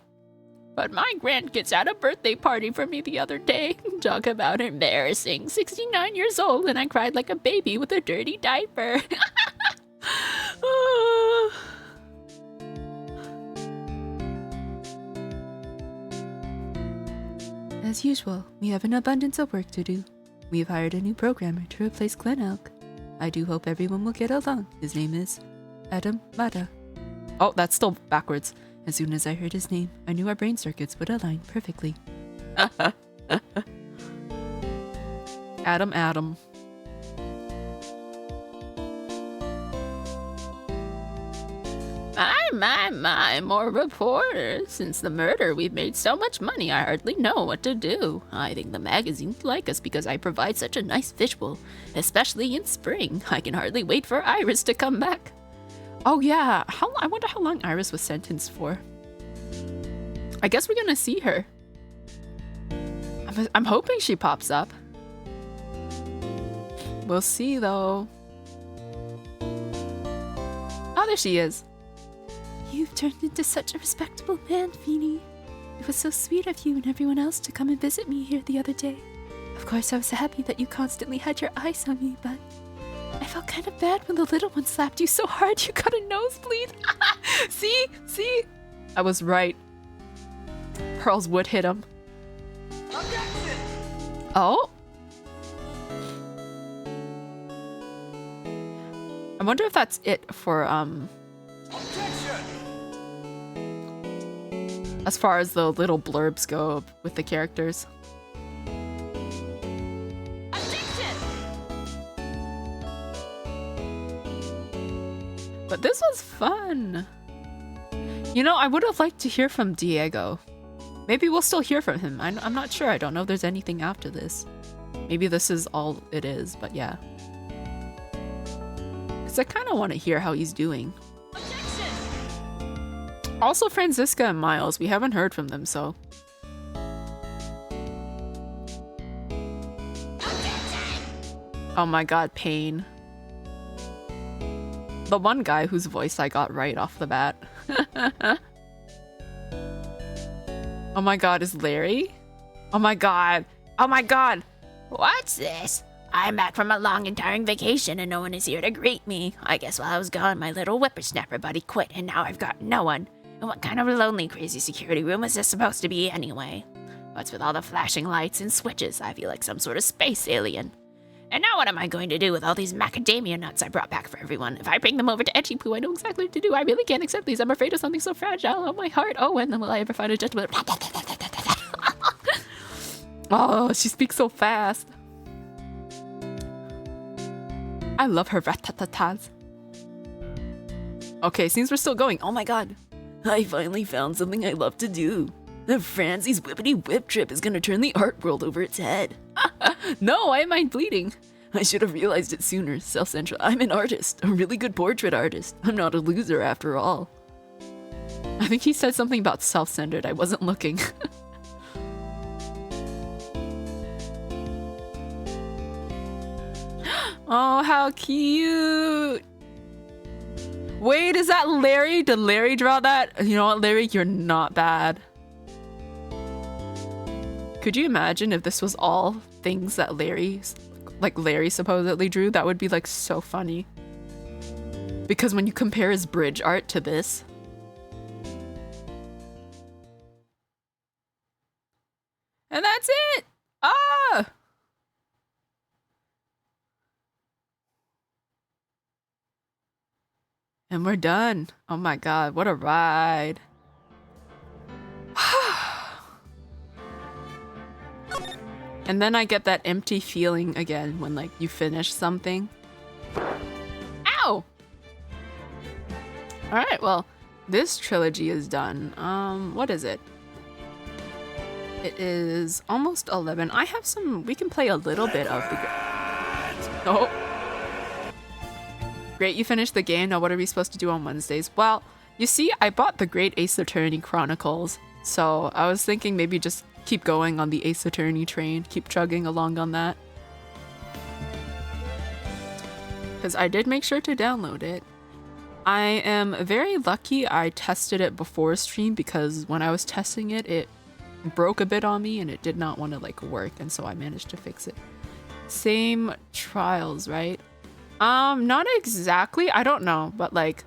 But my grandkids had a birthday party for me the other day. Talk about embarrassing. 69 years old and I cried like a baby with a dirty diaper. As usual, we have an abundance of work to do. We've hired a new programmer to replace Glen Elk. I do hope everyone will get along. His name is Adam Mata. Oh, that's still backwards. As soon as I heard his name, I knew our brain circuits would align perfectly. Adam. My, more reporters. Since the murder, we've made so much money, I hardly know what to do. I think the magazines like us because I provide such a nice visual, especially in spring. I can hardly wait for Iris to come back. Oh yeah, I wonder how long Iris was sentenced for. I guess we're gonna see her. I'm hoping she pops up. We'll see though. Oh, there she is. You've turned into such a respectable man, Feeny. It was so sweet of you and everyone else to come and visit me here the other day. Of course, I was happy that you constantly had your eyes on me, but I felt kind of bad when the little one slapped you so hard you got a nosebleed. See? I was right. Pearl's would hit him. Objection! Oh? I wonder if that's it for, as far as the little blurbs go with the characters. Objection! But this was fun. You know, I would have liked to hear from Diego. Maybe we'll still hear from him. I'm not sure. I don't know if there's anything after this. Maybe this is all it is, but yeah. Because I kind of want to hear how he's doing. Also, Franziska and Miles, we haven't heard from them, so. Oh my god, Pain. The one guy whose voice I got right off the bat. Oh my god, is Larry? Oh my god. Oh my god. What's this? I'm back from a long and tiring vacation and no one is here to greet me. I guess while I was gone, my little whippersnapper buddy quit and now I've got no one. And what kind of lonely, crazy security room is this supposed to be anyway? What's with all the flashing lights and switches? I feel like some sort of space alien. And now what am I going to do with all these macadamia nuts I brought back for everyone? If I bring them over to Etchy Poo, I know exactly what to do. I really can't accept these. I'm afraid of something so fragile. Oh, my heart. Oh, when will I ever find a gentleman? Oh, she speaks so fast. I love her rat-tat-tat-tats. Okay, seems we're still going. Oh my god. I finally found something I love to do. The Franzie's Whippity Whip trip is gonna turn the art world over its head. No, why am I bleeding? I should have realized it sooner. Self-central. I'm an artist. A really good portrait artist. I'm not a loser after all. I think he said something about self-centered. I wasn't looking. Oh, how cute. Wait, is that Larry? Did Larry draw that? You know what, Larry? You're not bad. Could you imagine if this was all things that Larry supposedly drew? That would be like so funny. Because when you compare his bridge art to this. And that's it! Ah! And we're done. Oh my god, what a ride. And then I get that empty feeling again when like you finish something. Ow! Alright, well, this trilogy is done. What is it? It is almost 11. I have some, we can play a little bit of the Oh. Great, you finished the game. Now what are we supposed to do on Wednesdays? Well, you see, I bought the Great Ace Attorney Chronicles. So I was thinking maybe just keep going on the Ace Attorney train. Keep chugging along on that. Because I did make sure to download it. I am very lucky I tested it before stream because when I was testing it, it broke a bit on me and it did not want to like work. And so I managed to fix it. Same trials, right? Not exactly. I don't know, but like,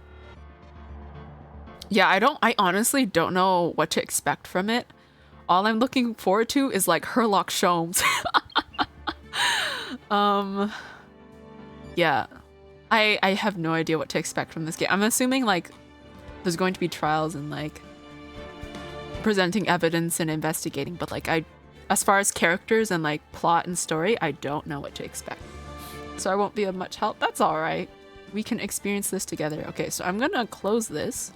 yeah, I honestly don't know what to expect from it. All I'm looking forward to is like Herlock Sholmes. Yeah, I have no idea what to expect from this game. I'm assuming like there's going to be trials and like presenting evidence and investigating, but like as far as characters and like plot and story, I don't know what to expect. So I won't be of much help. That's all right. We can experience this together. Okay, so I'm gonna close this.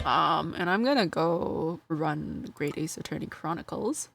And I'm gonna go run Great Ace Attorney Chronicles.